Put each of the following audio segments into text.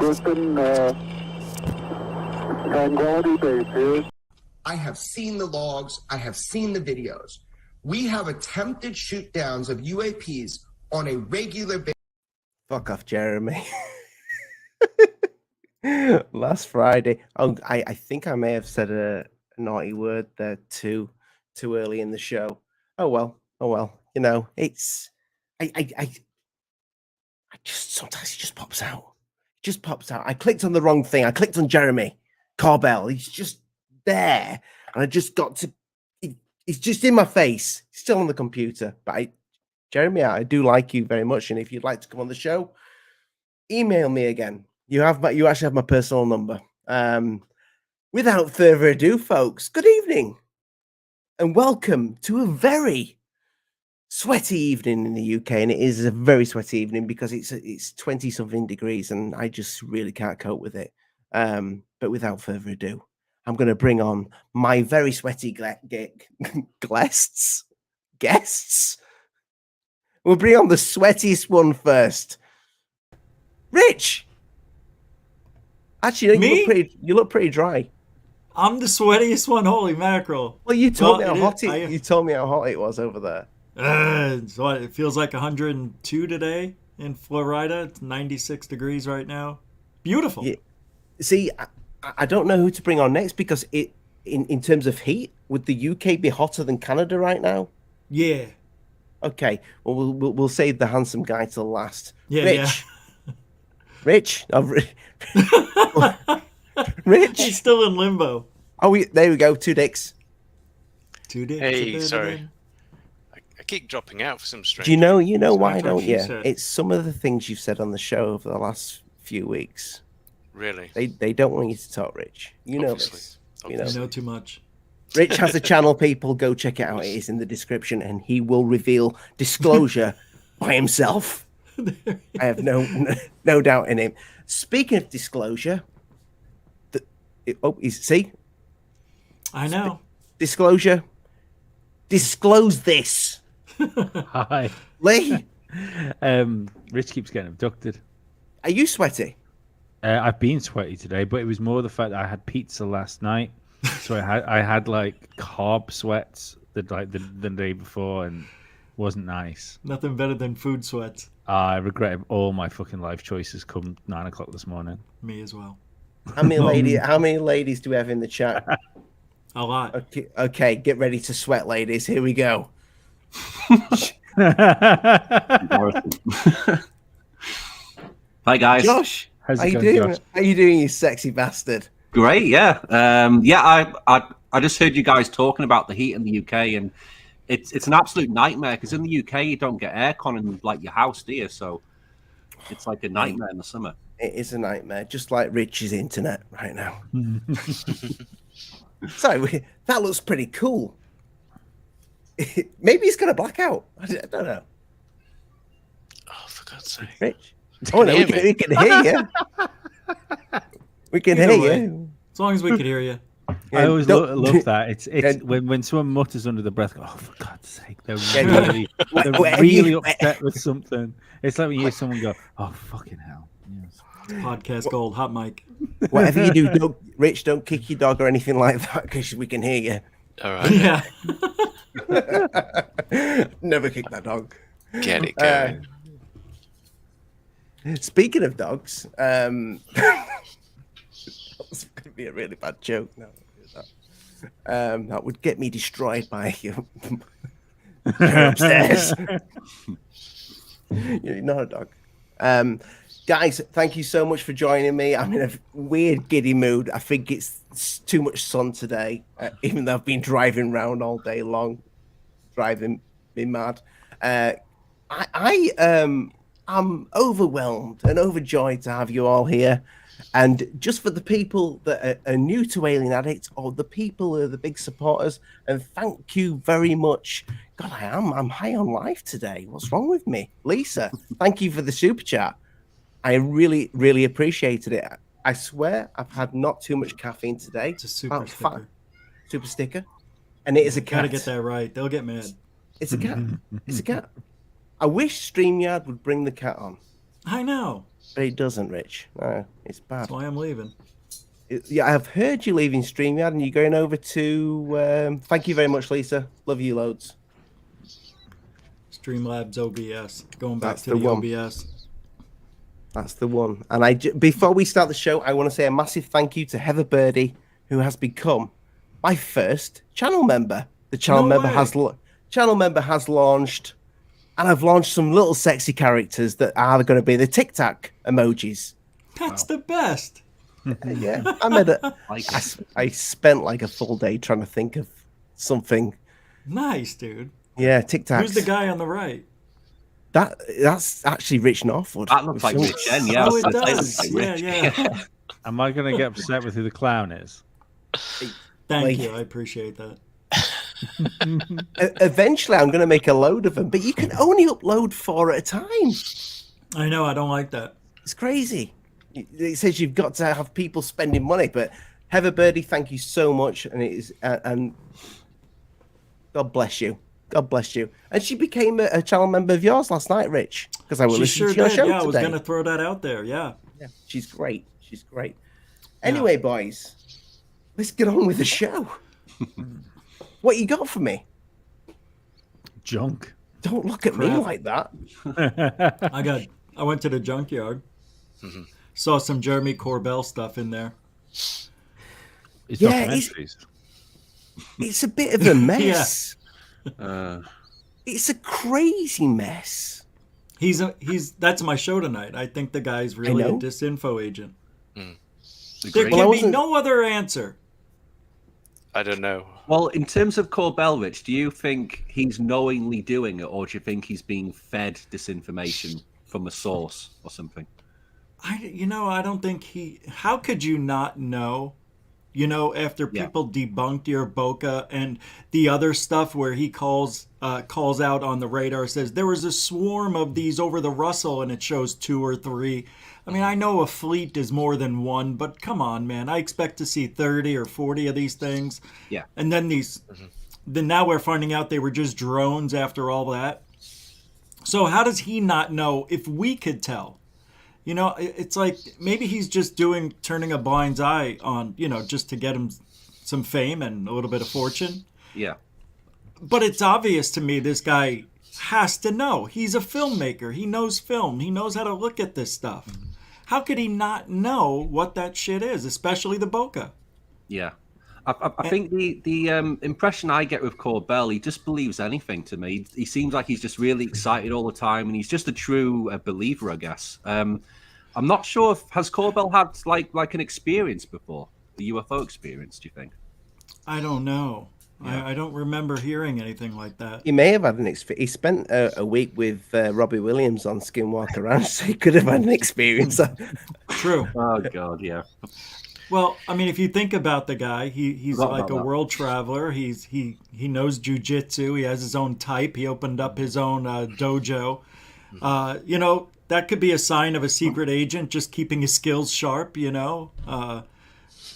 Houston, Tranquility Base here. I have seen the logs. I have seen the videos. We have attempted shoot downs of UAPs on a regular basis. Fuck off, Jeremy. Last Friday. Oh, I think I may have said a naughty word there too early in the show. Oh well. You know, it's I just sometimes it just pops out. It just pops out. I clicked on the wrong thing. I clicked on Jeremy Corbell. He's just there, and I just got to. He's just in my face. He's still on the computer, but Jeremy, I do like you very much, and if you'd like to come on the show, email me again. You actually have my personal number. Without further ado, folks, good evening, and welcome to a very sweaty evening in the UK, and it is a very sweaty evening because it's 20-something degrees, and I just really can't cope with it. But without further ado, I'm going to bring on my very sweaty guests. We'll bring on the sweatiest one first. Rich! Actually, you look pretty dry. I'm the sweatiest one. Holy mackerel! Well, you told me how hot it was over there. So it feels like 102 today in Florida. It's 96 degrees right now. Beautiful. Yeah. See, I don't know who to bring on next because in terms of heat, would the UK be hotter than Canada right now? Yeah. Okay. Well, we'll save the handsome guy till last. Yeah. Rich. Rich. Rich. He's still in limbo. Oh, there we go. Two dicks. Hey, sorry. I keep dropping out for some strange. Do you know why, don't you? It's some of the things you've said on the show over the last few weeks. Really? They don't want you to talk, Rich. You know this. You know too much. Rich has a channel, people. Go check it out. It is in the description, and he will reveal disclosure by himself. I have no doubt in him. Speaking of disclosure, see? I know. Disclosure. Disclose this. Hi. Lee? Rich keeps getting abducted. Are you sweaty? I've been sweaty today, but it was more the fact that I had pizza last night, so I had like carb sweats the day before, and wasn't nice. Nothing better than food sweats. I regret all my fucking life choices come 9 o'clock this morning. Me as well. How many ladies do we have in the chat? A lot. Okay, get ready to sweat, ladies. Here we go. Hi guys. Josh, how you doing? How you doing, you sexy bastard? Great, yeah. I just heard you guys talking about the heat in the UK, and it's an absolute nightmare because in the UK you don't get aircon in like your house, do you? So it's like a nightmare in the summer. It is a nightmare, just like Rich's internet right now. So that looks pretty cool. Maybe he's gonna black out. I don't know. Oh, for God's sake, Rich! Oh no, we can hear you. We can hear you. As long as we can hear you. I always love that. It's when someone mutters under the breath, oh, for God's sake, they're really upset with something. It's like when you hear someone go, oh, fucking hell. Yes. Podcast gold, hot mic. Whatever you do, Rich, don't kick your dog or anything like that because we can hear you. All right. Yeah. Never kick that dog. Get it going. Speaking of dogs, that was going to be a really bad joke. No, that would get me destroyed by you. You're upstairs. You're not a dog. Guys, thank you so much for joining me. I'm in a weird giddy mood. I think it's too much sun today, even though I've been driving around all day long, driving me mad. I'm overwhelmed and overjoyed to have you all here. And just for the people that are new to Alien Addict, or the people who are the big supporters, and thank you very much. God, I'm high on life today. What's wrong with me? Lisa, thank you for the super chat. I really, really appreciated it. I swear I've had not too much caffeine today. It's a super sticker. Super sticker. And it is a cat. Gotta get that right. They'll get mad. It's a cat. It's a cat. I wish StreamYard would bring the cat on. I know. But it doesn't, Rich. No, it's bad. That's why I'm leaving. Yeah, I've heard you leaving StreamYard and you're going over to. Thank you very much, Lisa. Love you loads. Streamlabs OBS. Going back That's to the the one. OBS. That's the one. And before we start the show, I want to say a massive thank you to Heaver Birdy, who has become my first channel member. The channel member has launched, and I've launched some little sexy characters that are going to be the Tic Tac emojis. That's the best. Yeah, I spent like a full day trying to think of something. Nice, dude. Yeah, Tic Tac. Who's the guy on the right? That's actually Rich Northwood. That looks like Rich N, yeah. Oh, it That does. looks like Yeah, Rich. yeah. Am I going to get upset with who the clown is? Thank you. I appreciate that. Eventually, I'm going to make a load of them, but you can only upload 4 at a time. I know. I don't like that. It's crazy. It says you've got to have people spending money, but Heather Birdie, thank you so much, and it is and God bless you. God bless you. And she became a channel member of yours last night, Rich, because I was listening to your show Yeah, I was today. going to throw that out there. Yeah. She's great. She's great. Anyway, boys, let's get on with the show. What you got for me? Junk. Don't look at me like that. I went to the junkyard. Saw some Jeremy Corbell stuff in there. It's Yeah, documentaries. It's a bit of a mess. Uh, It's a crazy mess. That's my show tonight. I think the guy's really a know. disinfo agent. There Agreed. Well, I can be wasn't- no other answer. I don't know. Well, in terms of Corbell, Rich, do you think he's knowingly doing it, or do you think he's being fed disinformation from a source or something? I don't think how could you not know? After people debunked your Boca and the other stuff where he calls out on the radar, says there was a swarm of these over the Russell and it shows 2 or 3. I mean, I know a fleet is more than one, but come on, man. I expect to see 30 or 40 of these things. Yeah. And then then now we're finding out they were just drones after all that. So how does he not know if we could tell? It's like maybe he's just turning a blind eye on, just to get him some fame and a little bit of fortune. Yeah. But it's obvious to me this guy has to know. He's a filmmaker. He knows film. He knows how to look at this stuff. How could he not know what that shit is, especially the Boca? Yeah. I think the impression I get with Corbell, he just believes anything to me. He seems like he's just really excited all the time, and he's just a true believer, I guess. I'm not sure has Corbell had like an experience before, the UFO experience? Do you think? I don't know. Yeah. I don't remember hearing anything like that. He may have had an experience. He spent a week with Robbie Williams on Skinwalker Ranch, so he could have had an experience. True. Oh God, yeah. Well, I mean, if you think about the guy, he's Forgot like about a that. world traveler. He knows jujitsu. He has his own type. He opened up his own dojo. That could be a sign of a secret agent just keeping his skills sharp.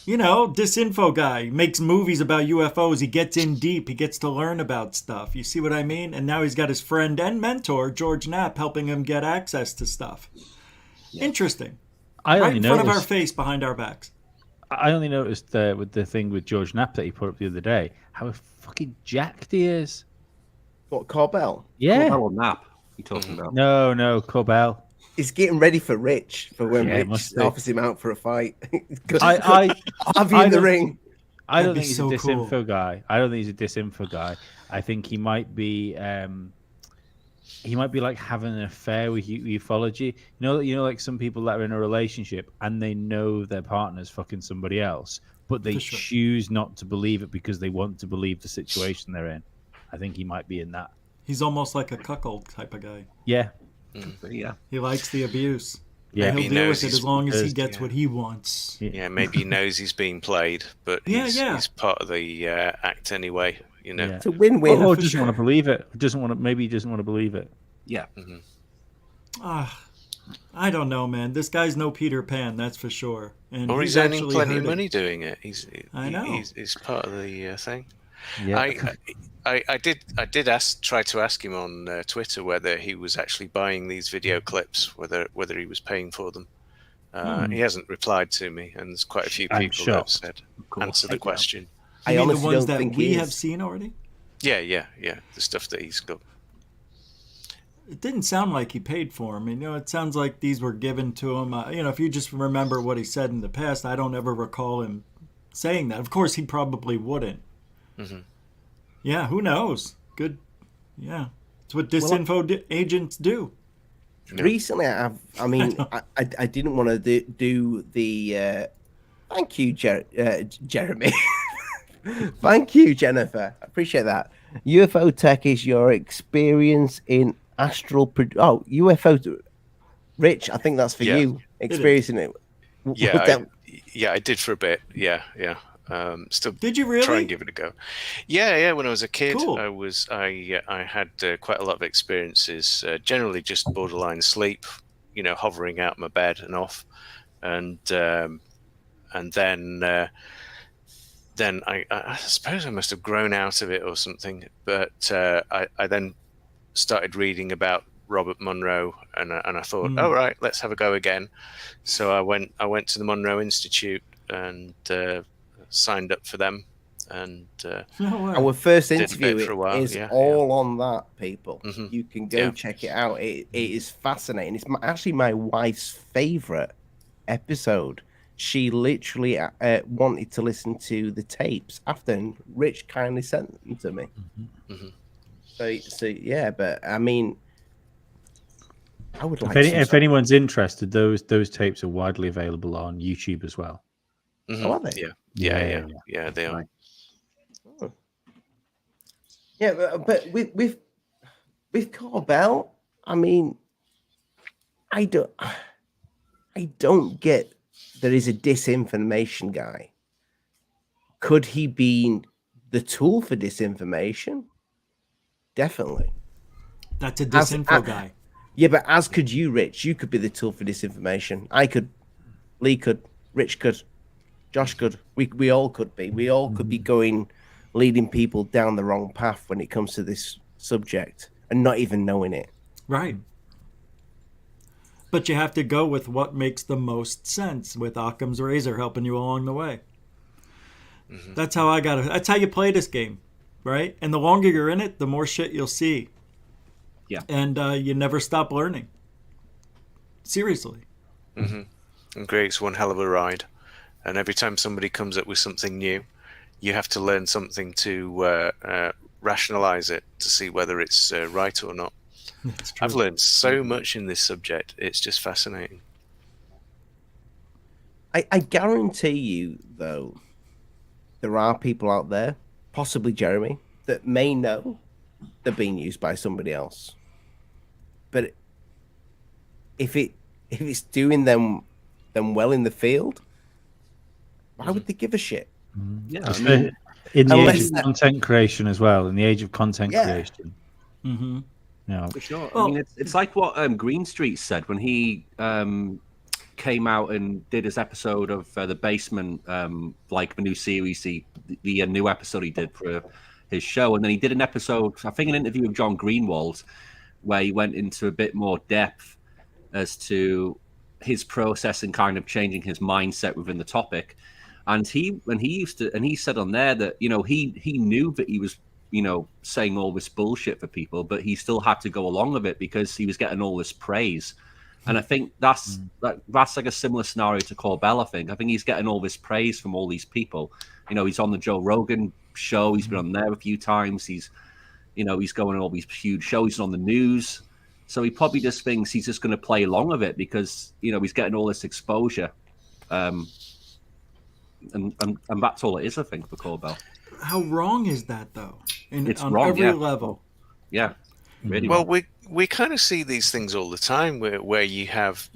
Disinfo guy makes movies about UFOs. He gets in deep. He gets to learn about stuff. You see what I mean? And now he's got his friend and mentor George Knapp helping him get access to stuff. Yeah. Interesting. Right in front of our face, behind our backs. I only noticed with the thing with George Knapp that he put up the other day, how fucking jacked he is. What, Corbell? Yeah. Corbell or Knapp? You talking about? No, Corbell. He's getting ready for Rich for when Yeah, Rich offers him out for a fight. I have you in the ring. I don't That'd think be he's so a disinfo cool. guy. I don't think he's a disinfo guy. I think he might be like having an affair with ufology. Like some people that are in a relationship and they know their partner's fucking somebody else, but they choose not to believe it because they want to believe the situation they're in. I think he might be in that. He's almost like a cuckold type of guy. Yeah. Yeah. He likes the abuse. Yeah. And Maybe he'll deal knows with it he's- as long as he does, gets yeah. what he wants. Yeah, maybe he knows he's being played, but he's part of the act anyway. Yeah. It's a win-win. Or for doesn't sure. want to believe it. Maybe he doesn't want to believe it. Yeah. I don't know, man. This guy's no Peter Pan, that's for sure. And Or he's earning plenty of money doing it. I know. He's part of the thing. Yeah. I did try to ask him on Twitter whether he was actually buying these video clips, whether he was paying for them. He hasn't replied to me, and there's quite a few I'm people that have shocked. said answer the question. You I mean the honestly ones don't that think we he have is. seen already? Yeah. The stuff that he's got. It didn't sound like he paid for them. It sounds like these were given to him. If you just remember what he said in the past, I don't ever recall him saying that. Of course, he probably wouldn't. Mm-hmm. Yeah, who knows? Good. Yeah, it's what disinfo agents do. Recently, I didn't want to do the. Thank you, Jeremy. Thank you, Jennifer. I appreciate that. UFOTech is your experience in astral. UFO. Rich, I think that's for you. Experiencing it. Yeah, I did for a bit. Yeah. Still, did you really try and give it a go? Yeah. When I was a kid, cool. I had quite a lot of experiences. Generally, just borderline sleep. Hovering out my bed and off, and then I suppose I must have grown out of it or something. But I then started reading about Robert Monroe, and I thought, oh right, let's have a go again. So I went to the Monroe Institute and signed up for them. And our first interview is all on that, people. Mm-hmm. You can go check it out. It is fascinating. It's actually my wife's favorite episode. She literally wanted to listen to the tapes after, and Rich kindly sent them to me. Mm-hmm. So yeah, but I mean, I would like. If anyone's interested, those tapes are widely available on YouTube as well. Mm-hmm. Oh, are they? Yeah, they are. Oh. Yeah, but with Corbell, I mean, I don't get. There is a disinformation guy. Could he be the tool for disinformation? Definitely. That's a disinfo guy. Yeah, but as could you, Rich. You could be the tool for disinformation. I could. Lee could. Rich could. Josh could. We all could be. We all could be leading people down the wrong path when it comes to this subject and not even knowing it. Right. But you have to go with what makes the most sense, with Occam's razor helping you along the way. Mm-hmm. That's how I got it. That's how you play this game, right? And the longer you're in it, the more shit you'll see. Yeah. And you never stop learning. Seriously. Mm-hmm. And Greg's one hell of a ride. And every time somebody comes up with something new, you have to learn something to rationalize it to see whether it's right or not. I've learned so much in this subject. It's just fascinating. I guarantee you, though, there are people out there, possibly Jeremy, that may know they're being used by somebody else. But if it's doing them well in the field, why would they give a shit? Yeah, in the age of content creation as well. In the age of content creation. Mm-hmm. No, for sure. Well, I mean, it's like what Green Street said when he came out and did his episode of The Basement, like the new series, the new episode he did for his show, and then he did an episode, I think, an interview with John Greenwald, where he went into a bit more depth as to his process and kind of changing his mindset within the topic. And he said on there that he knew that he was saying all this bullshit for people, but he still had to go along with it because he was getting all this praise. And I think that's like a similar scenario to Corbell. I think he's getting all this praise from all these people. He's on the Joe Rogan show. He's been on there a few times. He's going on all these huge shows. He's on the news. So he probably just thinks he's just going to play along with it because, he's getting all this exposure. And that's all it is, I think, for Corbell. How wrong is that, though? It's on wrong, every level. Yeah. Really well, wrong. we kind of see these things all the time where you have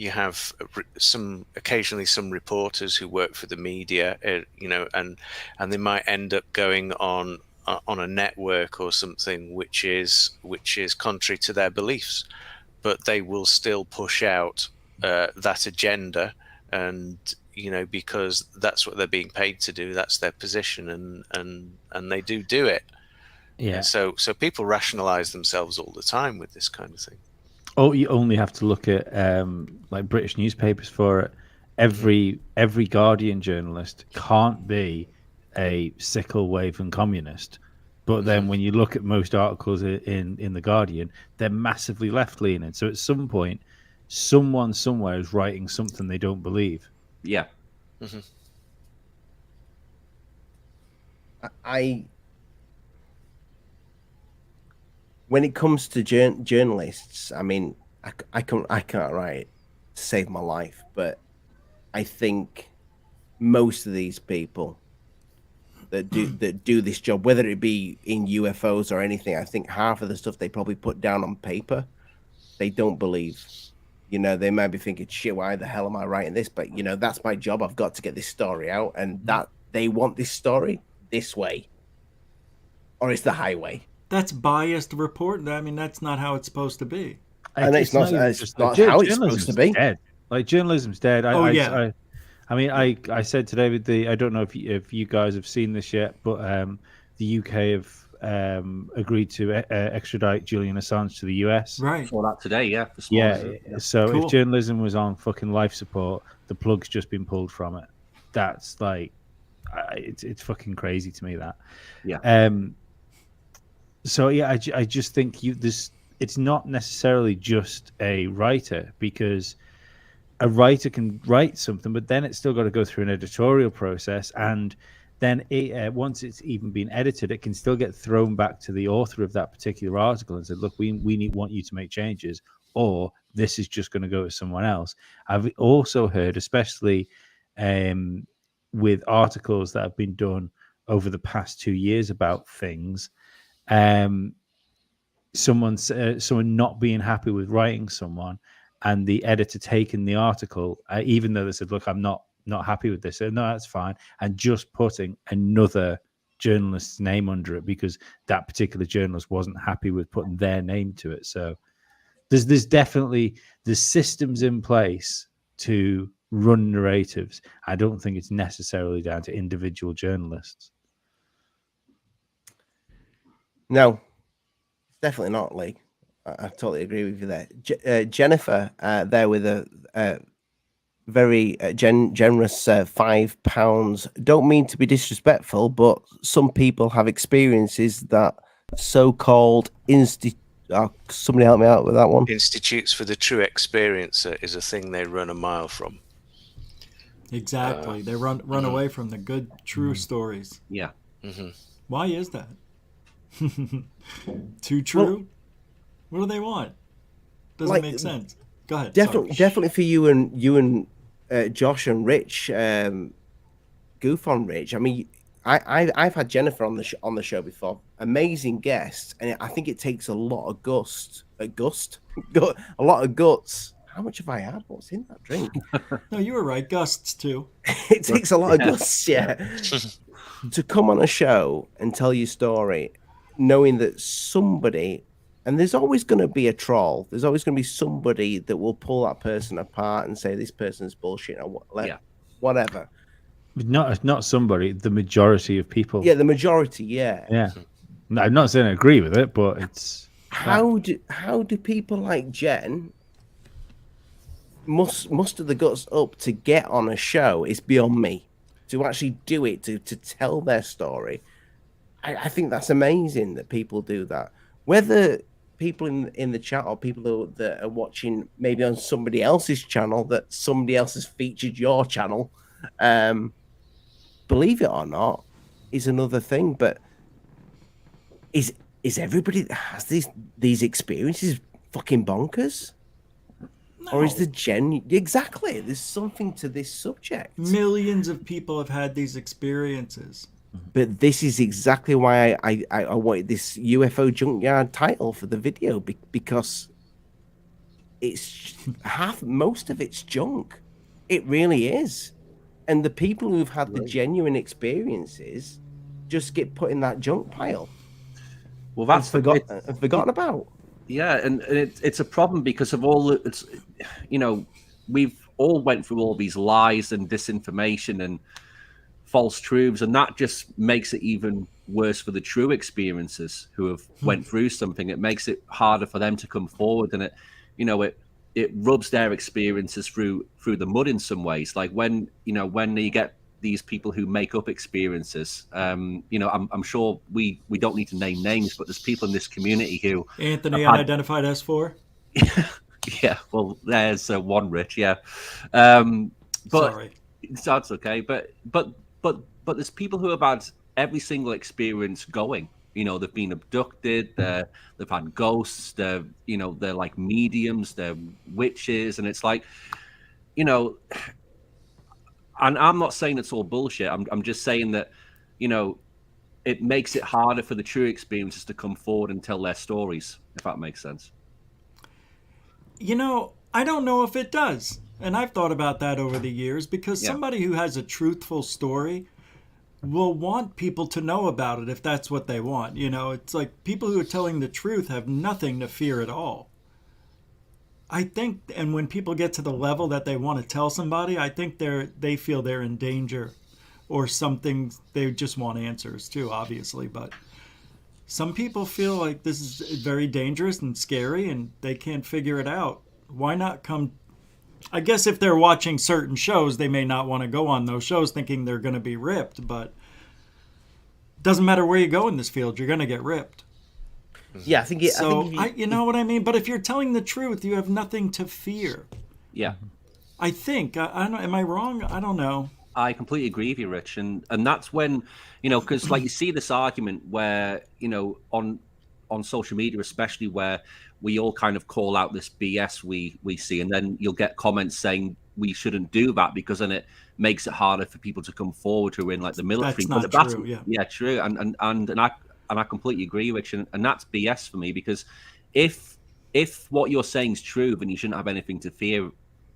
occasionally some reporters who work for the media, and they might end up going on a network or something which is contrary to their beliefs, but they will still push out that agenda, and because that's what they're being paid to do. That's their position, and they do it. Yeah. And so people rationalize themselves all the time with this kind of thing. Oh, you only have to look at like British newspapers for it. Every Guardian journalist can't be a sickle waving communist, but then when you look at most articles in the Guardian, they're massively left leaning. So at some point, someone somewhere is writing something they don't believe. Yeah. When it comes to journalists, I mean, I can't write to save my life, but I think most of these people that do this job, whether it be in UFOs or anything, I think half of the stuff they probably put down on paper, they don't believe. They might be thinking, shit, why the hell am I writing this? But that's my job. I've got to get this story out, and that they want this story this way, or it's the highway. That's biased report. I mean, that's not how it's supposed to be. And it's not how it's supposed to be. Dead. Like, journalism's dead. I mean, I said to David, I don't know if you guys have seen this yet, but the UK have agreed to extradite Julian Assange to the US. Right. For that today, yeah. So Cool. if journalism was on fucking life support, the plug's just been pulled from it. That's like, it's fucking crazy to me, that. Yeah. So yeah, I just think it's not necessarily just a writer, because a writer can write something, but then it's still got to go through an editorial process, and then once it's even been edited, it can still get thrown back to the author of that particular article and said, look, we want you to make changes, or this is just going to go to someone else. I've also heard, especially with articles that have been done over the past 2 years about things, someone not being happy with writing someone, and the editor taking the article, even though they said, look, I'm not happy with this, no, that's fine, and just putting another journalist's name under it because that particular journalist wasn't happy with putting their name to it. So there's definitely systems in place to run narratives. I don't think it's necessarily down to individual journalists. No, it's definitely not, Lee. I totally agree with you there. Jennifer, there with a very generous £5. Don't mean to be disrespectful, but some people have experiences that so-called somebody help me out with that one. Institutes for the True Experiencer is a thing they run a mile from. Exactly. They run away from the good, true stories. Yeah. Why is that? Too true? Well, what do they want? Doesn't make sense. Go ahead. Definitely for you and Josh and Rich, GUFON Rich. I mean, I've had Jennifer on the show before. Amazing guest, and I think it takes a lot of a lot of guts. How much have I had? What's in that drink? No, you were right. Gusts too. It takes a lot of guts, yeah, to come on a show and tell your story, knowing that somebody. And there's always going to be a troll. There's always going to be somebody that will pull that person apart and say this person's bullshit or whatever. Not somebody. The majority of people. Yeah, the majority. Yeah. Yeah. No, I'm not saying I agree with it, but it's how do people like Jen muster the guts up to get on a show? It's beyond me. To actually do it, to tell their story. I think that's amazing that people do that. Whether people in the chat or people that are watching maybe on somebody else's channel, that somebody else has featured your channel, believe it or not, is another thing. But is everybody that has these experiences fucking bonkers? No. Or is the exactly? There's something to this subject. Millions of people have had these experiences. But this is exactly why I wanted this UFO Junkyard title for the video, because it's most of it's junk. It really is. And the people who've had the genuine experiences just get put in that junk pile. Well, that's forgotten about. Yeah, and it's a problem because of all it's, all went through all these lies and disinformation and false truths, and that just makes it even worse for the true experiencers who have went through something. It makes it harder for them to come forward, and it rubs their experiences through the mud in some ways. Like when you get these people who make up experiences, I'm sure we don't need to name names, but there's people in this community who Anthony unidentified S4. Yeah, well, there's one, Rich. Yeah, but Sorry, that's okay. But there's people who have had every single experience going. They've been abducted. They've had ghosts. They're like mediums. They're witches, and it's like, and I'm not saying it's all bullshit. I'm just saying that, it makes it harder for the true experiences to come forward and tell their stories, if that makes sense. I don't know if it does. And I've thought about that over the years, because somebody who has a truthful story will want people to know about it if that's what they want. It's like people who are telling the truth have nothing to fear at all. I think, and when people get to the level that they want to tell somebody, I think they feel they're in danger or something. They just want answers too, obviously. But some people feel like this is very dangerous and scary and they can't figure it out. Why not come? I guess if they're watching certain shows, they may not want to go on those shows thinking they're going to be ripped, but it doesn't matter where you go in this field, you're going to get ripped. Yeah, I think it. So, I think you know what I mean? But if you're telling the truth, you have nothing to fear. Yeah. I think. I don't, am I wrong? I don't know. I completely agree with you, Rich. And that's when, because like you see this argument where, on social media, especially, where we all kind of call out this BS we see, and then you'll get comments saying we shouldn't do that because then it makes it harder for people to come forward who are in like the military. That's not true. Yeah, true. And I completely agree, Rich. And that's BS for me, because if what you're saying is true, then you shouldn't have anything to fear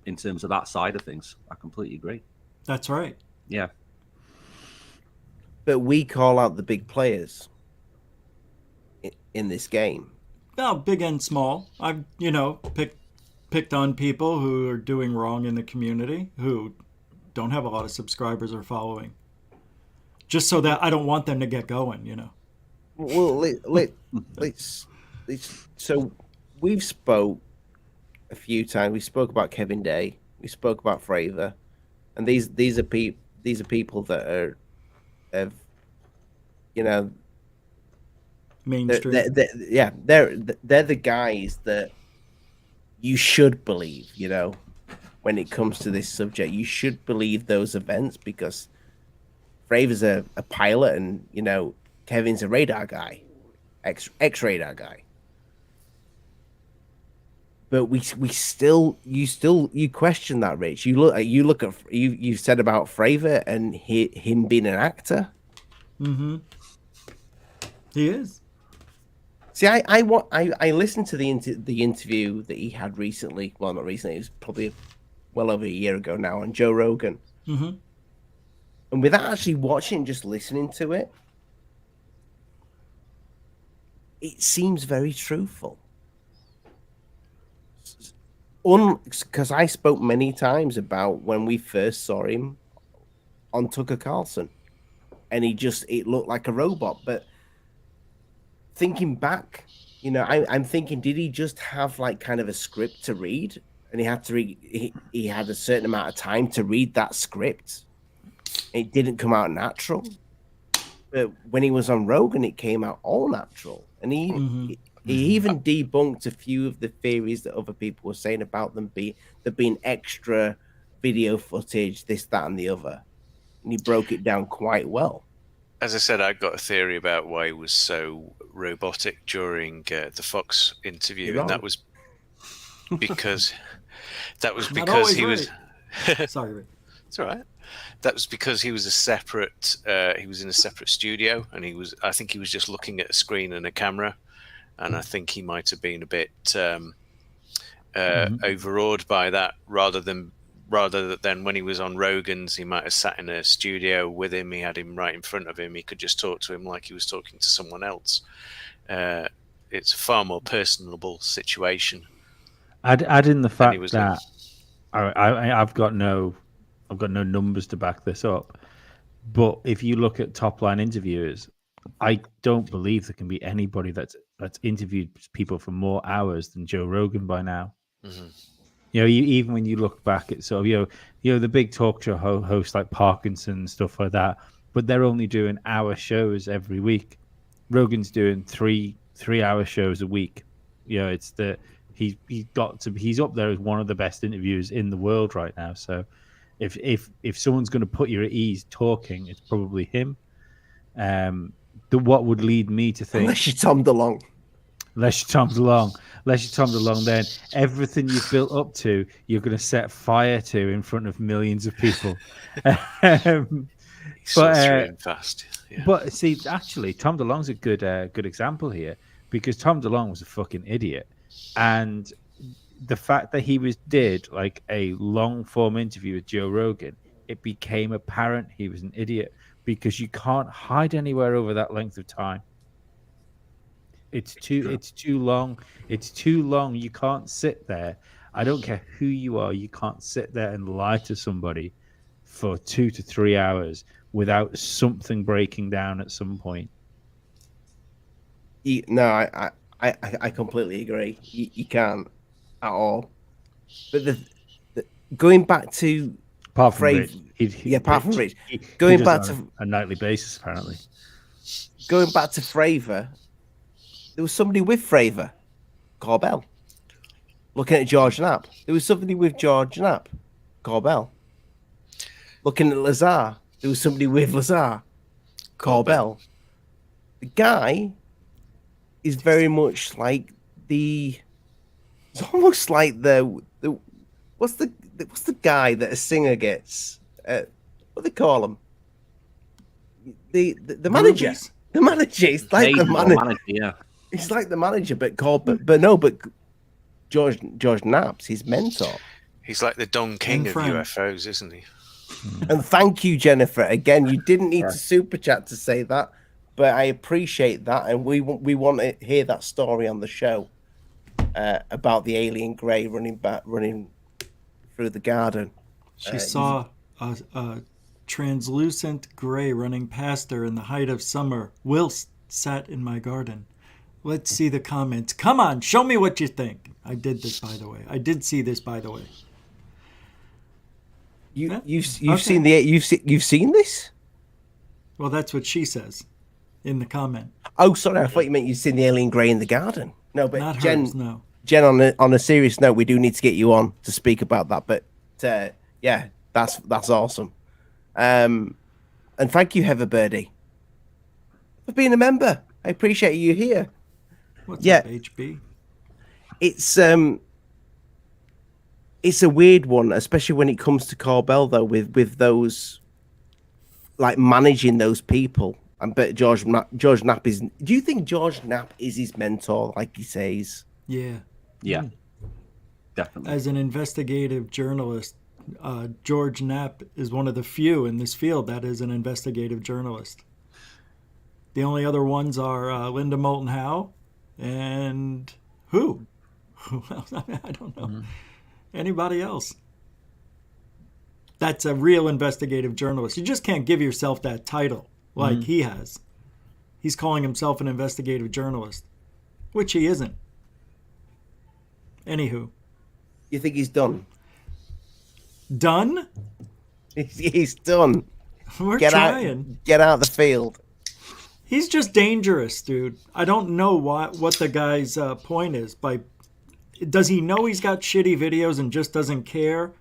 in terms of that side of things. I completely agree. That's right. Yeah. But we call out the big players in this game. No, big and small. I've, picked on people who are doing wrong in the community, who don't have a lot of subscribers or following, just so that I don't want them to get going, Well, let's so we've spoke a few times. We spoke about Kevin Day. We spoke about Fravor, and these are people that are, mainstream. They're the guys that you should believe. When it comes to this subject, you should believe those events, because Fravor's a pilot, and Kevin's a radar guy, ex-radar guy. But you question that, Rich. You said about Fravor and him being an actor. Mm-hmm. He is. See, I listened to the interview that he had recently. Well, not recently. It was probably well over a year ago now on Joe Rogan. Mm-hmm. And without actually watching, just listening to it, it seems very truthful. Because I spoke many times about when we first saw him on Tucker Carlson, and it looked like a robot. But thinking back, I'm thinking, did he just have like kind of a script to read, and he had to read? He had a certain amount of time to read that script. It didn't come out natural. But when he was on Rogan, it came out all natural, and he even debunked a few of the theories that other people were saying about them being extra video footage, this, that, and the other. And he broke it down quite well. As I said, I got a theory about why he was so robotic during the Fox interview, and that was because he was. Sorry, Rick. It's all right. That was because he was he was in a separate studio, and I think he was just looking at a screen and a camera, and I think he might have been a bit overawed by that, rather than when he was on Rogan's, he might have sat in a studio with him. He had him right in front of him. He could just talk to him like he was talking to someone else. It's a far more personable situation. Add in the fact that I've got no numbers to back this up. But if you look at top line interviewers, I don't believe there can be anybody that's interviewed people for more hours than Joe Rogan by now. Mm-hmm. Even when you look back at sort of the big talk show hosts like Parkinson and stuff like that, but they're only doing hour shows every week. Rogan's doing 3-hour shows a week. It's the he's up there as one of the best interviewers in the world right now. So if someone's going to put you at ease talking, it's probably him. What would lead me to think, unless you're Tom DeLonge. Unless you're Tom DeLonge, then everything you've built up to, you're going to set fire to in front of millions of people. But fast. Yeah. But see, actually, Tom DeLonge's a good example here, because Tom DeLonge was a fucking idiot, and the fact that he did like a long form interview with Joe Rogan, it became apparent he was an idiot, because you can't hide anywhere over that length of time. It's too long. It's too long. You can't sit there. I don't care who you are. You can't sit there and lie to somebody for 2 to 3 hours without something breaking down at some point. I completely agree. You can't at all. But the going back to apart from Rich, apart from Rich, going back to a nightly basis, apparently. Going back to Fravor, there was somebody with Fravor, Corbell. Looking at George Knapp, there was somebody with George Knapp, Corbell. Looking at Lazar, there was somebody with Lazar, Corbell. The guy is very much like it's almost like what's the guy that a singer gets? What do they call him? The manager. Movies? The manager. It's like the manager. Yeah. It's like the manager, but George Knapp's his mentor. He's like the Don King of UFOs, isn't he? And thank you, Jennifer. Again, you didn't need to super chat to say that, but I appreciate that, and we want to hear that story on the show about the alien grey running through the garden. She saw a translucent grey running past her in the height of summer, whilst sat in my garden. Let's see the comments. Come on, show me what you think. I did this, by the way. I did see this, by the way. You've seen this? Well, that's what she says in the comment. Oh, sorry, I thought you meant you'd seen the alien grey in the garden. No, but not Jen, hers, no. Jen, on a serious note, we do need to get you on to speak about that. But yeah, that's awesome. And thank you, Heaver Birdy, for being a member. I appreciate you here. What's up, HB? It's a weird one, especially when it comes to Corbell, though, with those, like, managing those people. But George Knapp is. Do you think George Knapp is his mentor, like he says? Yeah. Yeah. Definitely. As an investigative journalist, George Knapp is one of the few in this field that is an investigative journalist. The only other ones are Linda Moulton Howe and who? Who else? I don't know. Mm-hmm. Anybody else? That's a real investigative journalist. You just can't give yourself that title like he has. He's calling himself an investigative journalist, which he isn't. Anywho. You think he's done? Done? He's done. We're trying. Get out of the field. He's just dangerous, dude. I don't know what the guy's point is. Does he know he's got shitty videos and just doesn't care?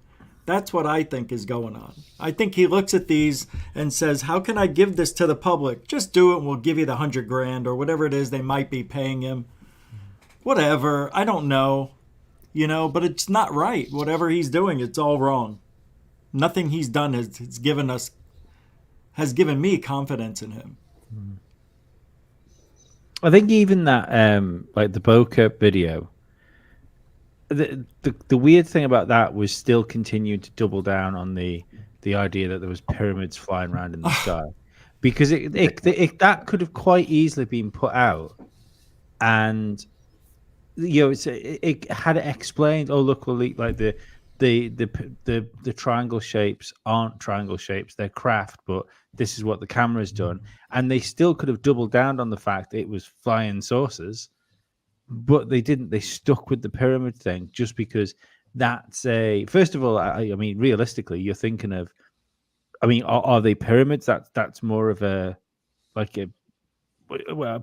That's what I think is going on. I think he looks at these and says, how can I give this to the public? Just do it and we'll give you the $100,000 or whatever it is they might be paying him. Whatever. I don't know. But it's not right. Whatever he's doing, it's all wrong. Nothing he's done has given me confidence in him. I think even that, like the Boca video, the weird thing about that was still continuing to double down on the idea that there was pyramids flying around in the sky, because that could have quite easily been put out, and it had it explained. Oh, look, like the the triangle shapes aren't triangle shapes; they're craft. But this is what the camera's done, and they still could have doubled down on the fact it was flying saucers, but they didn't. They stuck with the pyramid thing just because that's a. First of all, I mean, realistically, you're thinking of. I mean, are they pyramids? That's more of a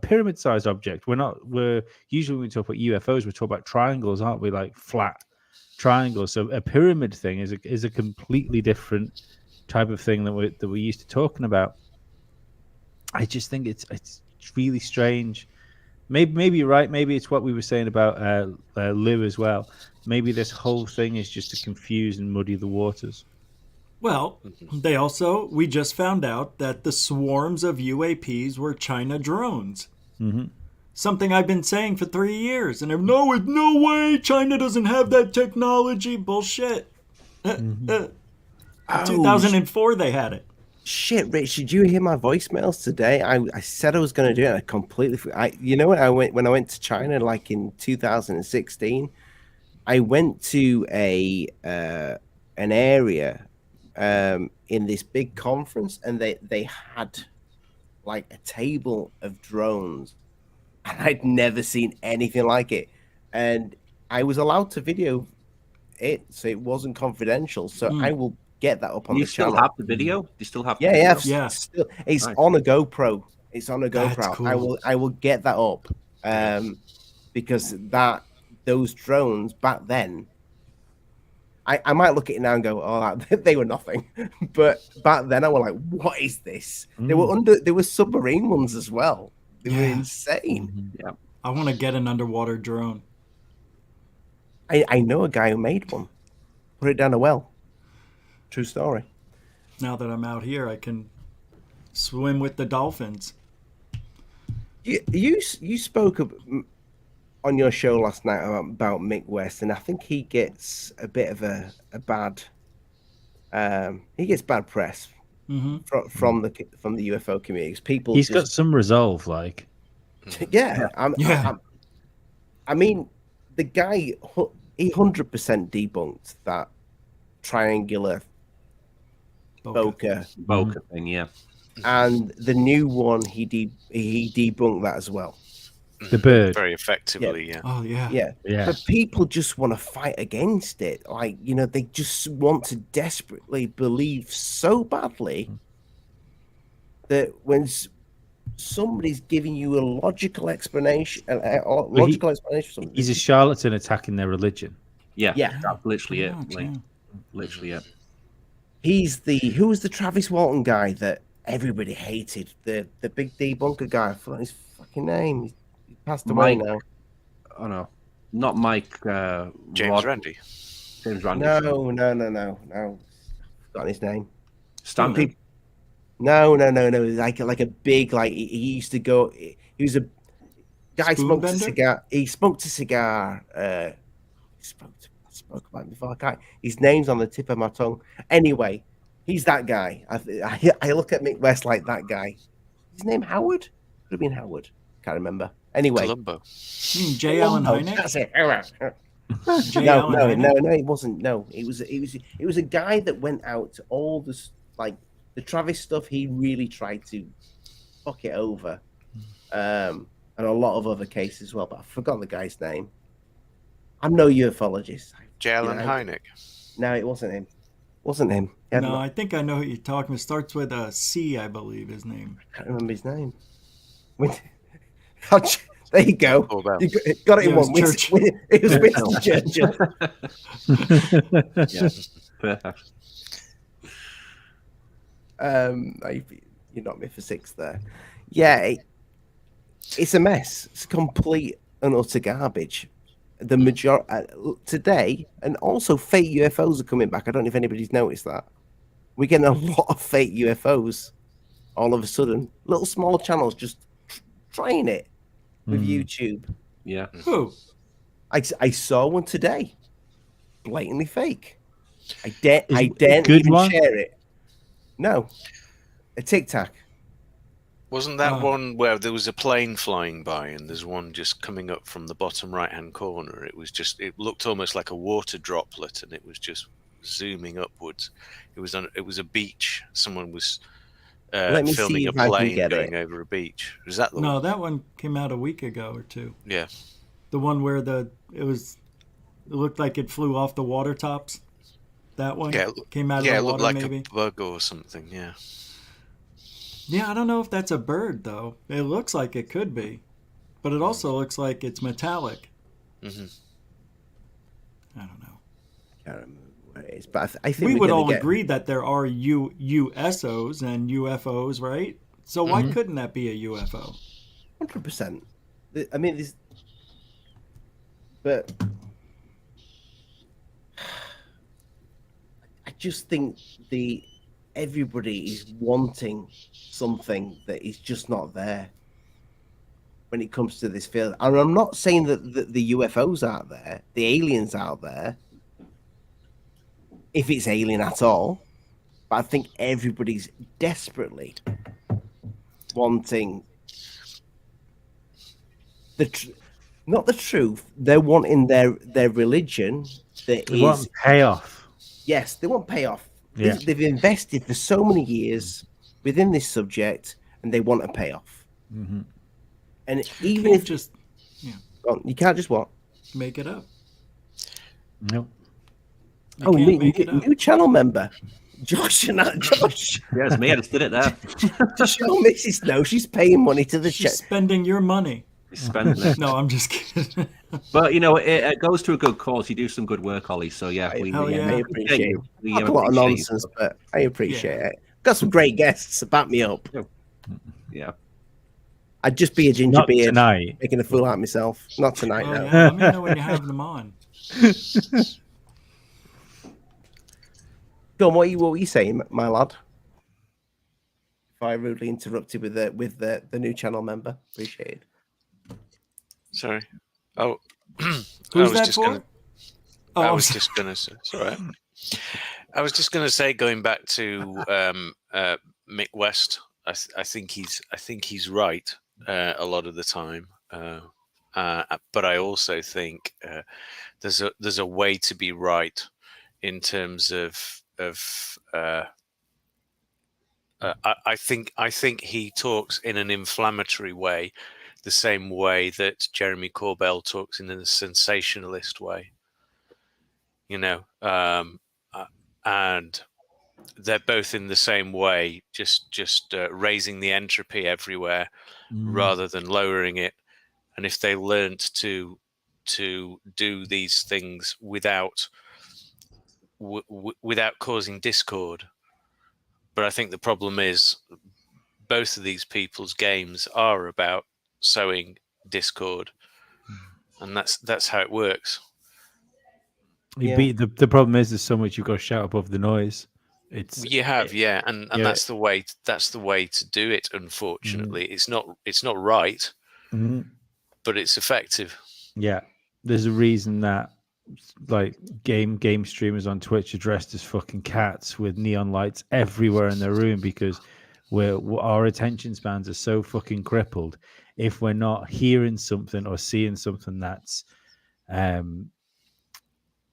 pyramid-sized object. We're usually when we talk about UFOs, we talk about triangles, aren't we? Like flat triangles. So a pyramid thing is a completely different type of thing that we're used to talking about. I just think it's really strange. Maybe you're right. Maybe it's what we were saying about Lou as well. Maybe this whole thing is just to confuse and muddy the waters. Well, we just found out that the swarms of UAPs were China drones. Mm-hmm. Something I've been saying for 3 years. And no way, China doesn't have that technology. Bullshit. 2004, they had it. Shit, Rich, did you hear my voicemails today? I said I was going to do it, and I completely. You know what? When I went to China, like in 2016, I went to an area in this big conference, and they had like a table of drones, and I'd never seen anything like it. And I was allowed to video it, so it wasn't confidential. So I will get that up on the channel. You still have the video? You still have? Yeah. Still, it's nice. On a GoPro. It's on a GoPro. That's cool. I will get that up, because those drones back then. I might look at it now and go, oh, they were nothing. But back then I was like, what is this? They were submarine ones as well. They were insane. Yeah. I want to get an underwater drone. I know a guy who made one. Put it down a well. True story. Now that I'm out here, I can swim with the dolphins. You spoke on your show last night about Mick West, and I think he gets a bit of a bad he gets bad press from the UFO community. People, he's got some resolve, like I mean, the guy, he 100% debunked that triangular bokeh thing, yeah. And the new one, he debunked that as well. The bird. Very effectively, yeah. Oh, yeah. Yeah. But people just want to fight against it. Like, they just want to desperately believe so badly that when somebody's giving you a logical explanation, explanation. He's a charlatan attacking their religion. Yeah. That's literally it. Literally it. Who was the Travis Walton guy that everybody hated? The big debunker guy. I forgot his fucking name. He passed away now. Oh no, not Mike. James Randi. James Randi. No. Forgotten his name. Stanley. No. Like a big, like he used to go. He was a guy. Smoked a cigar. He smoked a cigar. Spoke about it before. His name's on the tip of my tongue. Anyway, he's that guy. I look at Mick West like that guy. His name Howard? Could have been Howard. Can't remember. Anyway, Columbo. J. Allen Hynek. That's it. No, it wasn't. No, it was a guy that went out to all this, like the Travis stuff. He really tried to fuck it over, and a lot of other cases as well. But I forgot the guy's name. I'm no ufologist. J. Allen Hynek. No, it wasn't him. Wasn't him. No, I think I know who you're talking. It starts with a C, I believe his name. I can't remember his name. There you go. Corbell. You got it in one. It was Winston Churchill. You knocked me for six there. Yeah, it's a mess. It's complete and utter garbage. The majority today, and also fake UFOs are coming back. I don't know if anybody's noticed that. We're getting a lot of fake UFOs all of a sudden. Little small channels just trying it with YouTube. Yeah. Who? I saw one today. Blatantly fake. I daren't good even one? share it. No. A Tic Tac. Wasn't that one where there was a plane flying by and there's one just coming up from the bottom right-hand corner? It looked almost like a water droplet, and it was just zooming upwards. It was a beach. Someone was Let me see filming a if I can plane get going it. over a beach. Was that the No, one? that one came out a week ago or two. Yeah. The one where it looked like it flew off the water tops. That one came out of the it looked water, like maybe. a bug or something. Yeah. Yeah, I don't know if that's a bird though. It looks like it could be, but it also looks like it's metallic. Mm-hmm. I don't know. I can't remember what it is, but I think We we're would gonna all get... agree that there are USOs and UFOs, right? So why couldn't that be a UFO? 100%. I mean, this, but I just think everybody is wanting something that is just not there when it comes to this field. And I'm not saying that the UFOs out there, the aliens out there, if it's alien at all, but I think everybody's desperately wanting not the truth. They're wanting their religion. They want payoff. Yes, they want payoff. Yeah. They've invested for so many years within this subject, and they want a payoff. Mm-hmm. And even if you can't just what? Make it up. Nope. New channel member. Josh. Yes, me. I just did it there. To show Mrs. Snow she's paying money to the She's spending your money. He's spending it. No, I'm just kidding. But it goes to a good cause. You do some good work, Ollie. So yeah, I appreciate you. We Talk a lot of nonsense, but I appreciate it. Got some great guests to back me up. Yeah. I'd just be a ginger beard tonight, making a fool out of myself. Not tonight, no. Yeah, let me know when you're having them on. Go on, what were you saying, my lad? If I rudely interrupted with the new channel member, appreciate it. Sorry. Oh, who's that for? I was just gonna say. Sorry. I was just gonna say, going back to Mick West. I think he's right a lot of the time, but I also think there's a way to be right in terms of I think he talks in an inflammatory way, the same way that Jeremy Corbell talks in a sensationalist way, and they're both in the same way, just raising the entropy everywhere rather than lowering it. And if they learnt to do these things without causing discord. But I think the problem is both of these people's games are about sowing discord, and that's how it works. The problem is there's so much you've got to shout above the noise. And that's the way to do it. Unfortunately, it's not right, but it's effective. Yeah, there's a reason that like game streamers on Twitch are dressed as fucking cats with neon lights everywhere in their room, because our attention spans are so fucking crippled. If we're not hearing something or seeing something that's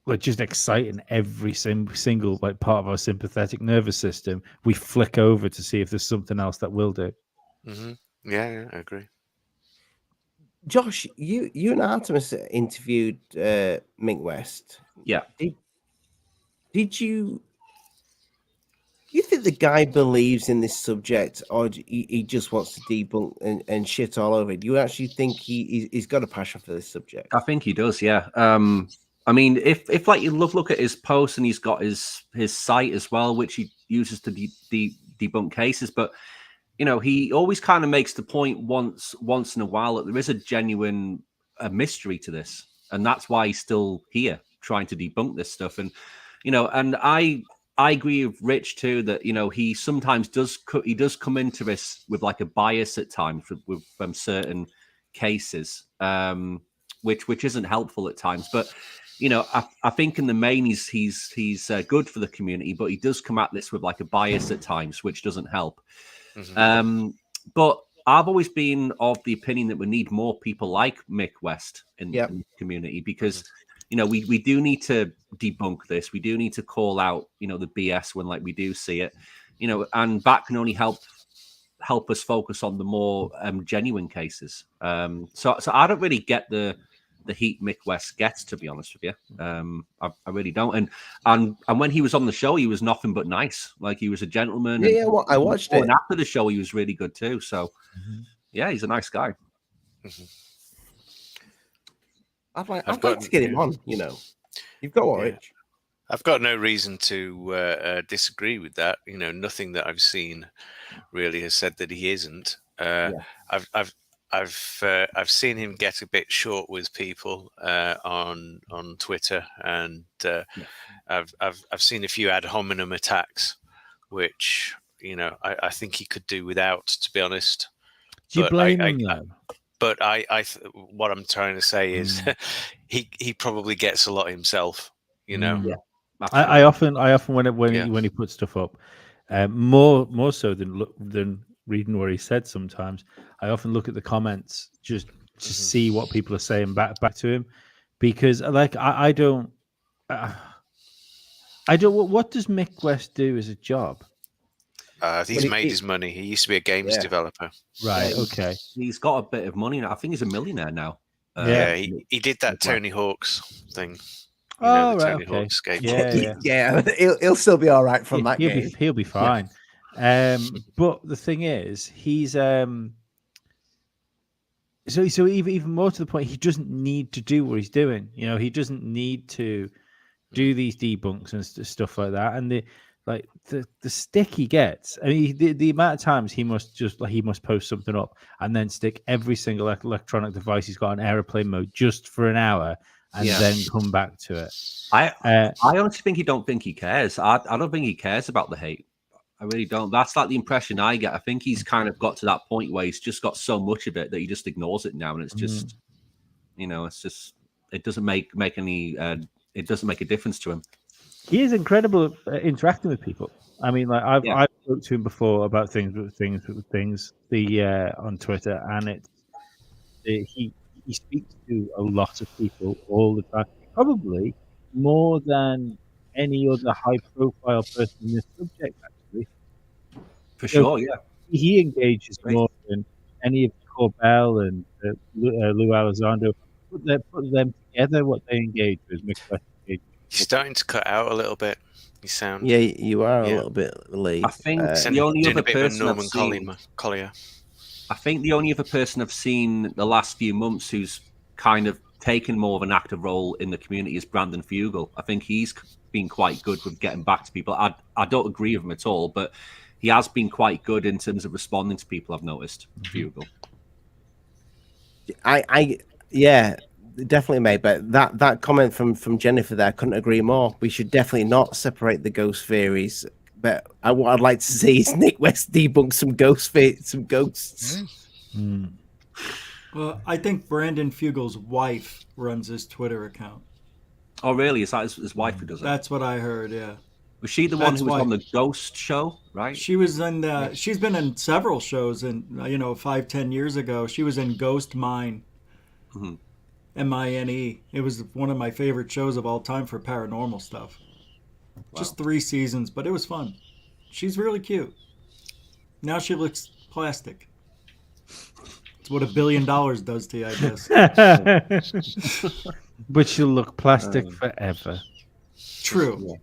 like just exciting every single like part of our sympathetic nervous system, we flick over to see if there's something else that will do. Yeah, I agree. Josh, you and Artemis interviewed Mick West. Yeah. Did you think the guy believes in this subject, or he just wants to debunk and shit all over it? Do you actually think he's got a passion for this subject? I think he does, yeah. I mean, if like you look at his posts, and he's got his site as well, which he uses to debunk cases, but he always kind of makes the point once in a while that there is a genuine mystery to this, and that's why he's still here trying to debunk this stuff. And and I agree with Rich too that he sometimes does come into this with like a bias at times with certain cases, which isn't helpful at times. But I think in the main he's good for the community, but he does come at this with like a bias at times, which doesn't help. But I've always been of the opinion that we need more people like Mick West in the community, because we do need to debunk this. We do need to call out the BS when we do see it, and that can only help us focus on the more genuine cases. So I don't really get the heat Mick West gets, to be honest with you. I really don't. And when he was on the show, he was nothing but nice. He was a gentleman. Yeah, well, I watched it. And after the show, he was really good too. So yeah, he's a nice guy. I'd like to get him on. You've got what, Rich? I've got no reason to disagree with that. Nothing that I've seen really has said that he isn't. I've seen him get a bit short with people on Twitter, and I've seen a few ad hominem attacks, which I think he could do without, to be honest. Do you blame him though? But what I'm trying to say is he probably gets a lot himself. I often when he puts stuff up, more so than reading what he said. Sometimes I often look at the comments just to see what people are saying back to him, because I don't. What does Mick West do as a job? He's made his money. He used to be a games developer. Right. Okay. He's got a bit of money now. I think he's a millionaire now. He did that Tony Hawk's thing. Right. Okay. Yeah. He'll still be all right from that game. He'll be fine. But the thing is, he's so even more to the point, he doesn't need to do what he's doing. He doesn't need to do these debunks and stuff like that. And the stick he gets, I mean, the amount of times he must post something up and then stick every single electronic device he's got on airplane mode just for an hour and then come back to it. I honestly don't think he cares. I don't think he cares about the hate. I really don't. That's the impression I get. I think he's kind of got to that point where he's just got so much of it that he just ignores it now, and it's just, it's just, it doesn't make any, it doesn't make a difference to him. He is incredible at interacting with people. I mean, I've spoke to him before about things on Twitter, and he speaks to a lot of people all the time, probably more than any other high-profile person in this subject. Actually, for sure, he engages more than any of Corbell and Lou Elizondo. Put them together, what they engage with. You're starting to cut out a little bit. You sound. Yeah, you are a little bit late. I think the only other person I've seen. Collier. I think the only other person I've seen the last few months who's kind of taken more of an active role in the community is Brandon Fugel. I think he's been quite good with getting back to people. I don't agree with him at all, but he has been quite good in terms of responding to people, I've noticed. Fugel. Yeah, definitely, mate. But that comment from Jennifer there, I couldn't agree more. We should definitely not separate the ghost theories. But what I'd like to see is Nick West debunk some ghosts. Well, I think Brandon Fugel's wife runs his Twitter account. Oh, really? Is that his wife who does it? That's what I heard, yeah. Was she the one who was on the Ghost show, right? She was in she's been in several shows, and 5-10 years ago she was in Ghost Mine. MINE. It was one of my favorite shows of all time for paranormal stuff. Wow. Just 3 seasons, but it was fun. She's really cute. Now she looks plastic. It's what $1 billion does to you, I guess. But she'll look plastic forever. True.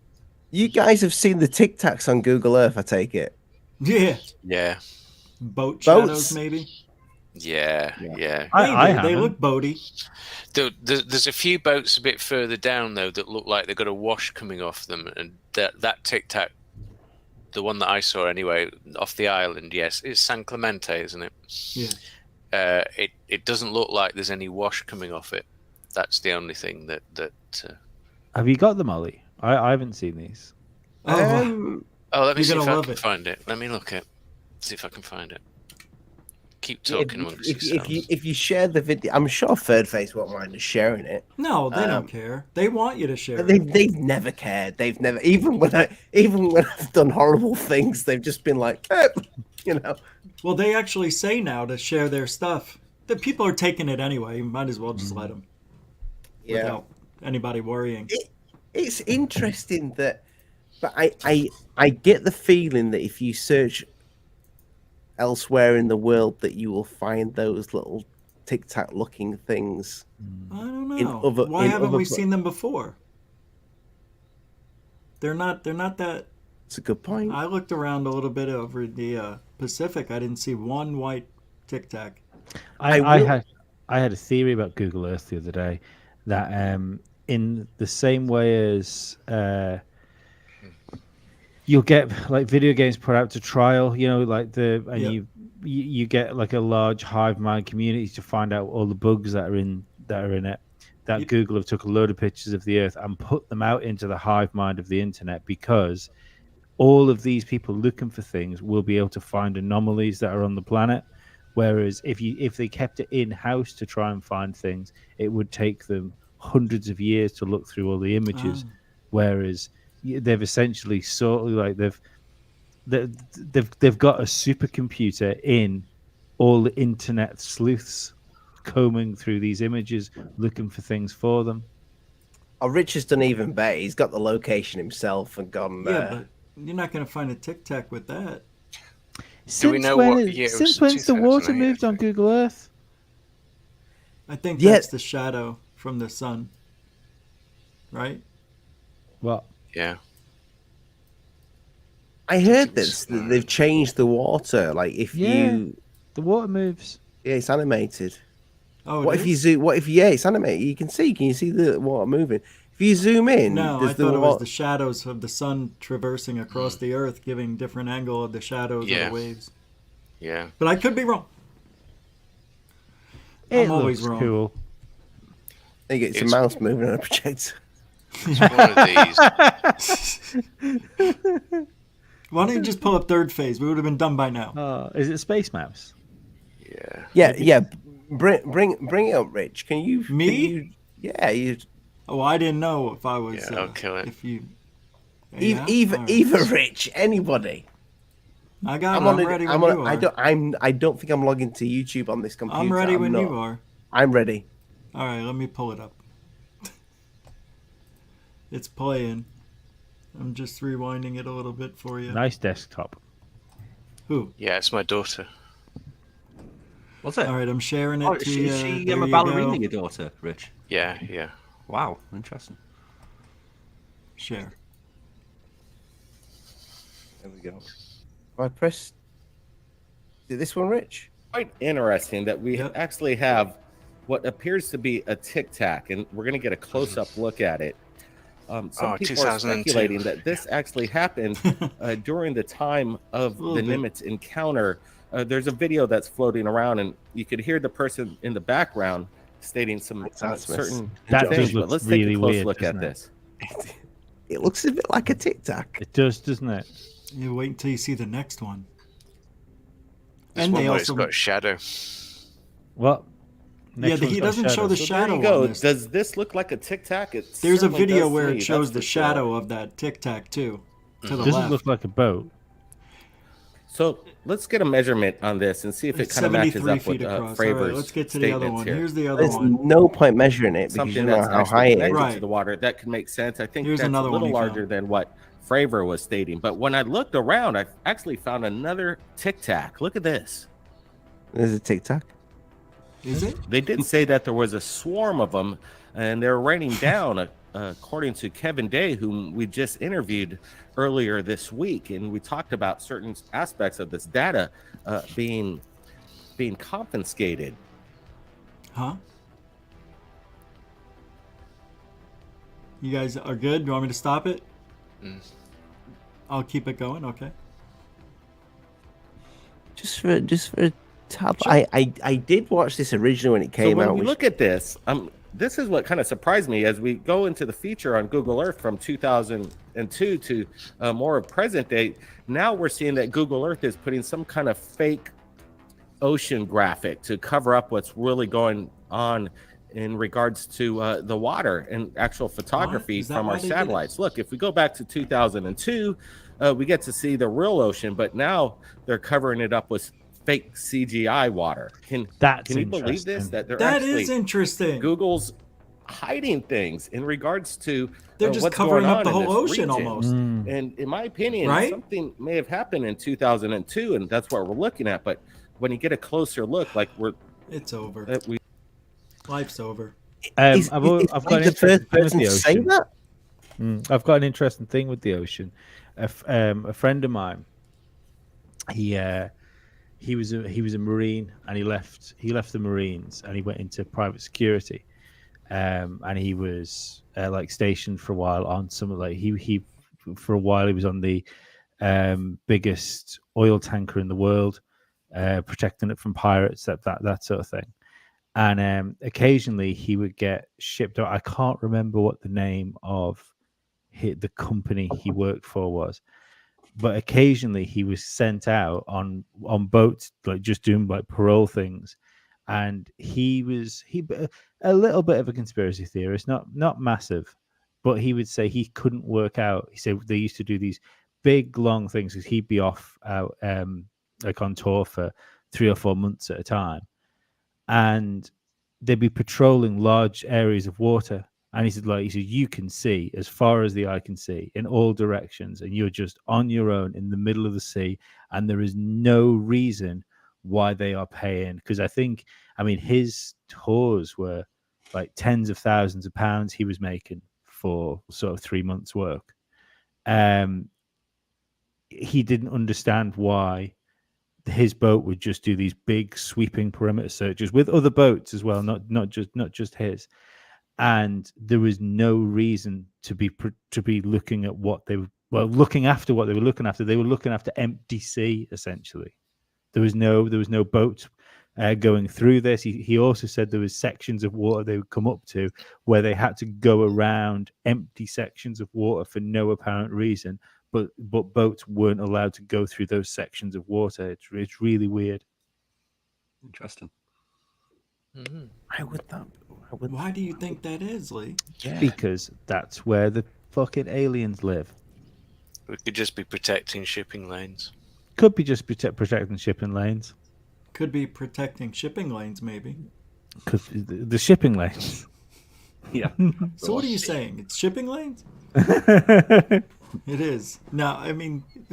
You guys have seen the Tic Tacs on Google Earth, I take it. Yeah. Boats. Shadows, maybe. Yeah. They look boaty. There's a few boats a bit further down though that look like they've got a wash coming off them, and that Tic Tac, the one that I saw anyway, off the island. Yes, it's San Clemente, isn't it? Yeah. It doesn't look like there's any wash coming off it. That's the only thing that. Have you got them, Ollie? I haven't seen these. Let me see if I can find it. Let me look at. See if I can find it. Keep talking. If you share the video, I'm sure Third Face won't mind us sharing it. No, they don't care. They want you to share it. They've never cared. They've never, even when I've done horrible things, they've just been like, Well, they actually say now to share their stuff. The people are taking it anyway. You might as well just let them. Yeah. Without anybody worrying. It's interesting that, but I get the feeling that if you search elsewhere in the world, that you will find those little Tic Tac looking things. I don't know. Why haven't we seen them before? They're not that. It's a good point. I looked around a little bit over the Pacific. I didn't see one white Tic Tac. I had a theory about Google Earth the other day that in the same way as you'll get like video games put out to trial, like you get like a large hive mind community to find out all the bugs that are in it. That Google have took a load of pictures of the Earth and put them out into the hive mind of the internet, because all of these people looking for things will be able to find anomalies that are on the planet. Whereas if they kept it in-house to try and find things, it would take them hundreds of years to look through all the images. Whereas they've essentially sort of like they've got a supercomputer in all the internet sleuths combing through these images, looking for things for them. Oh, Rich has done even better. He's got the location himself and gone. Yeah, but you're not going to find a Tic Tac with that. Since when's the water moved on Google Earth? I think that's the shadow from the sun. Right? What? Yeah. I heard that they've changed the water. Like the water moves. Yeah, it's animated. Oh, what if you zoom? What if it's animated? You can see. Can you see the water moving? If you zoom in, no, I thought it was the shadows of the sun traversing across the Earth, giving different angle of the shadows of the waves. Yeah, but I could be wrong. I'm always wrong. Cool. I think it's a mouse moving on a projector. It's one of these. Why don't you just pull up third phase? We would have been done by now. Is it Space Mouse? Yeah. Bring it up, Rich. Can you? Me? You. Oh, I didn't know if I was. Yeah, I'll kill it. If you. Either Rich, anybody. I got it. I'm ready when you are. I don't think I'm logging to YouTube on this computer. I'm ready when you are. I'm ready. All right, let me pull it up. It's playing. I'm just rewinding it a little bit for you. Nice desktop. Who? Yeah, it's my daughter. What's it? All right, I'm sharing it. Is she a ballerina, your daughter, Rich? Yeah. Wow, interesting. Share. There we go. I press. Did this one, Rich? Quite interesting that we actually have what appears to be a Tic Tac, and we're going to get a close-up look at it. Some people are speculating that this actually happened during the time of the Nimitz encounter. There's a video that's floating around, and you could hear the person in the background stating some certain things. But let's take a close look at this. It looks a bit like a Tic Tac. It does, doesn't it? You wait until you see the next one. This and one where it's got a shadow. What? He doesn't show the shadow. There you go. Does this look like a Tic Tac? There's a video where it shows the shadow of that Tic Tac too. To the left. Doesn't look like a boat. So let's get a measurement on this and see if it kind of matches up with Fravor's right, let's get to the other one. Here. Here's the other one. There's no point measuring it because something you know that's how high it is. Right. To the water. That could make sense. I think Here's that's a little larger found. than what Fravor was stating. But when I looked around, I actually found another Tic Tac. Look at this. There's a Tic Tac. Is it? They did say that there was a swarm of them, and they're writing down, according to Kevin Day, whom we just interviewed earlier this week, and we talked about certain aspects of this data being confiscated. Huh? You guys are good? Do you want me to stop it? I'll keep it going. Okay. Just for tab. Sure. I did watch this originally when it came out. When we look at this, this is what kind of surprised me as we go into the feature on Google Earth from 2002 to more of present day. Now we're seeing that Google Earth is putting some kind of fake ocean graphic to cover up what's really going on in regards to the water and actual photography from our satellites. Look, if we go back to 2002, we get to see the real ocean, but now they're covering it up with fake CGI water. Can you believe this? That they're that actually is interesting. Google's hiding things in regards to they're just what's covering going up the on in whole this ocean region. almost. And in my opinion, Right? something may have happened in 2002, and that's what we're looking at. But when you get a closer look, like it's over. Life's over. I've got an interesting thing with the ocean. That? I've got an interesting thing with the ocean. A friend of mine, he was a Marine, and he left the Marines and he went into private security, and he was like stationed for a while on some like he for a while he was on the biggest oil tanker in the world, protecting it from pirates, that sort of thing. And occasionally he would get shipped out. I can't remember what the name of the company he worked for was, but occasionally he was sent out on boats, like just doing like parole things. And he a little bit of a conspiracy theorist, not massive, but he would say he couldn't work out. He said they used to do these big long things because he'd be off out like on tour for 3 or 4 months at a time, and they'd be patrolling large areas of water. And he said, you can see as far as the eye can see in all directions, and you're just on your own in the middle of the sea, and there is no reason why they are paying. Because his tours were like tens of thousands of pounds he was making for sort of 3 months' work. He didn't understand why his boat would just do these big sweeping perimeter searches with other boats as well, not just his. And there was no reason to be looking at what they were looking after. What they were looking after, they were looking after empty sea. Essentially, there was no boat going through this. He also said there was sections of water they would come up to where they had to go around empty sections of water for no apparent reason. But boats weren't allowed to go through those sections of water. It's really weird. Interesting. Why do you think that is, Lee? Yeah. Because that's where the fucking aliens live. We could just be protecting shipping lanes. Could be just protecting shipping lanes. Could be protecting shipping lanes, maybe. The shipping lanes. Yeah. So what are you saying? It's shipping lanes? It is. Now,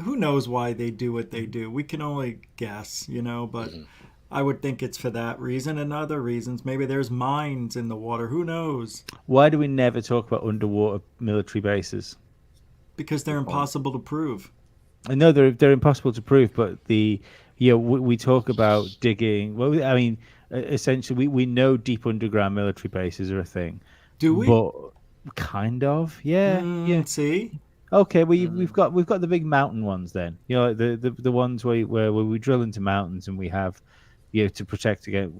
who knows why they do what they do? We can only guess, but I would think it's for that reason and other reasons. Maybe there's mines in the water. Who knows? Why do we never talk about underwater military bases? Because they're impossible to prove. I know they're impossible to prove, but we talk about digging. Well, essentially, we know deep underground military bases are a thing. Do we? But kind of, yeah. See. Okay, we've got the big mountain ones then. Like the ones where we drill into mountains and we have, to protect against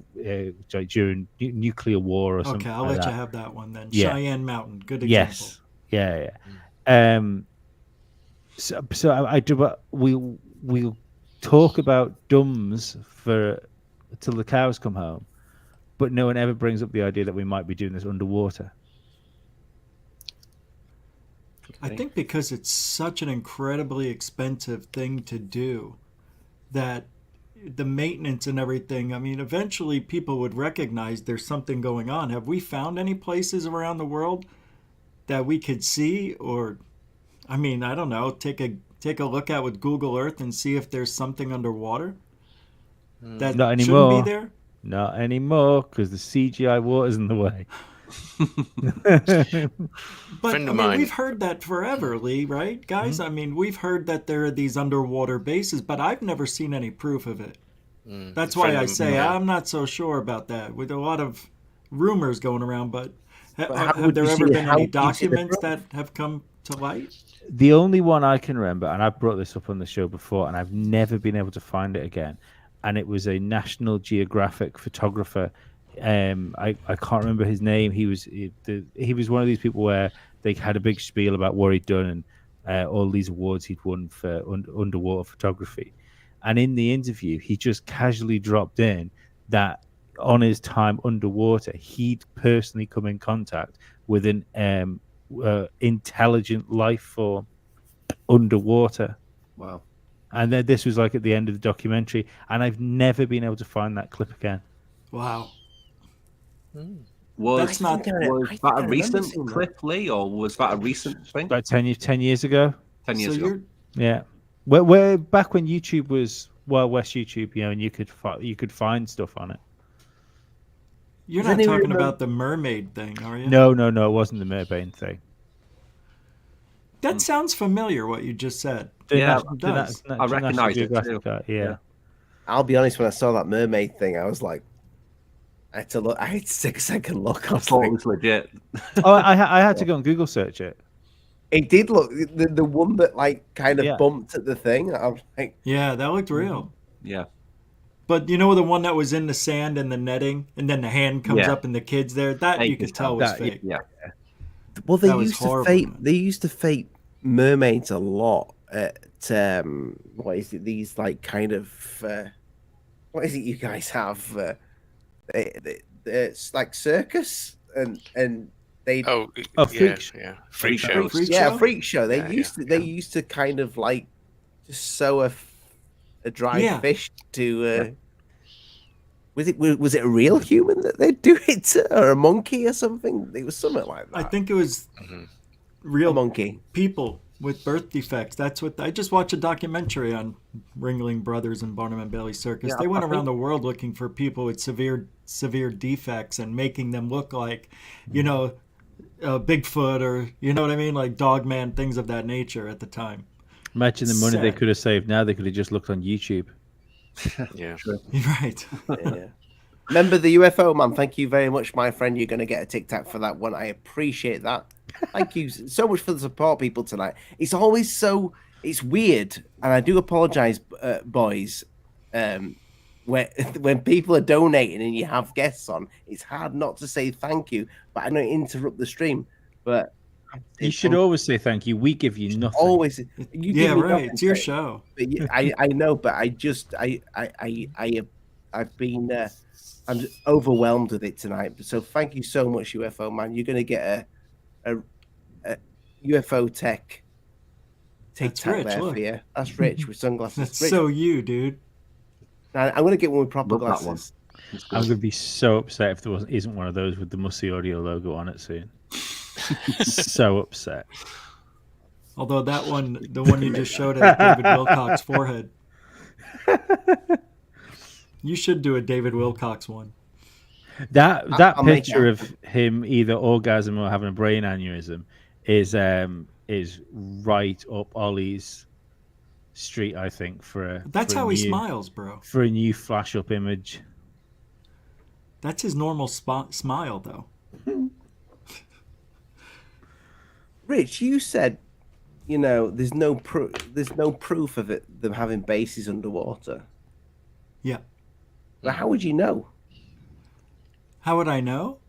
during nuclear war or something. Okay, I'll let you have that one then. Yeah. Cheyenne Mountain, good example. Yes, yeah. So I do, but we'll talk about dumbs till the cows come home, but no one ever brings up the idea that we might be doing this underwater. I think because it's such an incredibly expensive thing to do, that the maintenance and everything, eventually people would recognize there's something going on. Have we found any places around the world that we could see, or, I don't know, take a look at with Google Earth and see if there's something underwater that Not anymore. shouldn't be there? Not anymore, because the CGI water's in the way. But we've heard that forever, Lee, right, guys? Mm-hmm. We've heard that there are these underwater bases, but I've never seen any proof of it. That's why I say I'm not so sure about that. With a lot of rumors going around, but have there ever been any documents that have come to light? The only one I can remember, and I've brought this up on the show before, and I've never been able to find it again, and it was a National Geographic photographer. I can't remember his name. He was one of these people where they had a big spiel about what he'd done and all these awards he'd won for underwater photography. And in the interview, he just casually dropped in that on his time underwater, he'd personally come in contact with an intelligent life form underwater. Wow. And then this was like at the end of the documentary, and I've never been able to find that clip again. Wow. Was That's not- was that a recent clip, Lee, or was that a recent thing? About 10 years ago. 10 years So ago. you're Yeah. Where back when YouTube was Wild West YouTube, you know, and you could find stuff on it. you're Does not anyone talking remember- about the mermaid thing, are you? No, it wasn't the Merbain thing. That sounds familiar. What you just said. Yeah, it does. I recognise it too. Yeah. I'll be honest, when I saw that mermaid thing, I was like, I had to look. I had a 6-second look. I was thought like, it was legit. Oh, I had to go and Google search it. it did look the one that like kind of Yeah. bumped at the thing. I was like, Yeah, that looked real. Yeah. But you know the one that was in the sand and the netting, and then the hand comes Yeah. up and the kid's there. That Hey, you could tell was that- fake. Yeah. well, they That was used to horrible, fake. man. They used to fake mermaids a lot at what is it? These like kind of what is it you guys have? It's like circus and they Oh, yeah, freak yeah, freak shows. Freak yeah show? freak show. They Yeah, used to they used to kind of like just sew a dry Yeah. fish to. Was it a real human that they'd do it to, or a monkey or something? It was something like that. I think it was Mhm. a real monkey. people with birth defects. That's what I just watched a documentary on Ringling Brothers and Barnum and Bailey Circus. Yeah, they went I around think- the world looking for people with severe defects and making them look like, you know, Bigfoot or you know what I mean, like Dogman, things of that nature at the time. Imagine the money they Sad. could have saved now. They could have just looked on YouTube. Yeah. Right. Yeah. Remember the UFO man? Thank you very much, my friend. You're going to get a tic tac for that one. I appreciate that. Thank you so much for the support, people, tonight. It's always so it's weird, and I do apologize, boys. When people are donating and you have guests on, it's hard not to say thank you. But I don't interrupt the stream. But You should always say thank you. We give you nothing. always. You Yeah, give me right. nothing, It's your so- show. But I know, but I've been I'm just overwhelmed with it tonight. So thank you so much, UFO man. You're gonna get a UFOTech tic That's tac rich, there look. for you. That's rich with sunglasses. That's Rich. so you, dude. I'm gonna get one with proper Love that one. glasses. I'm going to be so upset if there isn't one of those with the Musty Audio logo on it soon. So upset. Although that one, the one you just showed at David Wilcock's forehead. You should do a David Wilcox one. That I'll make picture that. of him either orgasm or having a brain aneurysm is right up Ollie's street, I think. That's for a how he new- smiles, bro. For a new flash up image. That's his normal smile, though. Rich, you said, there's no proof of it them having bases underwater. Yeah. But how would you know? How would I know?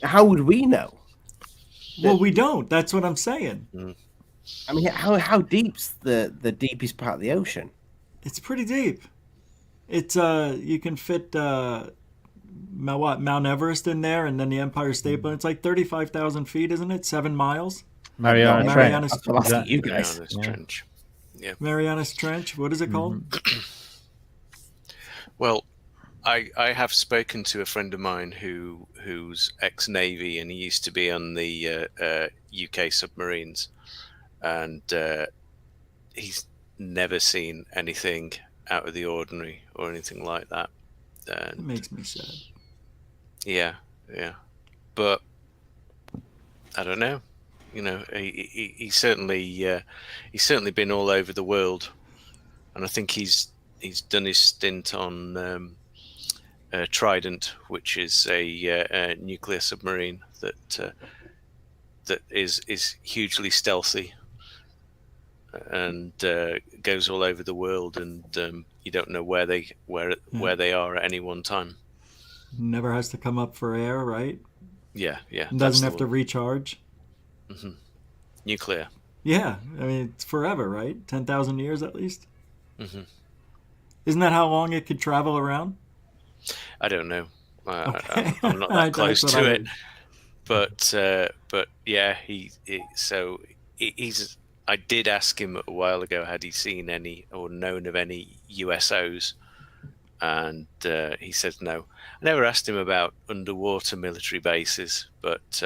How would we know? Well, we don't. That's what I'm saying. I mean, how deep's the deepest part of the ocean? It's pretty deep. It's you can fit Mount Everest in there, and then the Empire State Building. It's like 35,000 feet, isn't it? 7 miles. Mariana Trench. Mariana's, That's what I'm asking you guys. Mariana's Yeah. Trench. Mariana's Trench. What is it called? Well, I have spoken to a friend of mine who's ex-Navy, and he used to be on the UK submarines, and he's never seen anything out of the ordinary or anything like that. It makes me sad. Yeah, but I don't know. He's certainly been all over the world, and I think he's done his stint on Trident, which is a nuclear submarine that is hugely stealthy and goes all over the world, and you don't know where they are at any one time. Never has to come up for air, right? Yeah. And doesn't have to recharge. Mm-hmm. Nuclear. Yeah, I mean it's forever, right? 10,000 years at least. Mm-hmm. Isn't that how long it could travel around? I don't know. Okay. I'm not that close That's what to I it, but yeah, he's I did ask him a while ago, had he seen any or known of any USOs, and he said no. I never asked him about underwater military bases, but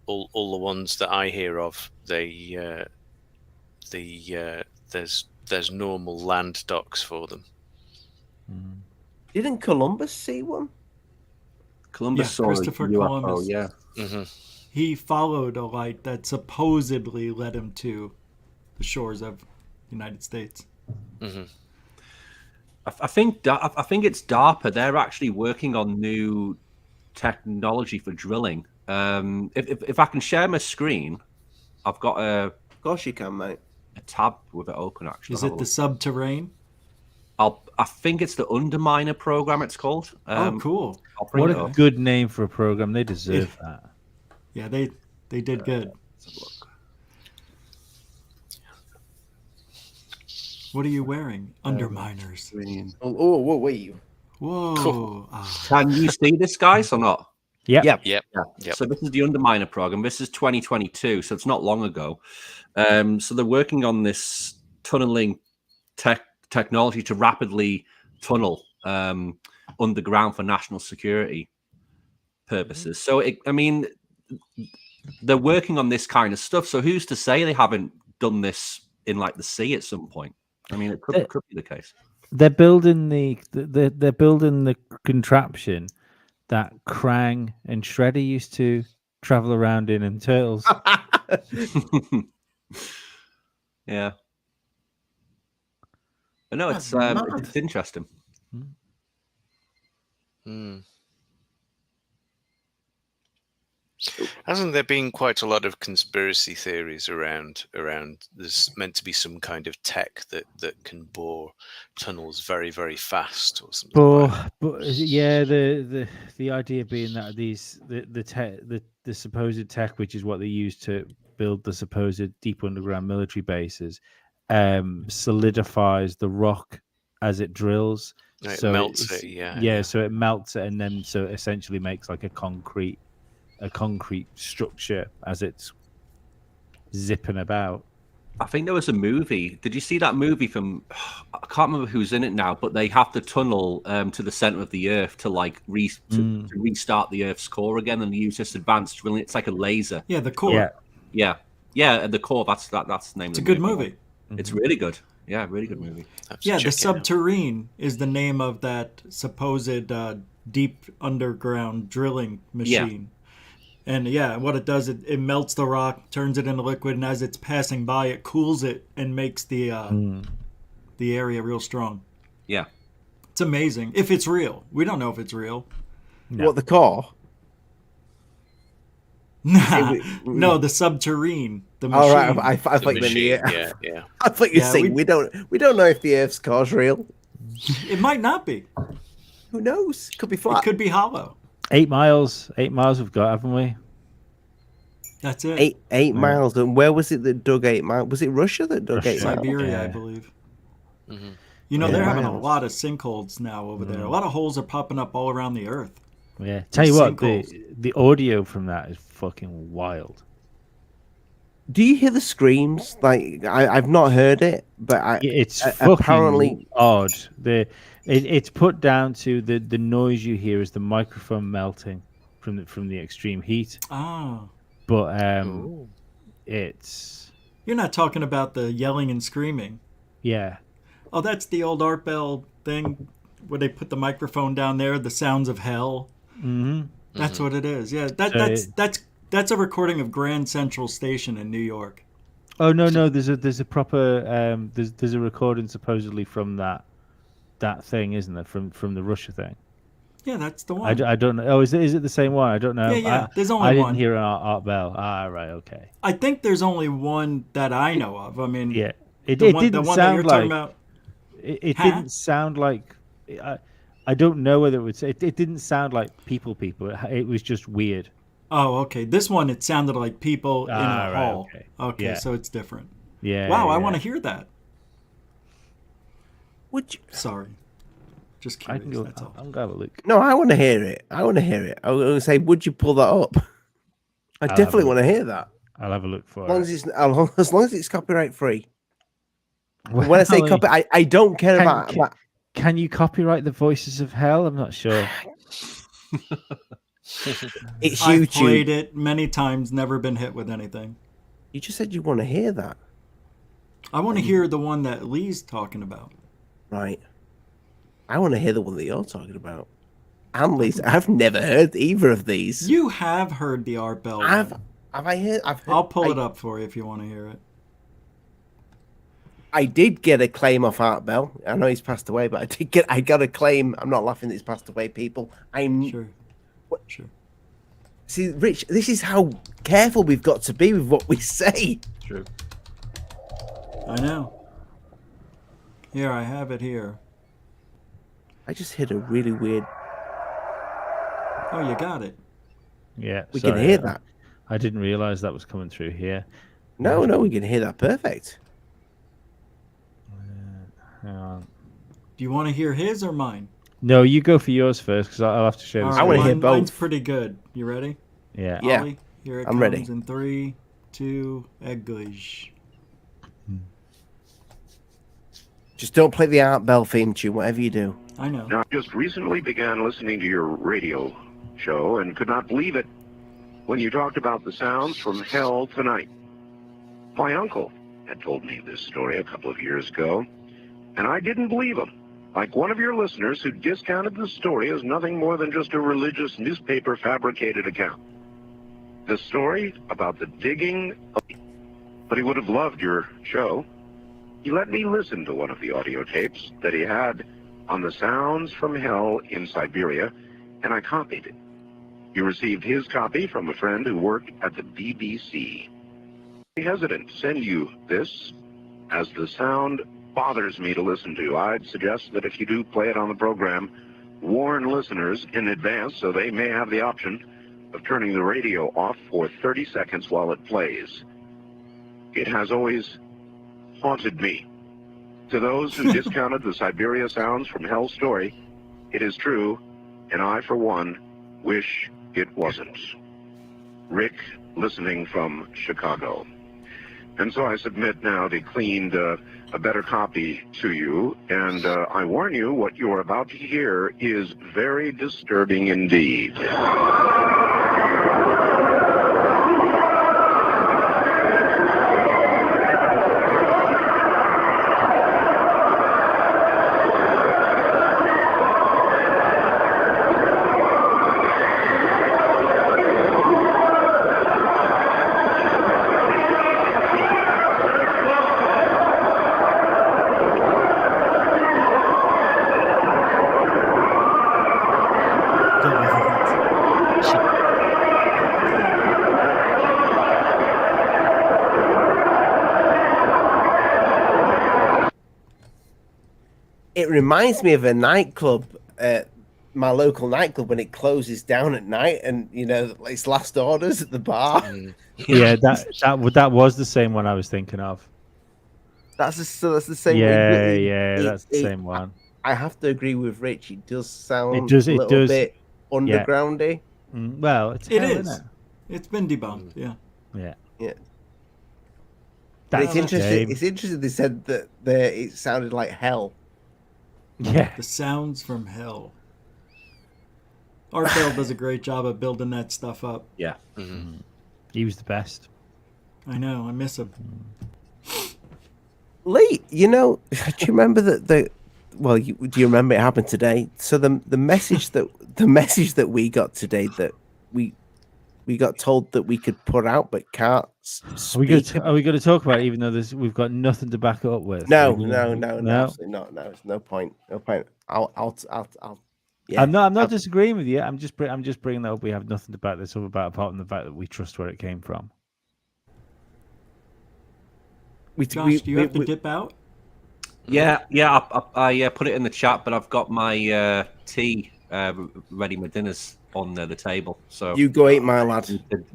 all the ones that I hear of, there's normal land docks for them. Didn't Columbus see one? Columbus saw Christopher UFO, Columbus. yeah. Mm-hmm. He followed a light that supposedly led him to the shores of the United States. Mm-hmm. I think it's DARPA. They're actually working on new technology for drilling. If I can share my screen, I've got Of course you can, mate. a tab with it open. Actually, Is it the Subterrane? I think it's the Underminer program. It's called. Oh, cool! I'll bring What it a up. good name for a program. They deserve that. Yeah, they did good. Let's have a look. What are you wearing? Underminers. Screen. Oh, wait. Whoa! Ah. Can you see this, guys, or not? Yeah. Yep. Yep. Yeah. Yep. So this is the Underminer program. This is 2022, so it's not long ago. So they're working on this tunneling technology to rapidly tunnel underground for national security purposes. So they're working on this kind of stuff. So who's to say they haven't done this in like the sea at some point? I mean, it could be the case. They're building they're building the contraption that Krang and Shredder used to travel around in, and Turtles. Yeah. But no, it's interesting. Mm. Hasn't there been quite a lot of conspiracy theories around there's meant to be some kind of tech that can bore tunnels very, very fast or something like that? But yeah, the idea being that the supposed tech, which is what they use to build the supposed deep underground military bases, solidifies the rock as it drills. It melts it, yeah. So it melts it, and then so it essentially makes like a concrete structure as it's zipping about. I think there was a movie. Did you see that movie from? I can't remember who's in it now, but they have to tunnel to the center of the Earth to like to restart the Earth's core again, and they use this advanced drilling. It's like a laser. Yeah, the core. Yeah. The core. That's the name. It's a good movie. It's really good. Yeah, really good movie. Yeah, the Subterrane is the name of that supposed deep underground drilling machine. And yeah, what it does, it melts the rock, turns it into liquid, and as it's passing by, it cools it and makes the area real strong. Yeah. It's amazing. If it's real. We don't know if it's real. No. What, the core? No, the Subterrane. The machine. All right, I thought you meant Yeah. I thought you were saying we don't know if the Earth's core's real. It might not be. Who knows? Could be flat. It could be hollow. 8 miles we've got, haven't we? That's it. Eight miles. And where was it that dug 8 miles? Was it Russia that dug 8 miles? Siberia, I believe. Mm-hmm. You know, they're having a lot of sinkholes now over there. A lot of holes are popping up all around the Earth. Yeah. Tell you what, the audio from that is fucking wild. Do you hear the screams? Like I've not heard it, but it's apparently odd. It's put down to the noise you hear is the microphone melting from the extreme heat. Oh. But it's... You're not talking about the yelling and screaming. Yeah. Oh, that's the old Art Bell thing where they put the microphone down there, the sounds of hell. Mm-hmm. That's what it is. Yeah, that's a recording of Grand Central Station in New York. Oh no, there's a proper there's a recording supposedly from that thing, isn't there? From the Russia thing. Yeah, that's the one. I don't know. Oh, is it the same one? I don't know. Yeah. There's only one. I didn't hear Art Bell. Ah, right, okay. I think there's only one that I know of. I mean, yeah, it the one didn't that sound you're like. Talking about, it didn't sound like. I don't know whether it would say. It didn't sound like people. It was just weird. Oh, okay. This one, it sounded like people in a hall. Okay. Okay, so it's different. Yeah. Wow, I want to hear that. Would you? Sorry. Just curious, that's all. I'm gonna look. No, I want to hear it. I was going to say, would you pull that up? I definitely want to hear that. I'll have a look for As long it. as as long as it's copyright free. Well, When I say copy, I don't care about. Can you copyright the voices of hell? I'm not sure. It's I've YouTube. played it many times, never been hit with anything. You just said you want to hear that, I want to hear the one that Lee's talking about. right? I want to hear the one that you're talking about. And Lisa, I've never heard either of these. You have heard the Art Bell one. Have I heard? I'll pull it up for you if you want to hear it. I did get a claim off Art Bell. I know he's passed away, but I got a claim. I'm not laughing that he's passed away, people. Sure. Sure. See, Rich, this is how careful we've got to be with what we say. True. I know. Here, I have it here. I just hit a really weird. Oh, you got it. Yeah, We can hear that. I didn't realize that was coming through here. No, we can hear that perfect. Hang on. Do you want to hear his or mine? No, you go for yours first because I'll have to share this. I want to hear both. Mine's pretty good. You ready? Yeah. Yeah. Ollie, here it I'm comes ready. in 3, 2, English. Just don't play the Art Bell theme tune, whatever you do. I know. Now, I just recently began listening to your radio show and could not believe it when you talked about the sounds from hell tonight. My uncle had told me this story a couple of years ago, and I didn't believe him. Like one of your listeners who discounted the story as nothing more than just a religious newspaper fabricated account. The story about the digging of... But he would have loved your show. He let me listen to one of the audio tapes that he had on the sounds from hell in Siberia, and I copied it. He received his copy from a friend who worked at the BBC. I'm hesitant to send you this, as the sound bothers me to listen to. I'd suggest that if you do play it on the program, warn listeners in advance so they may have the option of turning the radio off for 30 seconds while it plays. It has always haunted me. To those who discounted the Siberia sounds from hell story, it is true, and I, for one, wish it wasn't. Rick, listening from Chicago. And so I submit now the cleaned, a better copy to you, and I warn you, what you're about to hear is very disturbing indeed. It reminds me of a nightclub, my local nightclub, when it closes down at night, and you know it's last orders at the bar. Yeah, that was the same one I was thinking of. That's the same. Yeah, that's the same one. I have to agree with Rich. It does sound It does. a little bit undergroundy. Well, It is. isn't it? It's been debunked, yeah. Yeah. Yeah. That's It's interesting. shame. It's interesting. They said that it sounded like hell. Yeah. The sounds from hell. Art Bell does a great job of building that stuff up. Yeah. Mm-hmm. He was the best. I know. I miss him. Lee, you know, do you remember that do you remember it happened today? So the message that we got today, that we got told that we could put out but can't speak. Are we going to talk about it, even though we've got nothing to back it up with? No, absolutely not. No, it's no point. I'll yeah. I'm not disagreeing with you. I'm just bringing that up. We have nothing to back this up about, apart from the fact that we trust where it came from. Josh, do you have to dip out? Yeah. I put it in the chat, but I've got my tea ready. My dinner's on the table. So you go eat, my lad.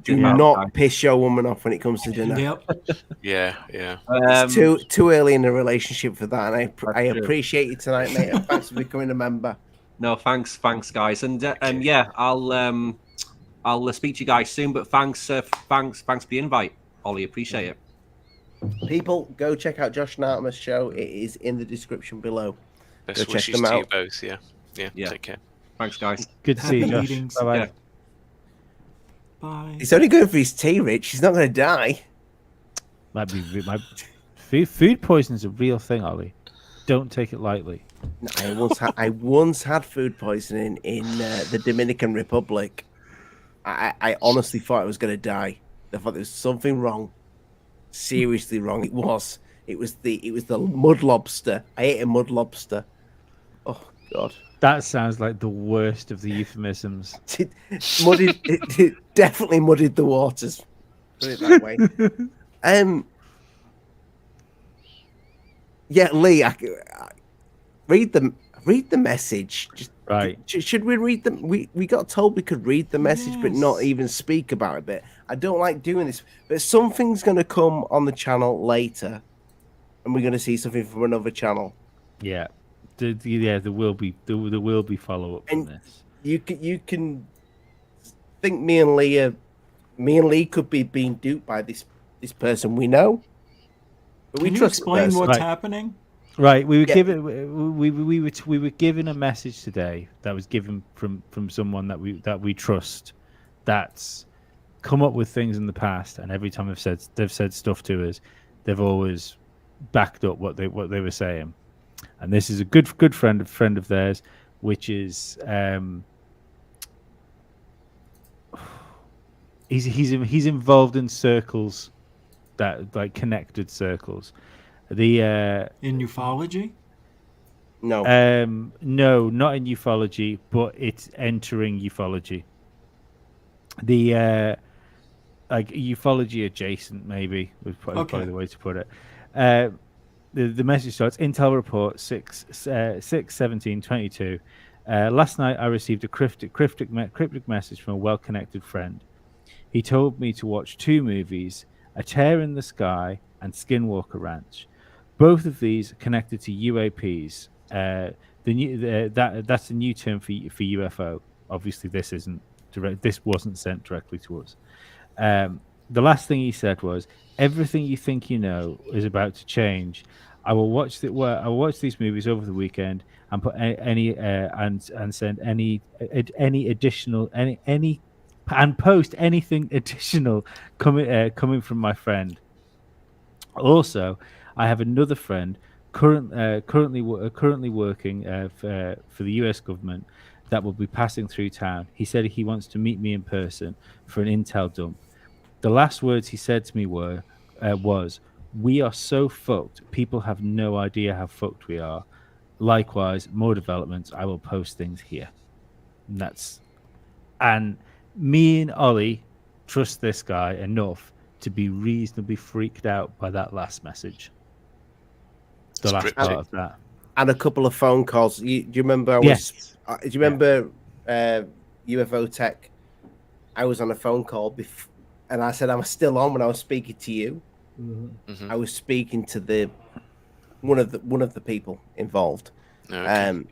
Do not piss your woman off when it comes to dinner. Yep. Yeah. It's too early in the relationship for that, and I appreciate you tonight, mate. And thanks for becoming a member. No, thanks, guys, and yeah, I'll speak to you guys soon. But thanks for the invite. Ollie. Appreciate it. People, go check out Josh and Artemis' show. It is in the description below. Best Go check wishes them to you out. both. Yeah. Take care. Thanks, guys. Good to see you, Happy Josh. meetings. Bye-bye. Yeah. Bye. He's only going for his tea, Rich. He's not going to die. Might be food poisoning is a real thing, Ollie. Don't take it lightly. No, I once had food poisoning in the Dominican Republic. I honestly thought I was going to die. I thought there was something wrong. Seriously wrong. It was the mud lobster. I ate a mud lobster. Oh God. That sounds like the worst of the euphemisms. It definitely muddied the waters. Put it that way. Yeah, Lee, read the message. Right. Should we read them? We got told we could read the message, but not even speak about it. But I don't like doing this. But something's going to come on the channel later, and we're going to see something from another channel. Yeah. There will be follow up on this. You can think me and Lee could be being duped by this person we know. But Can you explain what's happening? Right, we were given a message today that was given from someone that we trust, that's come up with things in the past, and every time they've said stuff to us, they've always backed up what they were saying. And this is a good friend of theirs, which is he's involved in circles that like connected circles. In ufology? No. No, not in ufology, but it's entering ufology. The like ufology adjacent, maybe was probably the way to put it. The message starts: Intel report 6/17/22. Last night I received a cryptic message from a well-connected friend. He told me to watch two movies: A Tear in the Sky and Skinwalker Ranch. Both of these are connected to UAPs. That's a new term for UFO. Obviously, this isn't direct. This wasn't sent directly to us. The last thing he said was, "Everything you think you know is about to change. I will watch these movies over the weekend and put and send any additional and post anything additional coming from my friend. Also, I have another friend currently working for the U.S. government that will be passing through town. He said he wants to meet me in person for an intel dump. The last words he said to me was, 'We are so fucked. People have no idea how fucked we are. Likewise, more developments. I will post things here.'" And me and Ollie trust this guy enough to be reasonably freaked out by that last message. The last part of that. And a couple of phone calls. Do you remember? Do you remember UFOTech? I was on a phone call and I said I was still on when I was speaking to you. Mm-hmm. I was speaking to one of the people involved. Okay.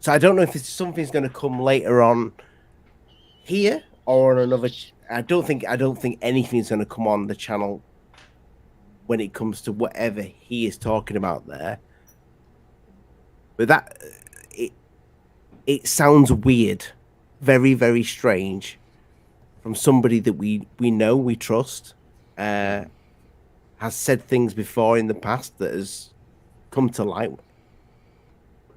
So I don't know if something's going to come later on here or on another. I don't think anything's going to come on the channel when it comes to whatever he is talking about there. But that it sounds weird, very, very strange, from somebody that we know, we trust, has said things before in the past that has come to light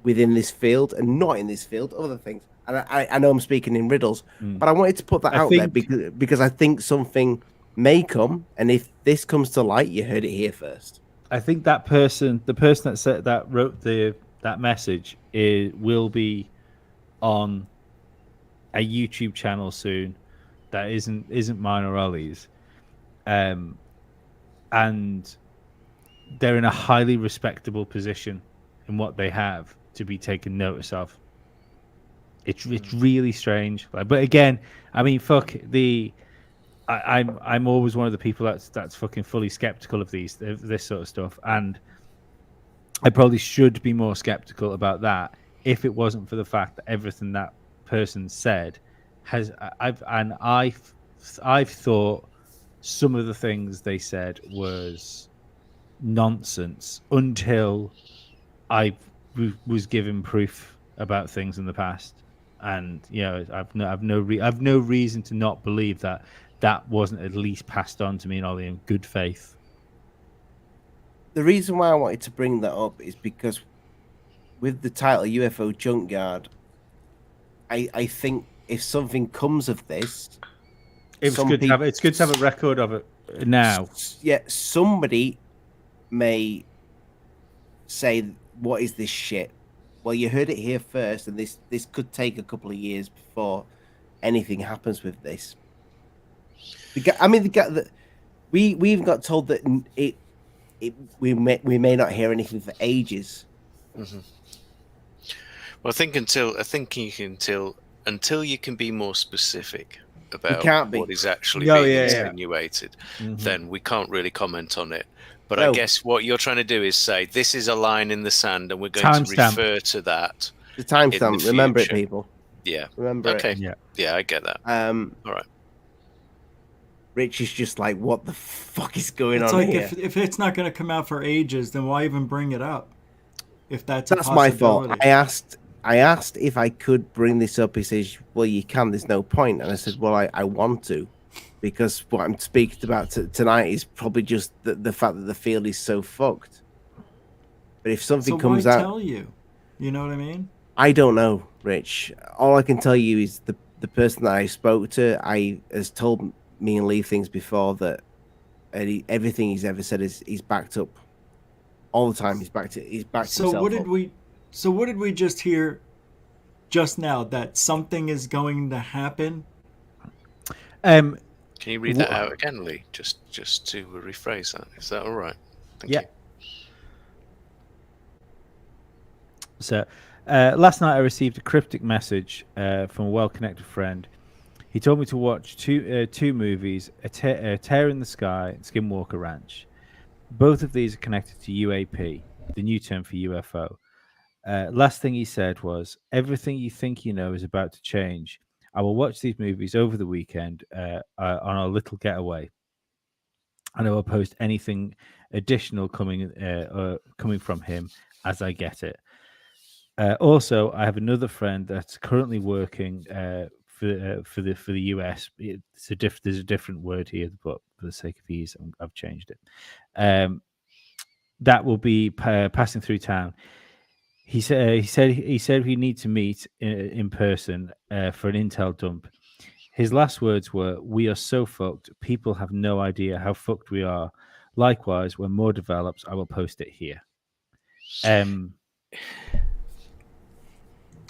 within this field and not in this field, other things. And I know I'm speaking in riddles, but I wanted to put that out there because I think something may come, and if this comes to light, you heard it here first. I think the person that wrote that message will be on a YouTube channel soon that isn't mine or Ollie's, and they're in a highly respectable position in what they have to be taken notice of. It's really strange, but again, I mean, fuck I'm always one of the people that's fucking fully skeptical of this sort of stuff, and I probably should be more skeptical about that if it wasn't for the fact that everything that person said I've thought some of the things they said was nonsense until I was given proof about things in the past, and I've no reason to not believe that wasn't at least passed on to me and Ollie in good faith. The reason why I wanted to bring that up is because with the title UFO Junkyard, I think if something comes of this, it's good to have a record of it now. Yeah, somebody may say, "What is this shit?" Well, you heard it here first, and this could take a couple of years before anything happens with this. We even got told that we may not hear anything for ages. Mm-hmm. Well, I think until you can be more specific about what is actually being insinuated, then we can't really comment on it. But I guess what you're trying to do is say this is a line in the sand, and we're going to refer to that. The timestamp. Remember it, people. Yeah. Remember it. Okay. Yeah, I get that. All right. Rich is just like, what the fuck is going on here? It's like if it's not going to come out for ages, then why even bring it up? If that's my fault. I asked if I could bring this up. He says, "Well, you can. There's no point." And I said, "Well, I want to, because what I'm speaking about tonight is probably just the fact that the field is so fucked. But if something comes out, tell you, you know what I mean? I don't know, Rich. All I can tell you is the person that I spoke to, has told me and Lee things before that everything he's ever said is he's backed up all the time. He's backed himself up. What did we just hear just now? That something is going to happen? Can you read that out again, Lee? Just to rephrase that. Is that all right? Thank you. So, last night I received a cryptic message from a well-connected friend. He told me to watch two movies, A Tear in the Sky and Skinwalker Ranch. Both of these are connected to UAP, the new term for UFO. Last thing he said was, everything you think you know is about to change. I will watch these movies over the weekend on a little getaway. And I will post anything additional coming from him as I get it. Also, I have another friend that's currently working for the US. There's a different word here, but for the sake of ease, I've changed it. That will be passing through town. He said we need to meet in person for an intel dump. His last words were, "We are so fucked. People have no idea how fucked we are. Likewise, when more develops, I will post it here."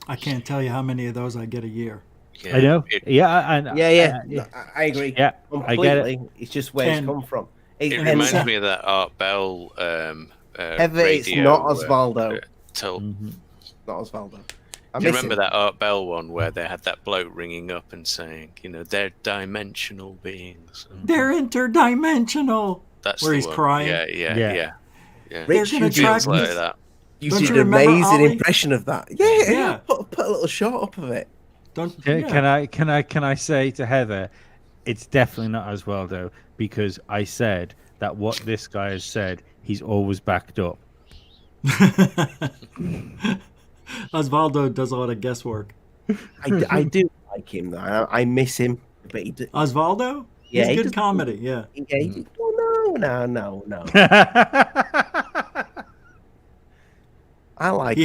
I can't tell you how many of those I get a year. Yeah, I know. I agree. Yeah, completely. I get it. It's just where it's come from. It reminds me of that Art Bell. Heather, it's not Osvaldo. Not Osvaldo. Do you remember that Art Bell one where they had that bloke ringing up and saying, they're dimensional beings. They're interdimensional. That's where he's one. crying. Yeah. Rich, you feels like that. You did an amazing impression of that. Yeah. Put a little shot up of it. Can I say to Heather, it's definitely not Osvaldo, because I said that what this guy has said, he's always backed up. Osvaldo does a lot of guesswork. I do like him though. I miss him. But Osvaldo? Yeah, he's good comedy. Yeah. No. I like.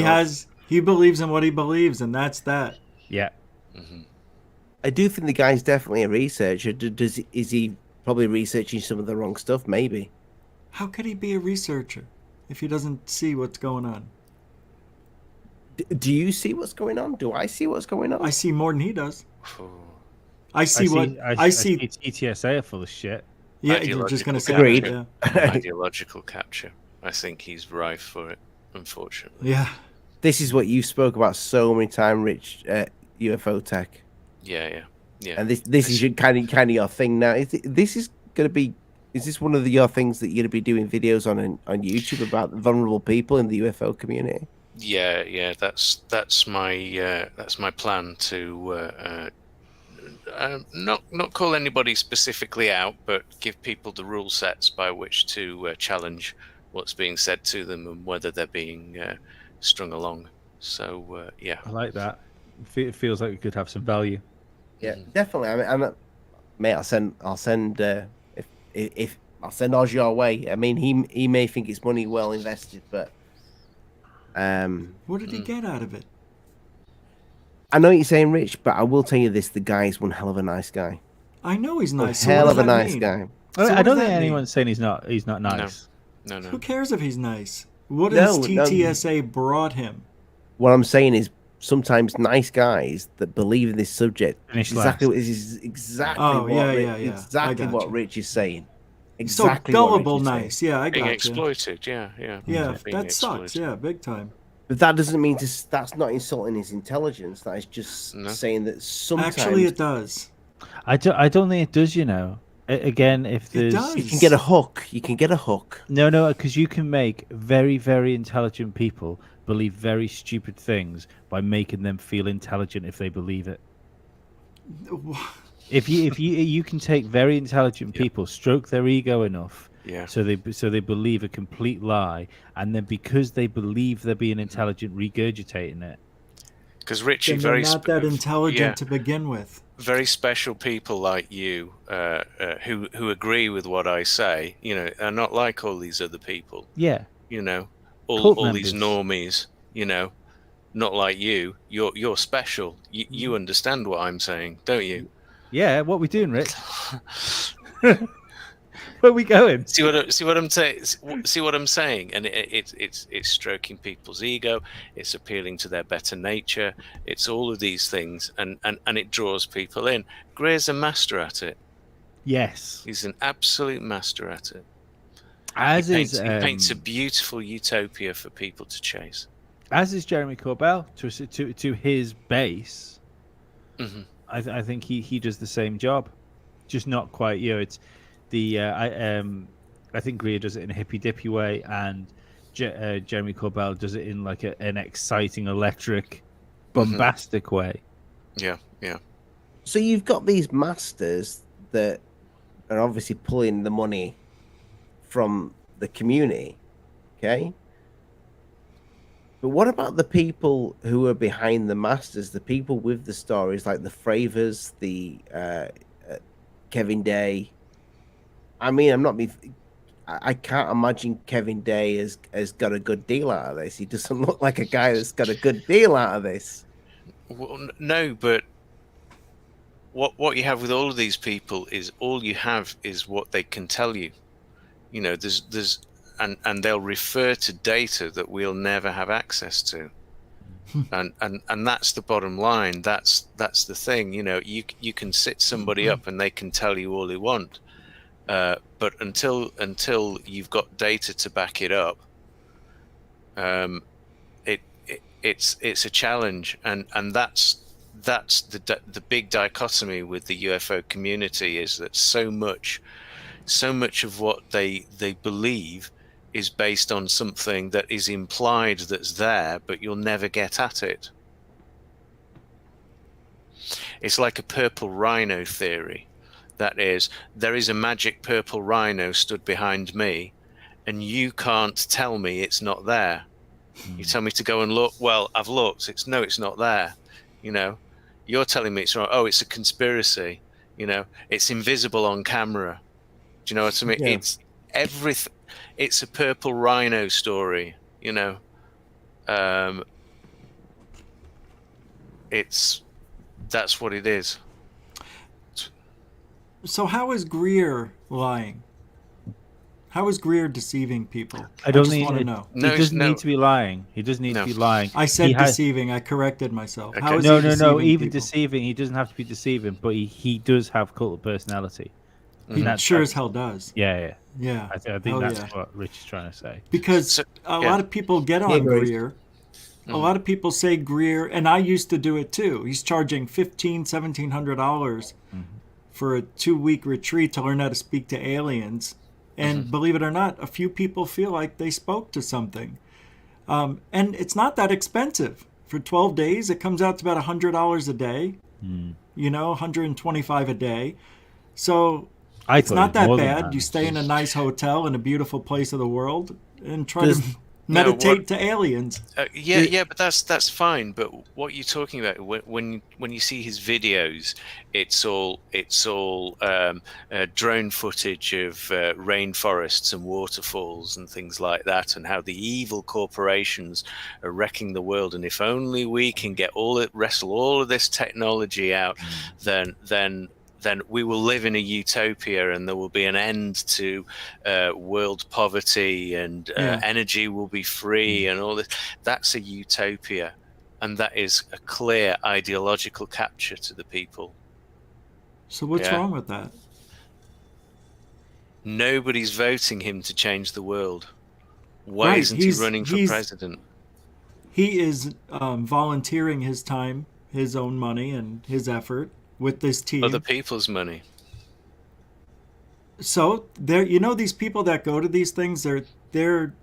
He believes in what he believes, and that's that. Yeah. I do think the guy's definitely a researcher. Is he probably researching some of the wrong stuff? Maybe. How could he be a researcher if he doesn't see what's going on? Do you see what's going on? Do I see what's going on? I see more than he does. I see TTSA are full of shit. Yeah, you're just going to say agreed. Yeah. Ideological capture. I think he's rife for it, unfortunately. Yeah. This is what you spoke about so many times, Rich. UFOTech. Yeah. And this is kind of your thing now. Is this one of your things that you're going to be doing videos on YouTube about vulnerable people in the UFO community? Yeah. That's my plan to not call anybody specifically out, but give people the rule sets by which to challenge what's being said to them and whether they're being strung along. So yeah, I like that. It feels like it could have some value. Yeah, definitely. I mean, mate, I'll send if I'll send Oz your way. I mean, he may think it's money well invested, but what did he get out of it? I know what you're saying, Rich, but I will tell you this: the guy is one hell of a nice guy. I know he's nice. Hell of a nice guy. So I don't think anyone's saying he's not nice. No. Who cares if he's nice? What has TTSA brought him? What I'm saying is, sometimes nice guys that believe in this subject exactly what Rich is saying. Exactly. So gullible, nice. Yeah, I got being you. exploited. Yeah. Yeah, that sucks. Yeah, big time. But that doesn't mean that's not insulting his intelligence. That is just saying that sometimes. Actually, it does. I don't think it does. You know, again, if there's you can get a hook. You can get a hook. No, because you can make very, very intelligent people believe very stupid things by making them feel intelligent if they believe it. If you can take very intelligent people, stroke their ego enough, so they believe a complete lie, and then because they believe they're being intelligent, regurgitating it. Because Richie, they're not that intelligent to begin with. Very special people like you, who agree with what I say, you know, are not like all these other people. Yeah. You know, all these normies, you know, not like you. You're special. You understand what I'm saying, don't you? Yeah. What are we doing, Rich? Where are we going? See what I'm saying, and it's stroking people's ego. It's appealing to their better nature. It's all of these things, and it draws people in. Greer's a master at it. Yes, he's an absolute master at it. He paints a beautiful utopia for people to chase. As is Jeremy Corbell to his base. Mm-hmm. I think he does the same job, just not quite. You know, it's the I think Greer does it in a hippy dippy way, and Jeremy Corbell does it in like an exciting, electric, bombastic way. Yeah. So you've got these masters that are obviously pulling the money from the community, okay? But what about the people who are behind the masters, the people with the stories, like the Fravors, the Kevin Day? I mean, I can't imagine Kevin Day has got a good deal out of this. He doesn't look like a guy that's got a good deal out of this. Well, no, but what you have with all of these people is all you have is what they can tell you. You know, there's and they'll refer to data that we'll never have access to. and that's the bottom line. That's the thing. You know, you can sit somebody up and they can tell you all they want. But until you've got data to back it up, it's a challenge, and that's the big dichotomy with the UFO community, is that so much of what they believe is based on something that is implied that's there, but you'll never get at it. It's like a purple rhino theory. That is, there is a magic purple rhino stood behind me, and you can't tell me it's not there. You tell me to go and look. Well, I've looked. It's not there. You know, you're telling me it's wrong. Oh, it's a conspiracy. You know, it's invisible on camera. Do you know what I mean? Yeah. It's everything. It's a purple rhino story. You know, that's what it is. So how is Greer lying? How is Greer deceiving people? I don't want to know. He doesn't need to be lying. He doesn't need to be lying. I said deceiving. I corrected myself. Okay. How is no. Even people? Deceiving, he doesn't have to be deceiving, but he does have cult of personality. He sure as hell does. Yeah. I think that's what Rich is trying to say. Because a lot of people get on Greer. A lot of people say Greer, and I used to do it too. He's charging $1,700 for a 2-week retreat to learn how to speak to aliens. And believe it or not, a few people feel like they spoke to something. And it's not that expensive. For 12 days, it comes out to about $100 a day. You know, 125 a day. So I it's thought not it was that more than bad. that. You stay in a nice hotel in a beautiful place of the world and try Does- to meditate to aliens. Yeah, but that's fine. But what you're talking about when you see his videos, it's all drone footage of rainforests and waterfalls and things like that, and how the evil corporations are wrecking the world. And if only we can wrestle all of this technology out, then we will live in a utopia, and there will be an end to world poverty, and energy will be free, and all this. That's a utopia, and that is a clear ideological capture to the people. So what's wrong with that? Nobody's voting him to change the world. Why isn't he running for president? He is volunteering his time, his own money, and his effort with this team. Other people's money. So there, you know, these people that go to these things, they're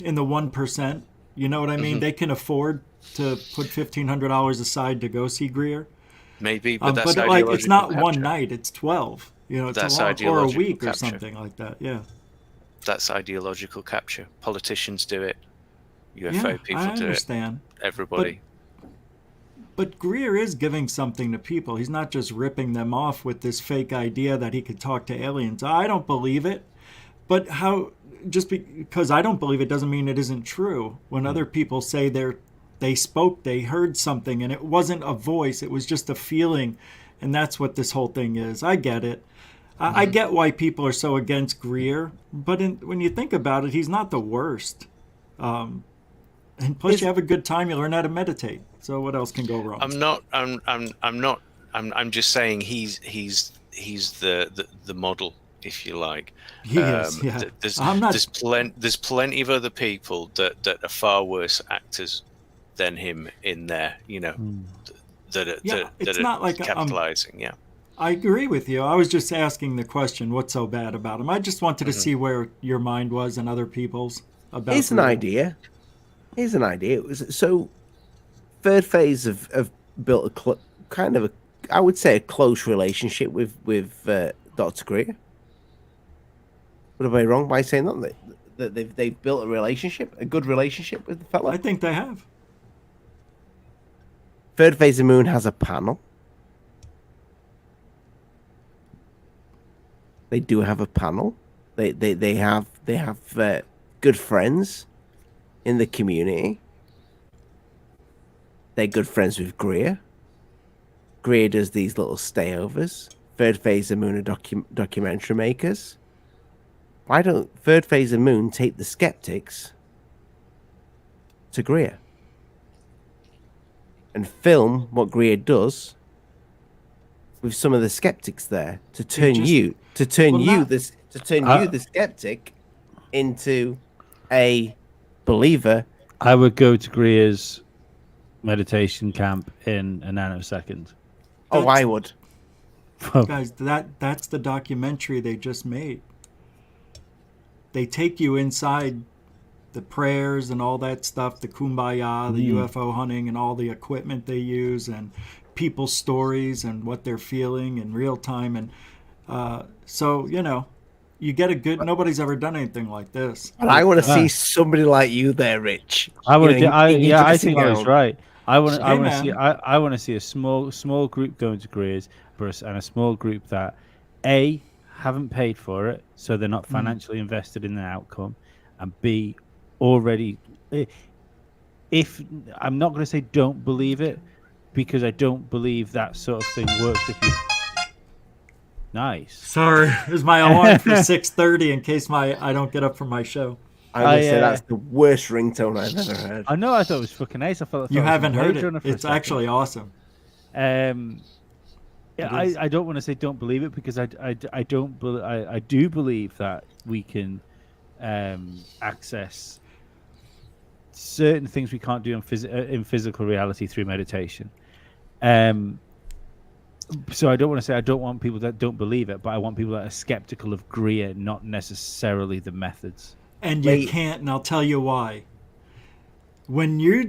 in the 1%. You know what I mean? They can afford to put $1,500 aside to go see Greer. Maybe, but that's like it's not capture. one night; it's 12. You know, it's that's or a week capture. or something like that. Yeah. That's ideological capture. Politicians do it. UFO people I do understand. it. Everybody. But Greer is giving something to people. He's not just ripping them off with this fake idea that he could talk to aliens. I don't believe it. But just because I don't believe it doesn't mean it isn't true. When other people say they spoke, they heard something, and it wasn't a voice, it was just a feeling. And that's what this whole thing is. I get it. I get why people are so against Greer. But when you think about it, he's not the worst. And plus, you have a good time. You learn how to meditate. So what else can go wrong? I'm just saying he's the model, if you like. He is. Yeah. There's plenty of other people that are far worse actors than him in there. You know, that are not like capitalizing. Yeah. I agree with you. I was just asking the question, what's so bad about him? I just wanted to see where your mind was and other people's about. Here's an idea. So, third phase have built I would say a close relationship with Dr. Greer. Would I be wrong by saying that they've built a good relationship with the fellow? I think they have. Third phase of Moon has a panel. They do have a panel. They have good friends in the community. They're good friends with Greer. Greer does these little stayovers. Third phase of Moon are documentary makers. Why don't Third phase of Moon take the skeptics to Greer and film what Greer does with some of the skeptics there to turn you the skeptic into a believer? I would go to Greer's meditation camp in a nanosecond. Oh, I would. Guys, that's the documentary they just made. They take you inside the prayers and all that stuff, the kumbaya, the UFO hunting, and all the equipment they use, and people's stories and what they're feeling in real time. And so, you know, you get a good. Nobody's ever done anything like this. But I want to see somebody like you there, Rich. I think I was right. I want to see a small group going to Greer's, and a small group that haven't paid for it, so they're not financially invested in the outcome, and B, already. If I'm not going to say don't believe it, because I don't believe that sort of thing works. If you nice. Sorry, there's my alarm for 6:30 in case I don't get up from my show. I would say that's the worst ringtone I've ever heard. I know. I thought it was fucking nice. I thought you haven't heard it. It's actually awesome. Yeah, I don't want to say don't believe it, because I do believe that we can access certain things we can't do in physical reality through meditation. So I don't want to say I don't want people that don't believe it, but I want people that are skeptical of Greer, not necessarily the methods. And you can't, and I'll tell you why. When you're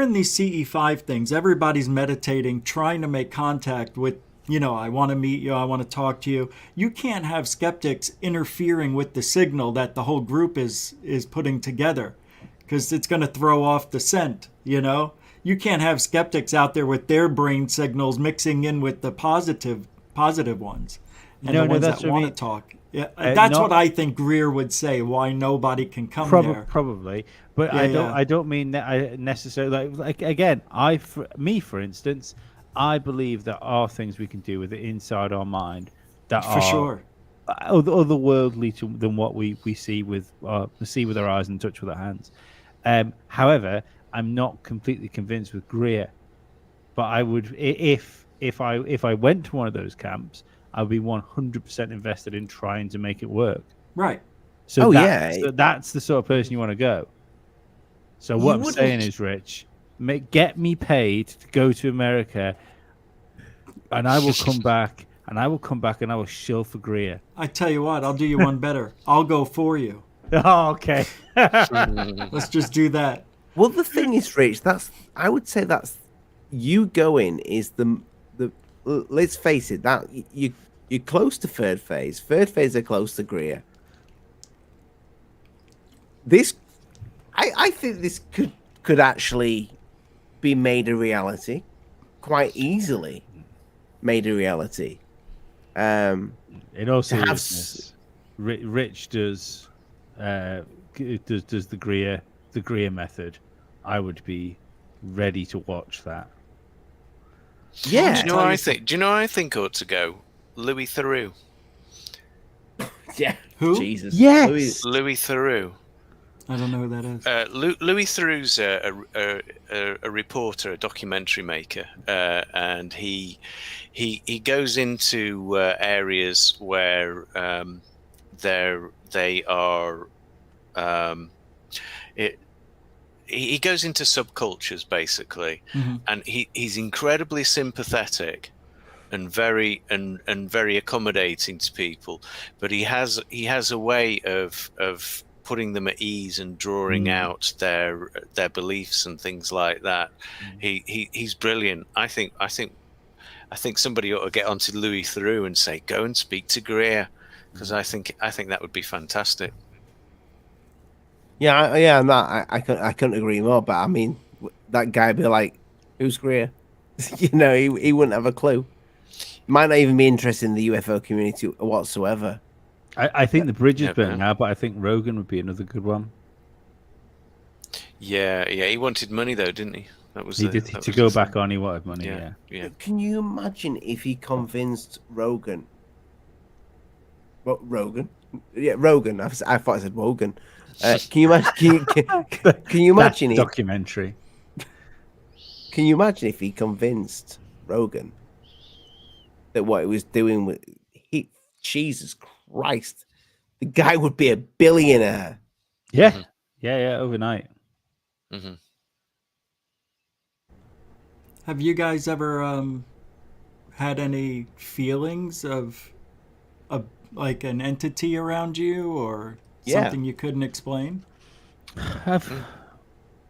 in these CE5 things, everybody's meditating, trying to make contact with, I want to meet you, I want to talk to you. You can't have skeptics interfering with the signal that the whole group is putting together, because it's going to throw off the scent. You can't have skeptics out there with their brain signals mixing in with the positive ones, and the ones that want to talk. Yeah, that's what I think Greer would say. Why nobody can come there? Probably, but I don't mean that I necessarily like again. For instance, I believe there are things we can do with it inside our mind that for sure otherworldly than what we see with our eyes and touch with our hands. However, I'm not completely convinced with Greer, but I would if I went to one of those camps, I would be 100% invested in trying to make it work. Right. So that's the sort of person you want to go. So what I'm saying is, Rich, get me paid to go to America, and I will come back, and I will shill for Greer. I tell you what, I'll do you one better. I'll go for you. Oh, okay. Let's just do that. Well, the thing is, Rich, I would say that's you going is the let's face it, that you're close to third phase. Third phase are close to Greer. I think this could actually be made a reality, quite easily made a reality. In all seriousness, Rich does the Greer method. I would be ready to watch that. Yeah. Do you know what I think? Do you know what I think ought to go? Louis Theroux. Yeah. Who? Jesus. Yes. Louis Theroux. I don't know who that is. Louis Theroux's a reporter, a documentary maker, and he goes into areas where they are. He goes into subcultures basically, and he's incredibly sympathetic and very accommodating to people, but he has a way of putting them at ease and drawing out their beliefs and things like that. He's brilliant. I think somebody ought to get onto Louis Theroux and say, go and speak to Greer, because I think that would be fantastic. Yeah, and that I couldn't agree more. But I mean, that guy would be like, "Who's Greer?" He wouldn't have a clue. Might not even be interested in the UFO community whatsoever. I think the bridge is burnt now, but I think Rogan would be another good one. Yeah. He wanted money though, didn't he? To go back on. He wanted money. Yeah. Can you imagine if he convinced Rogan? What, Rogan? Yeah, Rogan. I thought I said Wogan. Can you imagine? Can you imagine documentary? Can you imagine if he convinced Rogan that what he was doing with Jesus Christ, the guy would be a billionaire? Yeah, overnight. Have you guys ever had any feelings of like an entity around you or something you couldn't explain?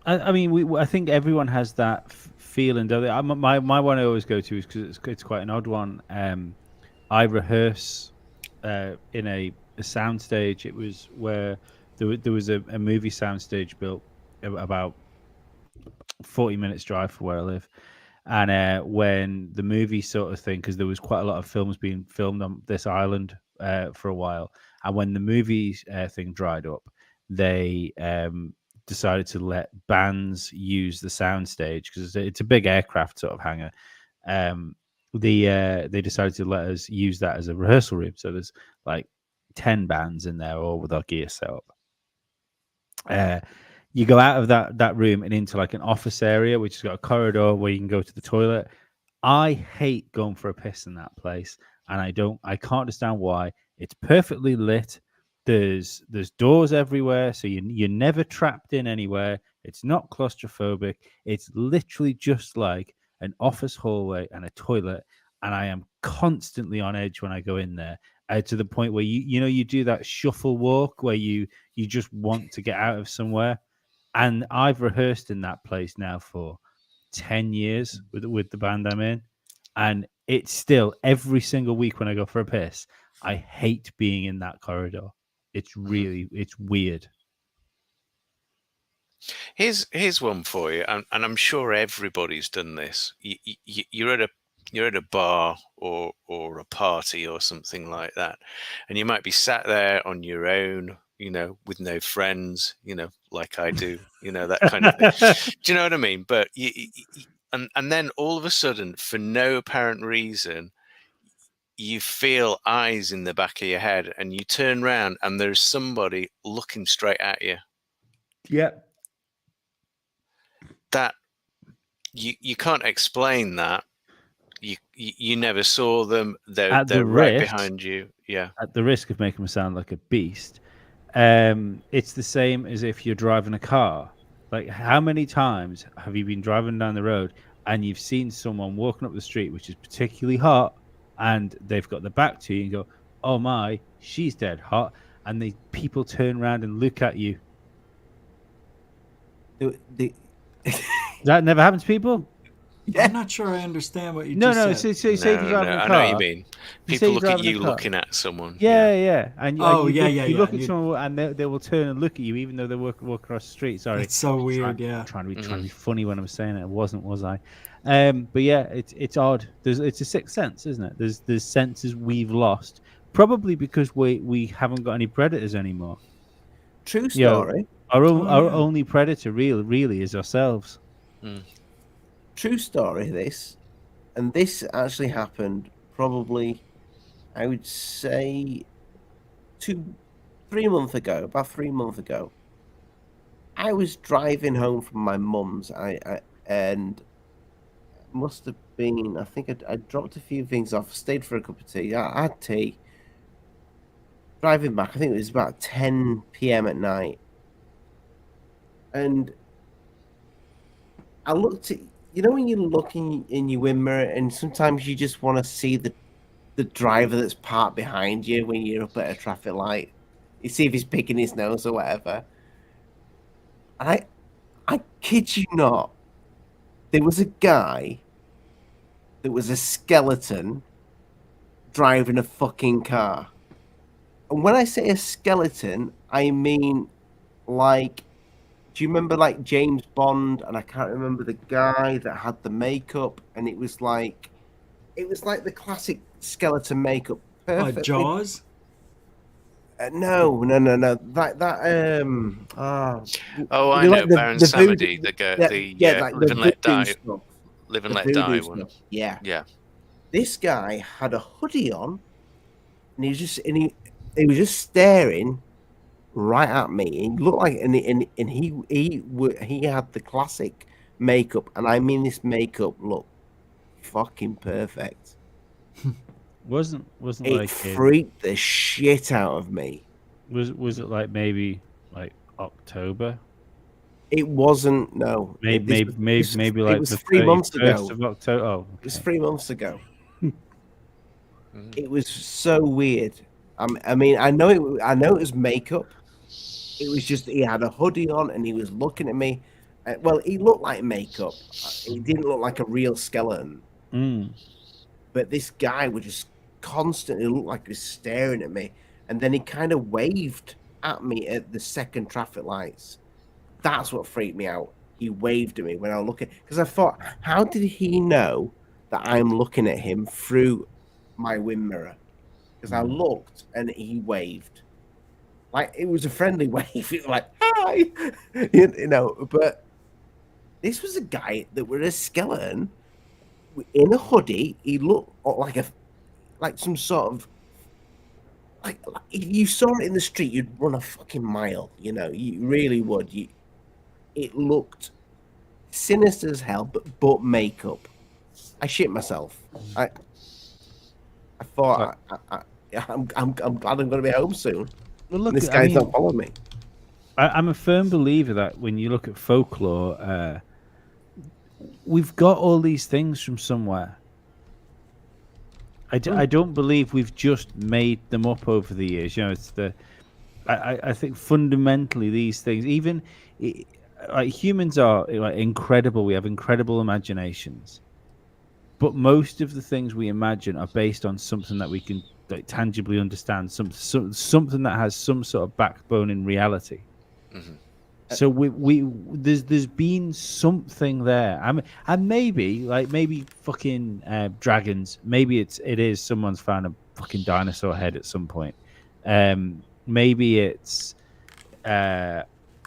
I mean, I think everyone has that feeling, don't they? My one I always go to is because it's quite an odd one. I rehearse in a soundstage. It was where there was a movie soundstage built about 40 minutes drive from where I live. And when the movie sort of thing, because there was quite a lot of films being filmed on this island for a while, and when the movie thing dried up, they decided to let bands use the soundstage because it's a big aircraft sort of hangar. They decided to let us use that as a rehearsal room. So there's like 10 bands in there, all with our gear set up. You go out of that room and into like an office area, which has got a corridor where you can go to the toilet. I hate going for a piss in that place, and I can't understand why. It's perfectly lit. There's doors everywhere, so you're never trapped in anywhere. It's not claustrophobic. It's literally just like an office hallway and a toilet, and I am constantly on edge when I go in there, to the point where you do that shuffle walk where you just want to get out of somewhere. And I've rehearsed in that place now for 10 years with the band I'm in. And it's still every single week when I go for a piss, I hate being in that corridor. It's weird. Here's one for you, and I'm sure everybody's done this. You're at a bar or a party or something like that, and you might be sat there on your own, with no friends, like I do, that kind of thing. Do you know what I mean? But and then all of a sudden, for no apparent reason, you feel eyes in the back of your head, and you turn around, and there's somebody looking straight at you. Yeah. That you can't explain that. You never saw them. They're right behind you. Yeah. At the risk of making me sound like a beast, it's the same as if you're driving a car. Like, how many times have you been driving down the road and you've seen someone walking up the street which is particularly hot, and they've got their back to you and go, "Oh my, she's dead hot," and people turn around and look at you. That never happens to people? Yeah. I'm not sure I understand what you no, just no, said. Say if you're driving a car. I know what you mean. People look at you looking at someone. Yeah. And you look at you... someone and they will turn and look at you even though they walk across the street. Sorry. It's so weird, trying to be funny when I was saying it. It wasn't, was I? But yeah, it's odd. It's a sixth sense, isn't it? There's senses we've lost. Probably because we haven't got any predators anymore. True story. Our only predator really is ourselves. True story, this. And this actually happened probably, I would say, 3 months ago, about 3 months ago. I was driving home from my mum's, and must have been, I think I dropped a few things off, stayed for a cup of tea. I had tea. Driving back, I think it was about 10 p.m. at night. And I looked at, when you're looking in your wind mirror and sometimes you just want to see the driver that's parked behind you when you're up at a traffic light. You see if he's picking his nose or whatever. And I kid you not, there was a guy that was a skeleton driving a fucking car. And when I say a skeleton, I mean like, do you remember like James Bond? And I can't remember the guy that had the makeup, and it was like the classic skeleton makeup. Perfectly. Jaws? No. I know Baron Samedi, Live and Let Die. Stuff. Live and Let Die one. Stuff. Yeah. This guy had a hoodie on, and he was just staring right at me. He looked like, and he had the classic makeup, and I mean this makeup looked fucking perfect. wasn't it like freaked the shit out of me. Was it like maybe like October? It wasn't. No, maybe like it was the 3 months ago. Of October. Oh, okay. It was 3 months ago. It was so weird. I mean, I know it was makeup. It was just he had a hoodie on and he was looking at me. Well, he looked like makeup. He didn't look like a real skeleton. But this guy would just constantly look like he was staring at me. And then he kind of waved at me at the second traffic lights. That's what freaked me out. He waved at me when I was looking. Because I thought, how did he know that I'm looking at him through my wind mirror? Because I looked and he waved. Like, it was a friendly wave. It was like, hi! But this was a guy that was a skeleton in a hoodie. He looked like some sort of, like if you saw it in the street, you'd run a fucking mile. You really would. It looked sinister as hell, but makeup. I shit myself. I thought I'm glad I'm going to be home soon. Well, look, this guy's not following me. I'm a firm believer that when you look at folklore, we've got all these things from somewhere. I don't believe we've just made them up over the years. It's I think fundamentally these things, even like humans are like incredible. We have incredible imaginations, but most of the things we imagine are based on something that we can like tangibly understand, something that has some sort of backbone in reality. Mm-hmm. So there's been something there. And maybe fucking dragons. Maybe it is someone's found a fucking dinosaur head at some point. Maybe it's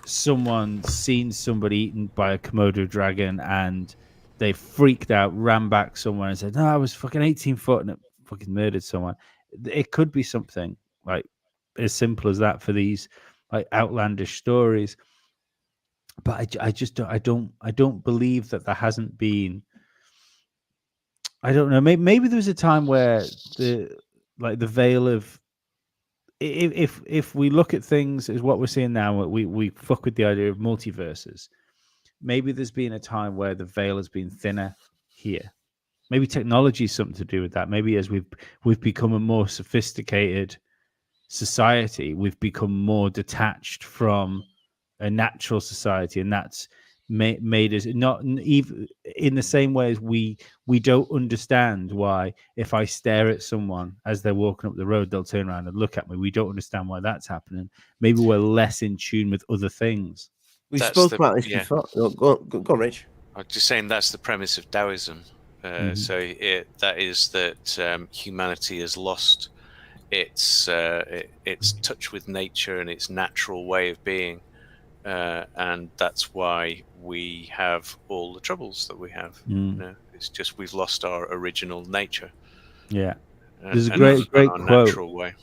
someone seen somebody eaten by a Komodo dragon and they freaked out, ran back somewhere and said, "No, I was fucking 18 foot and it fucking murdered someone." It could be something like as simple as that for these like outlandish stories. But I just don't believe that there hasn't been. I don't know. Maybe there was a time where the veil of if we look at things as what we're seeing now, we fuck with the idea of multiverses. Maybe there's been a time where the veil has been thinner here. Maybe technology is something to do with that. Maybe as we've become a more sophisticated society, we've become more detached from a natural society, and that's made us not even in the same way as we don't understand why if I stare at someone as they're walking up the road, they'll turn around and look at me. We don't understand why that's happening. Maybe we're less in tune with other things. We spoke about this before. Go on, Rich. I'm just saying that's the premise of Taoism. So that is that humanity has lost its touch with nature and its natural way of being. And that's why we have all the troubles that we have. You know, it's just we've lost our original nature. Yeah, there's a great quote. Natural way.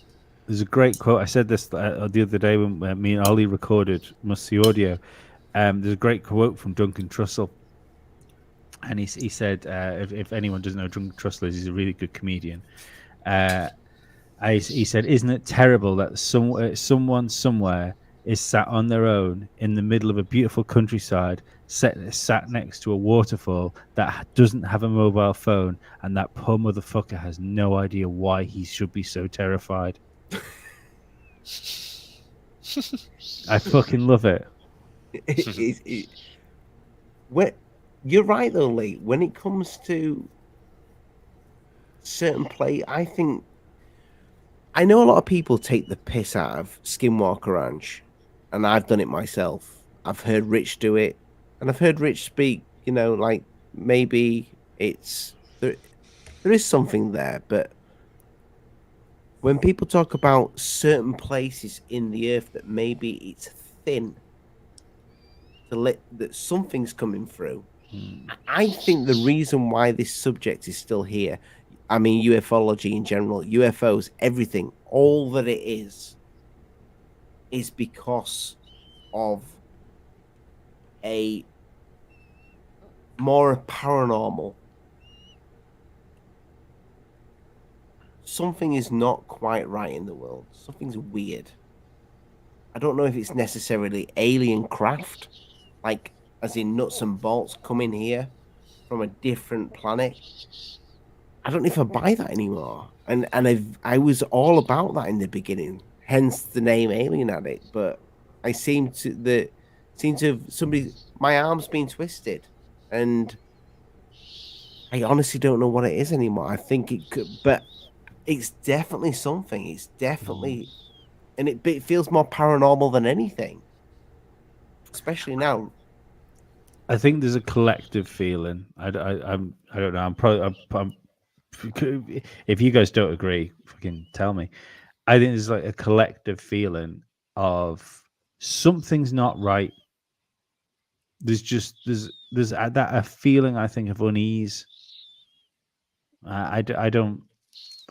There's a great quote. I said this the other day when me and Ollie recorded the audio. There's a great quote from Duncan Trussell, and he said, if anyone doesn't know Duncan Trussell, he's a really good comedian. He said, "Isn't it terrible that someone somewhere is sat on their own in the middle of a beautiful countryside, sat next to a waterfall that doesn't have a mobile phone, and that poor motherfucker has no idea why he should be so terrified." I fucking love it. You're right though, Lee. When it comes to certain play, I know a lot of people take the piss out of Skinwalker Ranch, and I've done it myself. I've heard Rich do it, and I've heard Rich speak. You know, like maybe there is something there, but when people talk about certain places in the earth that maybe it's thin, that something's coming through, I think the reason why this subject is still here, I mean ufology in general, UFOs, everything, all that it is because of a more paranormal. Something is not quite right in the world. Something's weird. I don't know if it's necessarily alien craft, like as in nuts and bolts coming here from a different planet. I don't know if I buy that anymore. And I was all about that in the beginning, hence the name Alien Addict. But I seem to have my arm's been twisted, and I honestly don't know what it is anymore. I think it could, but it's definitely something. It's definitely, and it feels more paranormal than anything, especially now. I think there's a collective feeling. I don't know. I'm if you guys don't agree, fucking tell me. I think there's like a collective feeling of something's not right. There's a feeling, I think, of unease. I don't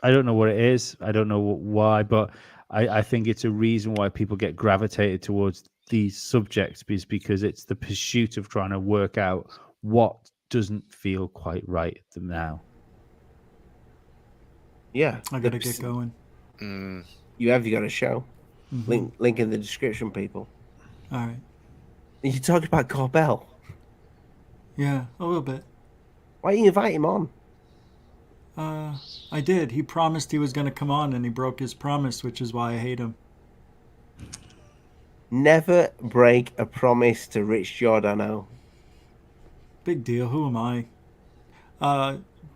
know what it is. I don't know why, but I think it's a reason why people get gravitated towards these subjects, because it's the pursuit of trying to work out what doesn't feel quite right at them now. Yeah, I gotta get going. You got a show. Link in the description, people. All right. And you talked about Corbell. Yeah, a little bit. Why didn't you invite him on? I did. He promised he was going to come on, and he broke his promise, which is why I hate him. Never break a promise to Rich Giordano. Big deal. Who am I?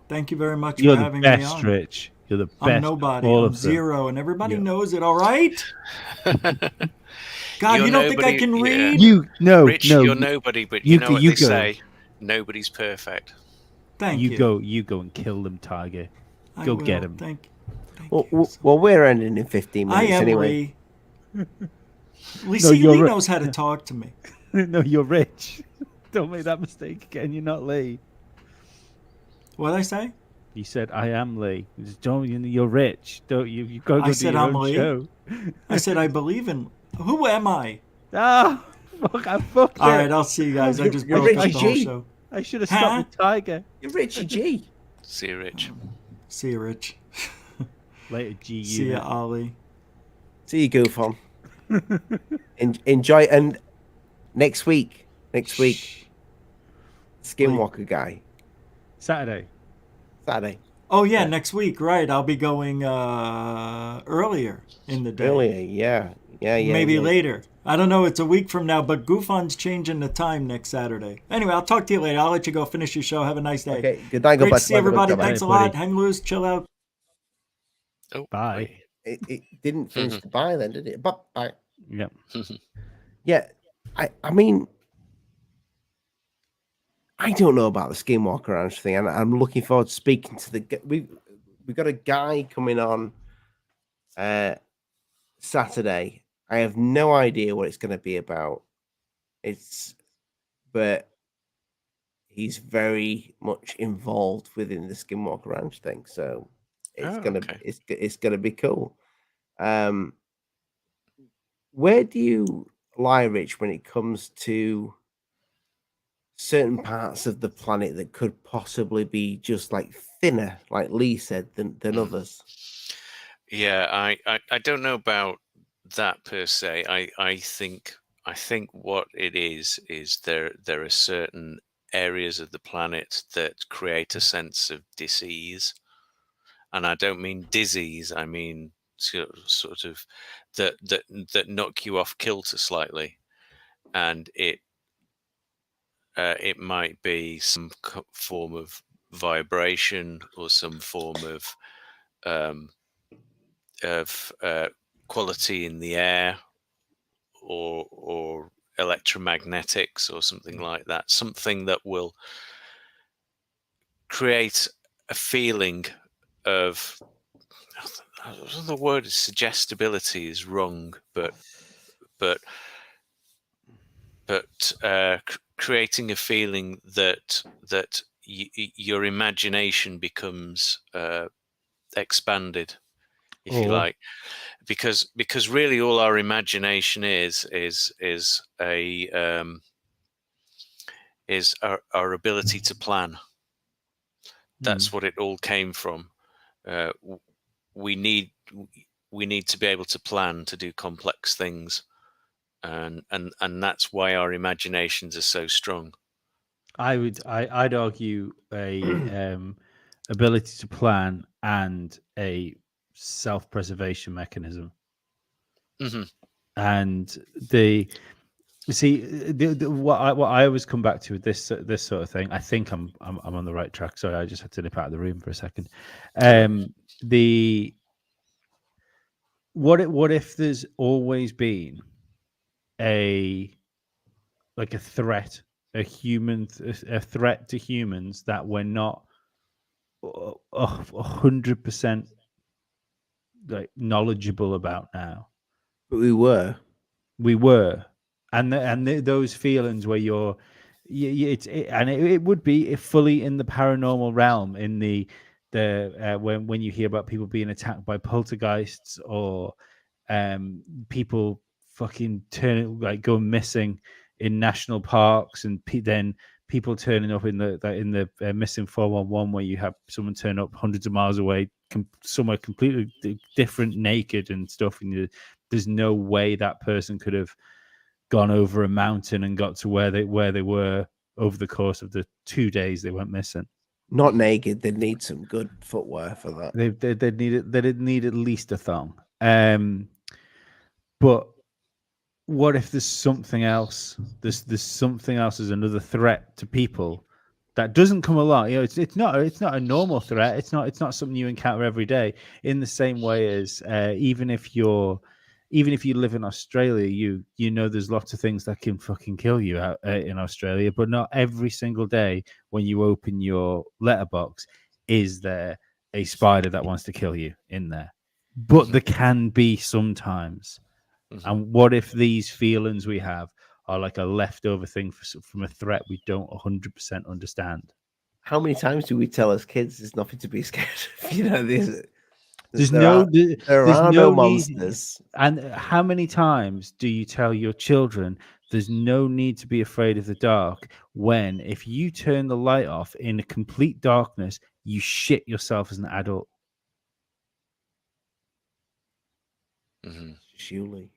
Thank you very much You're for the having me best, on. Rich. You're the best. I'm nobody. All I'm of them. zero, and everybody Yeah. knows it. All right. God, You're you don't think I nobody- can yeah. read? Rich, you're nobody, but you know what they say: nobody's perfect. Thank you. You go and kill them, Tiger. I Go will. get him. Thank Well, we're ending in 15 I minutes am anyway. Lee. Lee, No, see, you're Lee ri- knows how to talk to me. No, you're Rich. Don't make that mistake again. You're not Lee. What did I say? You said I am Lee. Just don't. You're Rich. Don't you? You've got to go I do said your I'm own Lee. show. I said I believe in. Who am I? Ah, fuck! I fucked it. All right, I'll see you guys. I just You're broke up Richie the whole G. show. I should have Huh? stopped with Tiger. You're Richie G. See you, Rich. See you, Rich. Later, G. See you, Ollie. See you, GUFON. Enjoy, and next week, Skinwalker guy. Saturday. Oh yeah, next week, right? I'll be going earlier in the day. Earlier, yeah. Maybe later. I don't know. It's a week from now, but GUFON's changing the time next Saturday. Anyway, I'll talk to you later. I'll let you go finish your show. Have a nice day. Okay, good night. Great to see everybody. Thanks a lot. buddy. Hang loose. Chill out. Oh, Bye. It didn't finish the bye then, did it? But bye. Yep. Yeah, I mean, I don't know about the Skinwalker Ranch thing, and I'm looking forward to speaking to the. We've got a guy coming on Saturday. I have no idea what it's going to be about. But he's very much involved within the Skinwalker Ranch thing, so it's gonna be cool. Where do you lie, Rich, when it comes to certain parts of the planet that could possibly be just like thinner, like Lee said, than others? Yeah, I don't know about that per se. I think what it is there are certain areas of the planet that create a sense of dis-ease, and I don't mean disease. I mean sort of that knock you off kilter slightly, and it might be some form of vibration or some form of quality in the air, or electromagnetics or something like that, something that will create a feeling of, the word is suggestibility is wrong, but creating a feeling that your imagination becomes expanded, if you like, because really all our imagination is our ability to plan. That's what it all came from. We need to be able to plan to do complex things, and that's why our imaginations are so strong. I'd argue a ability to plan and a self-preservation mechanism. Mm-hmm. And what I always come back to with this sort of thing. I think I'm on the right track. Sorry, I just had to nip out of the room for a second. What if there's always been a threat, a threat to humans that we're not 100% like knowledgeable about now? But we were, and those feelings where it would be fully in the paranormal realm, in the when you hear about people being attacked by poltergeists, or people fucking going missing in national parks, and then people turning up in the missing 411, where you have someone turn up hundreds of miles away, somewhere completely different, naked and stuff, and there's no way that person could have gone over a mountain and got to where they were over the course of the 2 days they went missing. Not naked. They'd need some good footwear for that. They'd need at least a thong. But what if there's something else? There's something else as another threat to people that doesn't come along. You know, it's not a normal threat. It's not something you encounter every day. In the same way as even if you live in Australia, you know there's lots of things that can fucking kill you out in Australia, but not every single day when you open your letterbox is there a spider that wants to kill you in there. But there can be sometimes. And what if these feelings we have are like a leftover thing from a threat we don't 100% understand? How many times do we tell as kids there's nothing to be scared of? You know, There's no monsters. And how many times do you tell your children there's no need to be afraid of the dark when if you turn the light off in a complete darkness, you shit yourself as an adult? Surely.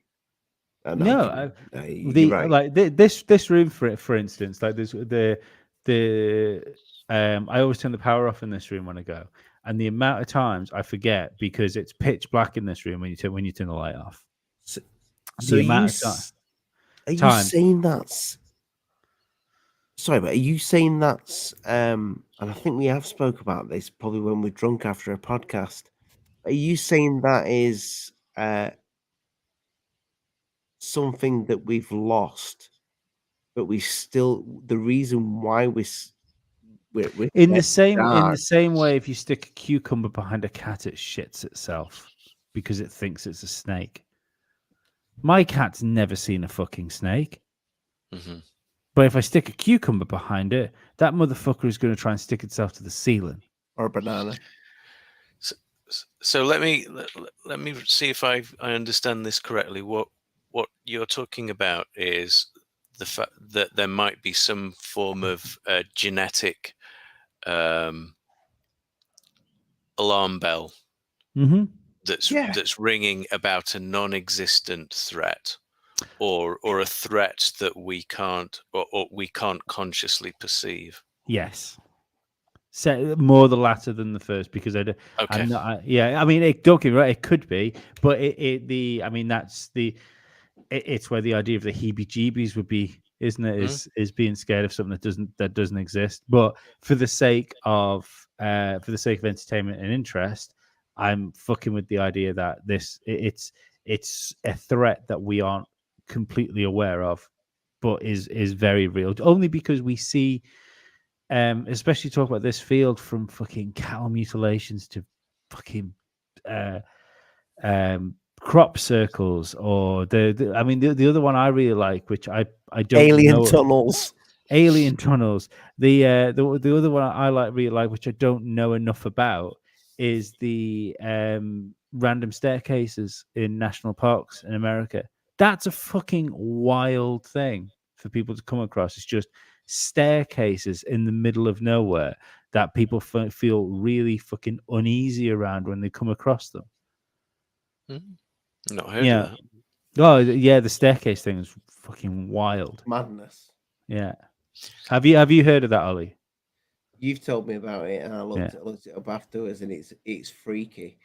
No, right. like this room for instance, like there's I always turn the power off in this room when I go, and the amount of times I forget because it's pitch black in this room when you turn the light off. So the amount of are you saying that's? Sorry, but are you saying that's? And I think we have spoke about this probably when we're drunk after a podcast. Are you saying that is something that we've lost, but we still the reason why we're in the same way? If you stick a cucumber behind a cat, it shits itself because it thinks it's a snake. My cat's never seen a fucking snake. But if I stick a cucumber behind it, that motherfucker is going to try and stick itself to the ceiling or a banana. So let me see if I understand this correctly. What you're talking about is the fact that there might be some form of genetic alarm bell that's ringing about a non-existent threat, or a threat that we can't or we can't consciously perceive. Yes. So more the latter than the first, because I mean, don't get me right, it could be, but it's where the idea of the heebie-jeebies would be, isn't it? Is being scared of something that doesn't exist. But for the sake of entertainment and interest, I'm fucking with the idea that it's a threat that we aren't completely aware of, but is very real. Only because we see. Especially talk about this field from fucking cattle mutilations to fucking crop circles, or the other one I really like, which I don't alien know. tunnels. Alien tunnels. The other one I really like, which I don't know enough about, is the random staircases in national parks in America. That's a fucking wild thing for people to come across. It's just staircases in the middle of nowhere that people feel really fucking uneasy around when they come across them. Not heard of that. Oh yeah, the staircase thing is fucking wild. Madness. Yeah. Have you heard of that, Ollie? You've told me about it, and I looked it up afterwards, and it's freaky.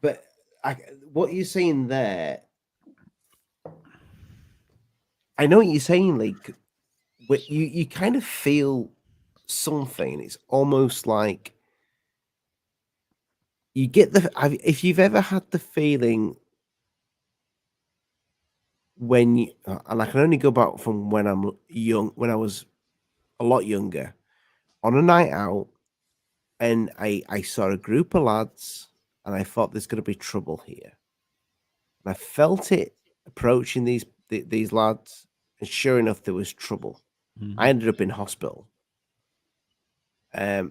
But what you're saying there, I know what you're saying, like. You kind of feel something. It's almost like you get if you've ever had the feeling when you, and I can only go back from when I'm young, when I was a lot younger, on a night out, and I saw a group of lads, and I thought there's going to be trouble here, and I felt it approaching these lads, and sure enough, there was trouble. I ended up in hospital. That's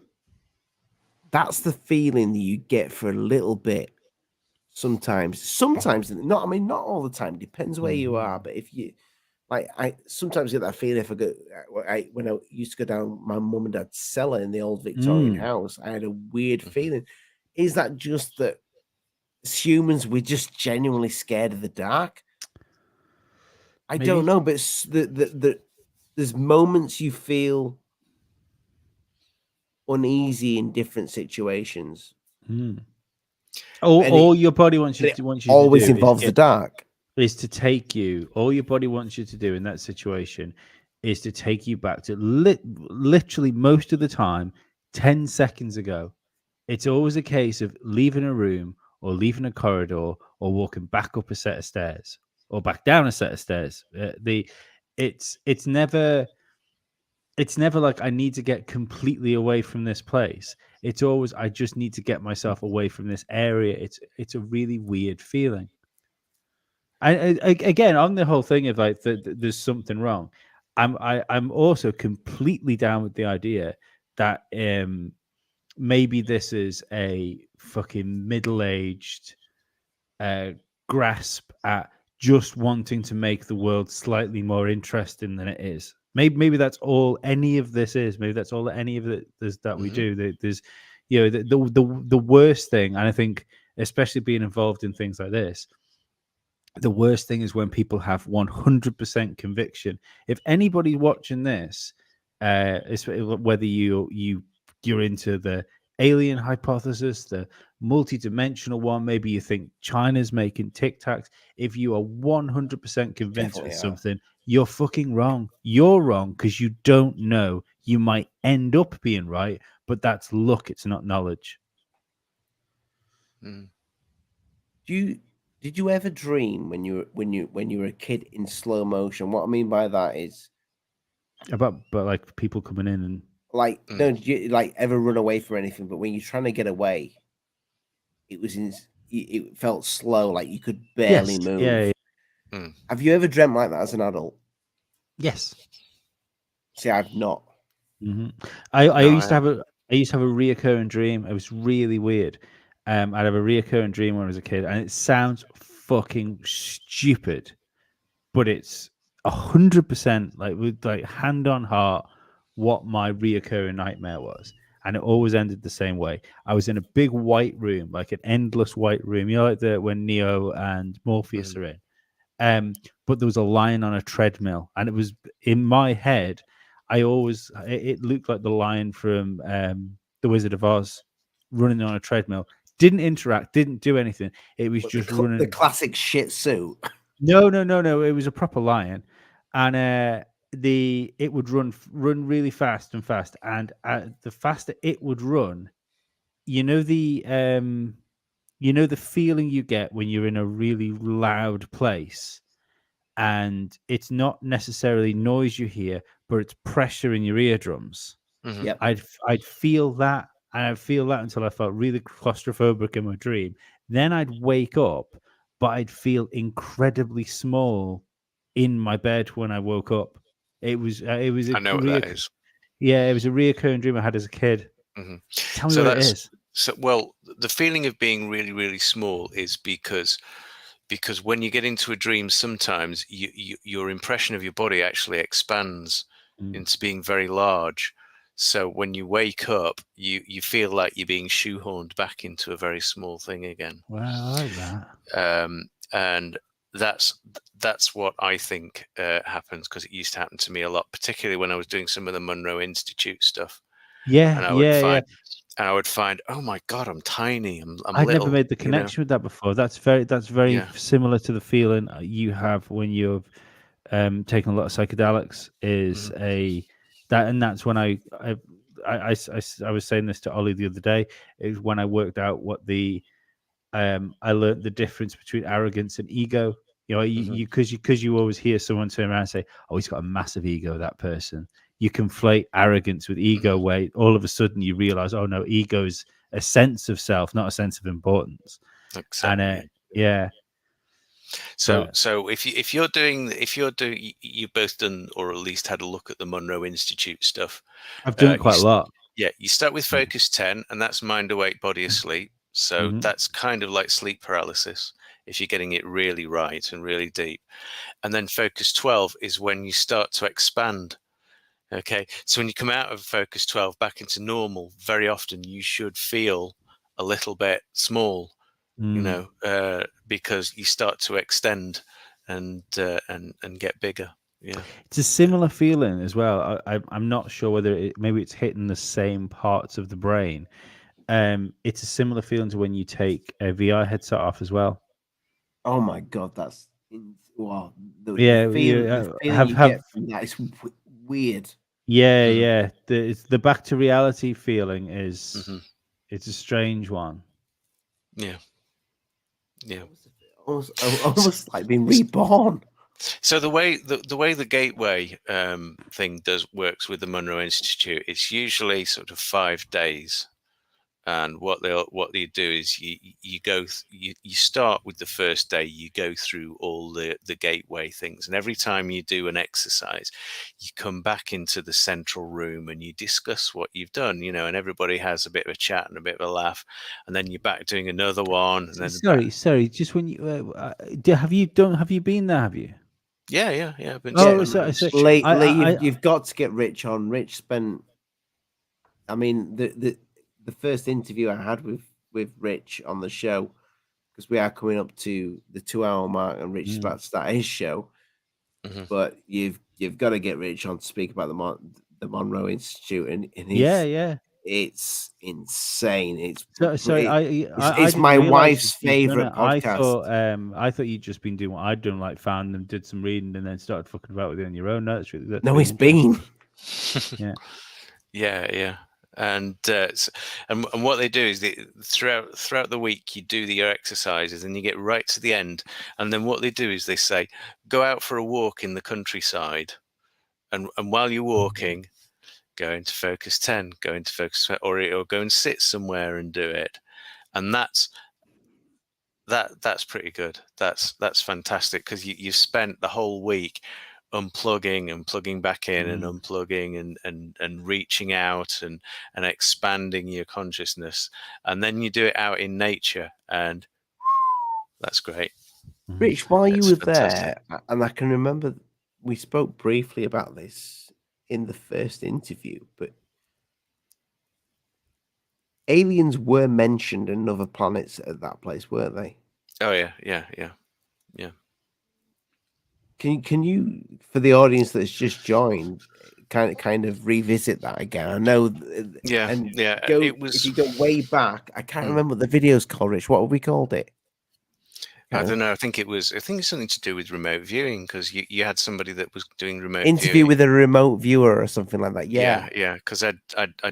the feeling that you get for a little bit. Sometimes not. I mean, not all the time. Depends where you are. But if you I sometimes get that feeling if I go when I used to go down my mum and dad's cellar in the old Victorian house, I had a weird feeling. Is that just that as humans we're just genuinely scared of the dark? I don't know, but there's moments you feel uneasy in different situations. All your body wants you to always do involves the dark. is to take you, all your body wants you to do in that situation is to take you back to literally most of the time 10 seconds ago. It's always a case of leaving a room or leaving a corridor or walking back up a set of stairs or back down a set of stairs. It's never like I need to get completely away from this place. It's always I just need to get myself away from this area. It's a really weird feeling. Again, on the whole thing of like there's something wrong, I'm also completely down with the idea that maybe this is a fucking middle-aged grasp at just wanting to make the world slightly more interesting than it is. Maybe that's all any of this is. Maybe that's all that any of it is that we do. There's, the worst thing, and I think especially being involved in things like this, the worst thing is when people have 100% conviction. If anybody watching this, whether you're into the alien hypothesis, the multi-dimensional one, maybe you think China's making Tic Tacs. If you are 100% convinced of something, you're fucking wrong. You're wrong because you don't know. You might end up being right, but that's luck. It's not knowledge. Did you ever dream when you were a kid in slow motion? What I mean by that is but like people coming in and like don't you like ever run away from anything? But when you're trying to get away, it felt slow, like you could barely move. Yeah. Have you ever dreamt like that as an adult? Yes. See, I've not. I used to have a reoccurring dream. It was really weird. I'd have a reoccurring dream when I was a kid, and it sounds fucking stupid, but it's 100% like with like hand on heart what my reoccurring nightmare was, and it always ended the same way. I was in a big white room, like an endless white room, like when Neo and Morpheus are in. But there was a lion on a treadmill, and it was in my head. It looked like the lion from The Wizard of Oz running on a treadmill. Didn't interact, didn't do anything. It was just running. The classic Shih Tzu. No. It was a proper lion, and it would run really fast, and the faster it would run, the feeling you get when you're in a really loud place, and it's not necessarily noise you hear, but it's pressure in your eardrums. Yep. I'd feel that. And I'd feel that until I felt really claustrophobic in my dream. Then I'd wake up, but I'd feel incredibly small in my bed when I woke up. It was. I know what that is. Yeah, it was a reoccurring dream I had as a kid. Tell me what it is. So, well, the feeling of being really, really small is because when you get into a dream, sometimes your impression of your body actually expands into being very large. So when you wake up, you feel like you're being shoehorned back into a very small thing again. Wow, I like that. And that's what I think happens, because it used to happen to me a lot, particularly when I was doing some of the Monroe Institute stuff. Yeah, and I would find, oh my God, I'm tiny. I'm I've little, never made the connection with that before. That's very similar to the feeling you have when you've taken a lot of psychedelics. That's when I was saying this to Ollie the other day. Is when I worked out what I learned the difference between arrogance and ego. Because you always hear someone turn around and say, "Oh, he's got a massive ego." That person. You conflate arrogance with ego, where all of a sudden you realize, oh no, ego is a sense of self, not a sense of importance. Exactly. And yeah. So if you're doing, you've both done, or at least had a look at the Monroe Institute stuff. I've done quite a lot. Yeah, you start with focus 10, and that's mind awake, body asleep. So that's kind of like sleep paralysis if you're getting it really right and really deep. And then focus 12 is when you start to expand. Okay, so when you come out of focus 12 back into normal, very often you should feel a little bit small. Because you start to extend and get bigger. Yeah, it's a similar feeling as well. I'm not sure whether maybe it's hitting the same parts of the brain. It's a similar feeling to when you take a VR headset off as well. Oh my God, that's well, the Yeah, feeling, yeah, the feeling have you have get from that is weird. yeah, yeah. It's the back to reality feeling is it's a strange one. Yeah. Yeah. Almost like being reborn. So the way the gateway thing works with the Monroe Institute, it's usually sort of 5 days, and what you do is you start with the first day. You go through all the gateway things, and every time you do an exercise, you come back into the central room and you discuss what you've done, and everybody has a bit of a chat and a bit of a laugh, and then you're back doing another one. And then Sorry. Just when you have you been there? Have you? Yeah. I've been Lately, you've got to get Rich on. Rich spent. I mean, the first interview I had with Rich on the show, because we are coming up to the 2-hour mark, and Rich is about to start his show. But you've got to get Rich on to speak about the Monroe Institute, and it's insane. It's my wife's favorite podcast. I thought you'd just been doing what I'd done, like found them, did some reading, and then started fucking about with it on your own. That's no, it's been. Yeah. And what they do is throughout the week you do your exercises, and you get right to the end, and then what they do is they say, go out for a walk in the countryside, and while you're walking, go into focus 10, go into focus, or go and sit somewhere and do it, and that's pretty good. That's fantastic, because you've spent the whole week unplugging and plugging back in and unplugging and reaching out and expanding your consciousness, and then you do it out in nature, and that's great. Rich, while you were there, and I can remember we spoke briefly about this in the first interview, but aliens were mentioned in other planets at that place, weren't they? Oh yeah. Can you, for the audience that's just joined, kind of revisit that again? I know. If you go way back, I can't remember what the video's called, Rich. What have we called it? I don't know. I think it's something to do with remote viewing, because you had somebody that was doing remote interview viewing with a remote viewer or something like that. Yeah. Because I'd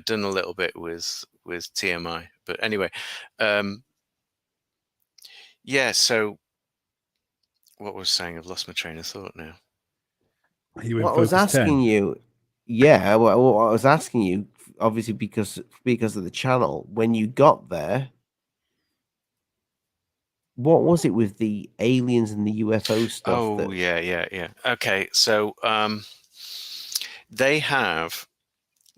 done a little bit with TMI, but anyway, So what was I saying? I've lost my train of thought now. What I was asking you, what I was asking you, obviously because of the channel, when you got there, what was it with the aliens and the UFO stuff? Oh, yeah. Okay, so they have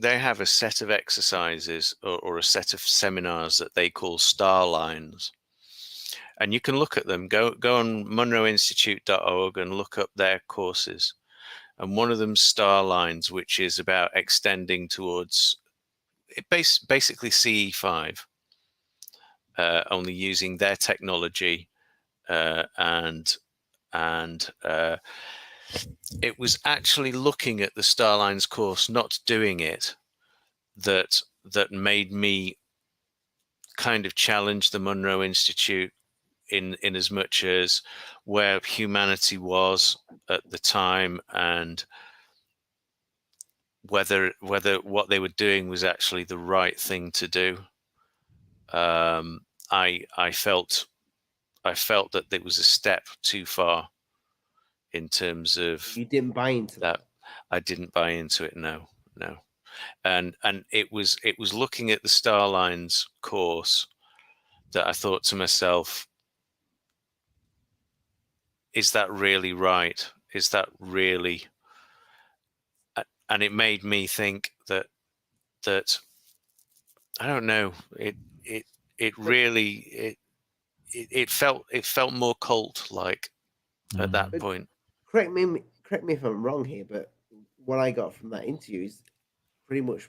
a set of exercises or a set of seminars that they call star lines. And you can look at them. Go on monroeinstitute.org and look up their courses. And one of them's Star Lines, which is about extending towards basically CE5, only using their technology, and it was actually looking at the Star Lines course, not doing it, that made me kind of challenge the Monroe Institute in as much as where humanity was at the time, and whether what they were doing was actually the right thing to do. I felt that it was a step too far in terms of. You didn't buy into that. I didn't buy into it. No. And it was looking at the Star Lines course that I thought to myself, is that really right? Is that really? And it made me think that I don't know. It really felt more cult like at that point. Correct me if I'm wrong here, but what I got from that interview is pretty much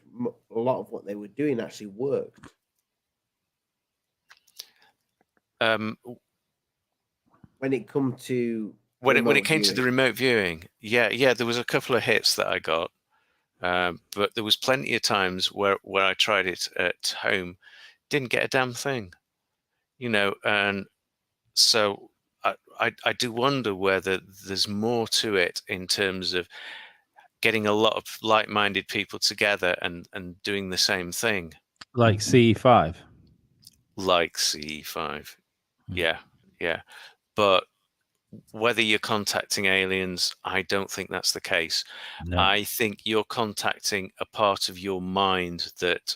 a lot of what they were doing actually worked. When it come to when it came to the remote viewing, yeah, there was a couple of hits that I got, but there was plenty of times where I tried it at home, didn't get a damn thing, and so I do wonder whether there's more to it in terms of getting a lot of like-minded people together and doing the same thing. Like CE5. Like CE5. Yeah. But whether you're contacting aliens, I don't think that's the case. No. I think you're contacting a part of your mind that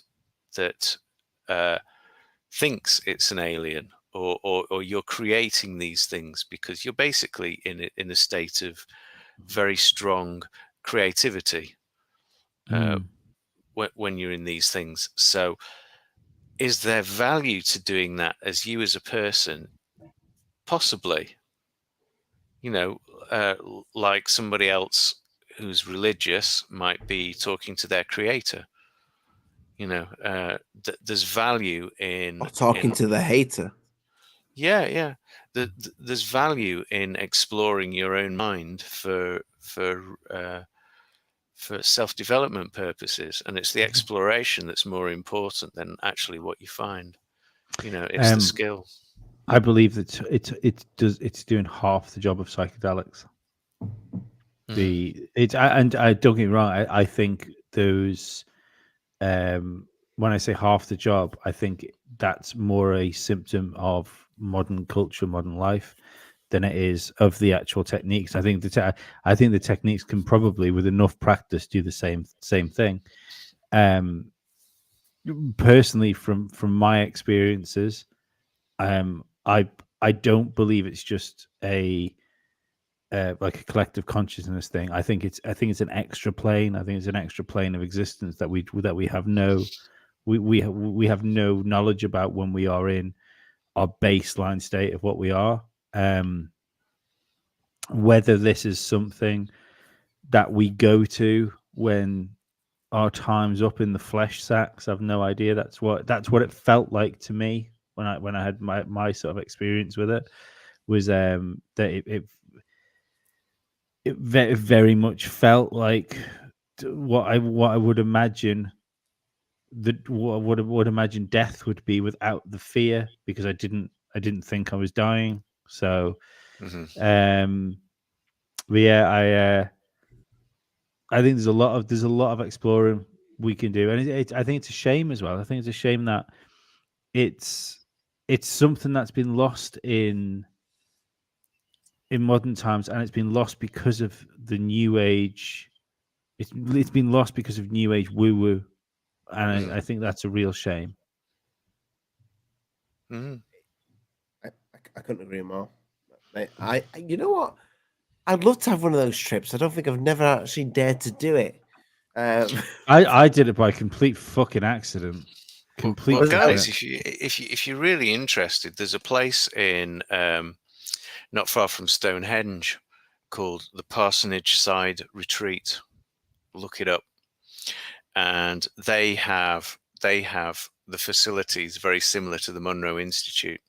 thinks it's an alien, or you're creating these things because you're basically in a state of very strong creativity when you're in these things. So is there value to doing that as you as a person? Possibly. Like somebody else who's religious might be talking to their creator. There's value in talking to the hater. Yeah. There's value in exploring your own mind for self-development purposes, and it's the exploration that's more important than actually what you find. It's the skill. I believe that it's doing half the job of psychedelics. I don't get me wrong. I think those. When I say half the job, I think that's more a symptom of modern culture, modern life, than it is of the actual techniques. I think the techniques can probably, with enough practice, do the same thing. Personally, from my experiences, I don't believe it's just a like a collective consciousness thing. I think it's an extra plane. I think it's an extra plane of existence that we have no we have no knowledge about when we are in our baseline state of what we are. Whether this is something that we go to when our time's up in the flesh sacks, I've no idea. That's what it felt like to me when I had my sort of experience with it, was that it very much felt like what I would imagine what I would imagine death would be without the fear, because I didn't think I was dying. So, but yeah, I think there's a lot of exploring we can do, and I think it's a shame as well. I think it's a shame that it's something that's been lost in modern times, and it's been lost because of the new age. It's been lost because of new age woo woo, and I think that's a real shame. I couldn't agree more. You know what? I'd love to have one of those trips. I don't think I've never actually dared to do it. I did it by complete fucking accident. Well, guys, if you're really interested, there's a place in not far from Stonehenge called the Parsonage Side Retreat. Look it up, and they have the facilities very similar to the Monroe Institute.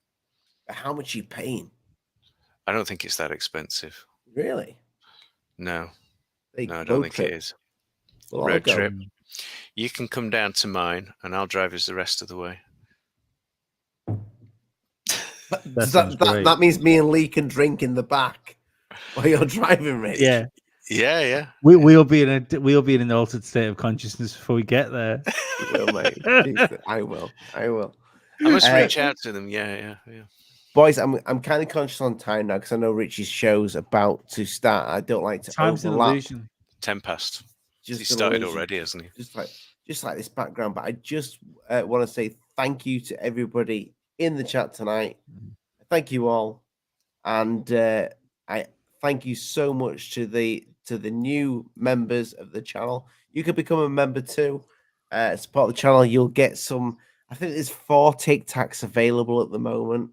How much are you paying? I don't think it's that expensive. Really? No, I don't think it is. Well, road trip. You can come down to mine, and I'll drive us the rest of the way. That means me and Lee can drink in the back while you're driving, Rich. Yeah. We'll be in an altered state of consciousness before we get there. You will, mate. I will. I must reach out to them. Yeah. Boys, I'm kind of conscious on time now because I know Richie's show's about to start. I don't like to Time's overlap. An illusion. 10 past. He started already, hasn't he? Just like this background. But I just want to say thank you to everybody in the chat tonight. Thank you all, and I thank you so much to the new members of the channel. You can become a member too. Support the channel. You'll get some. I think there's 4 Tic Tacs available at the moment,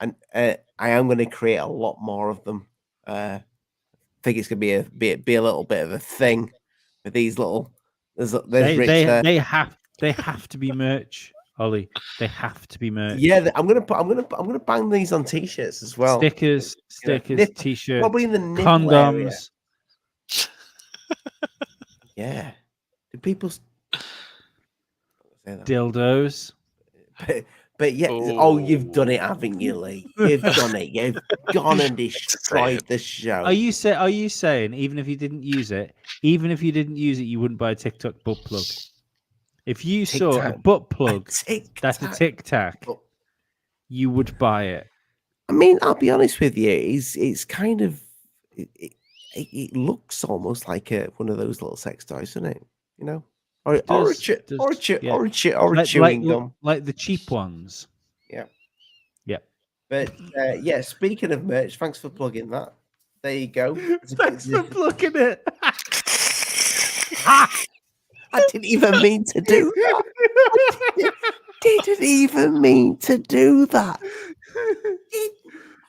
and I am going to create a lot more of them. I think it's going to be a little bit of a thing with these little. They have to be merch, Ollie. They have to be merch. Yeah, I'm gonna bang these on t-shirts as well. Stickers, t-shirts, probably in the condoms. Yeah, do people dildos? But yeah, you've done it, haven't you, Lee? You've done it. You've gone and destroyed the show. Are you saying even if you didn't use it, you wouldn't buy a TikTok butt plug? If you saw a butt plug that's a Tic Tac, you would buy it. I mean, I'll be honest with you. It's kind of it looks almost like one of those little sex toys, doesn't it? You know. Or a chewing gum, like the cheap ones. Yeah. But yeah, speaking of merch, thanks for plugging that. There you go. Thanks for plugging it. I didn't even mean to do that. Didn't even mean to do that.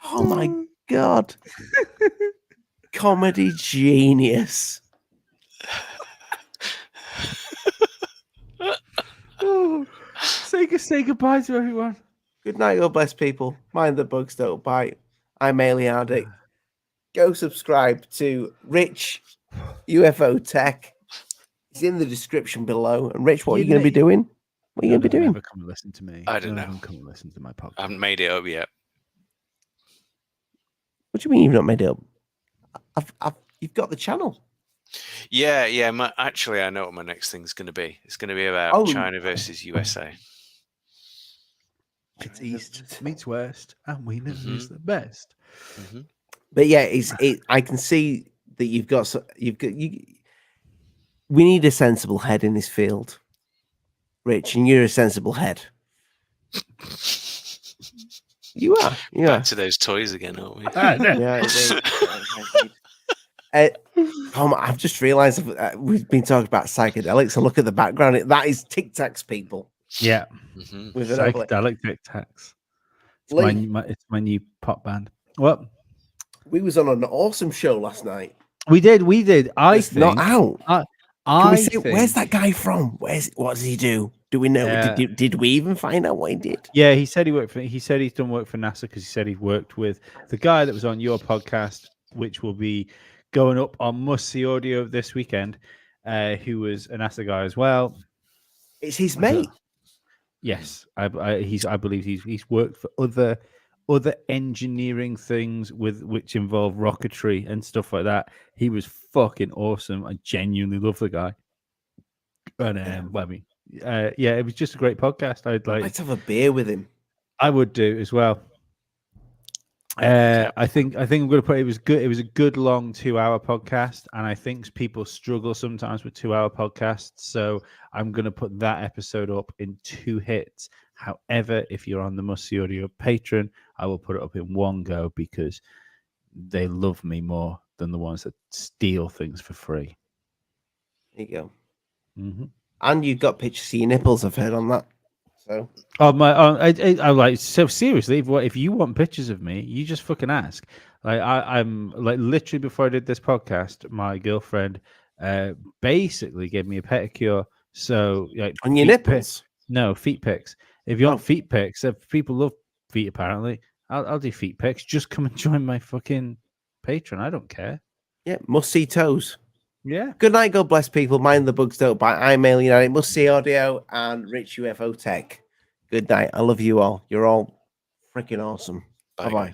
Oh my god. Comedy genius. Say goodbye to everyone. Good night, God bless people. Mind the bugs don't bite. I'm Alien Addict. Go subscribe to Rich UFOTech. It's in the description below. And Rich, what are you going to be doing? What are you going to be doing? Never come and listen to me. I don't know. Come and listen to my podcast. I haven't made it up yet. What do you mean you've not made it up? You've got the channel. Yeah. Actually, I know what my next thing's going to be. It's going to be about China versus USA. It's East meets West, and we know who's the best. Mm-hmm. But yeah, I can see that you've got. We need a sensible head in this field, Rich, and you're a sensible head. You are. Back to those toys again, aren't we? Yeah. I've just realised we've been talking about psychedelics, and look at the background. That is Tic Tacs, people. Yeah, with psychedelic Tic Tacs. It's my new pop band. What? We was on an awesome show last night. We did. It's not out. Think... Where's that guy from? What does he do? Do we know? Did we even find out what he did? Yeah, he said he said he's done work for NASA because he said he worked with the guy that was on your podcast, which will be going up on Must See Audio this weekend, who was a NASA guy as well. It's his mate. Yes, I believe he's worked for other engineering things which involve rocketry and stuff like that. He was fucking awesome. I genuinely love the guy. And it was just a great podcast. I'd like to have a beer with him. I would do as well. I think I'm going to put it was good. It was a good long 2-hour podcast, and I think people struggle sometimes with 2-hour podcasts. So I'm going to put that episode up in 2 hits. However, if you're on the Must See Audio Patreon, I will put it up in one go because they love me more than the ones that steal things for free. There you go. Mm-hmm. And you've got pictures of your nipples. I've heard on that. So, I like so seriously. If you want pictures of me, you just fucking ask. I'm like literally before I did this podcast, my girlfriend basically gave me a pedicure. So like on your nipples? No, feet pics. If you want feet pics, people love feet. Apparently, I'll do feet pics. Just come and join my fucking Patreon. I don't care. Yeah, must see toes. Yeah. Good night, God bless people. Mind the bugs don't bite. I'm Alien Addict, Must See Audio, and Rich UFO Tech. Good night. I love you all. You're all freaking awesome. Bye bye.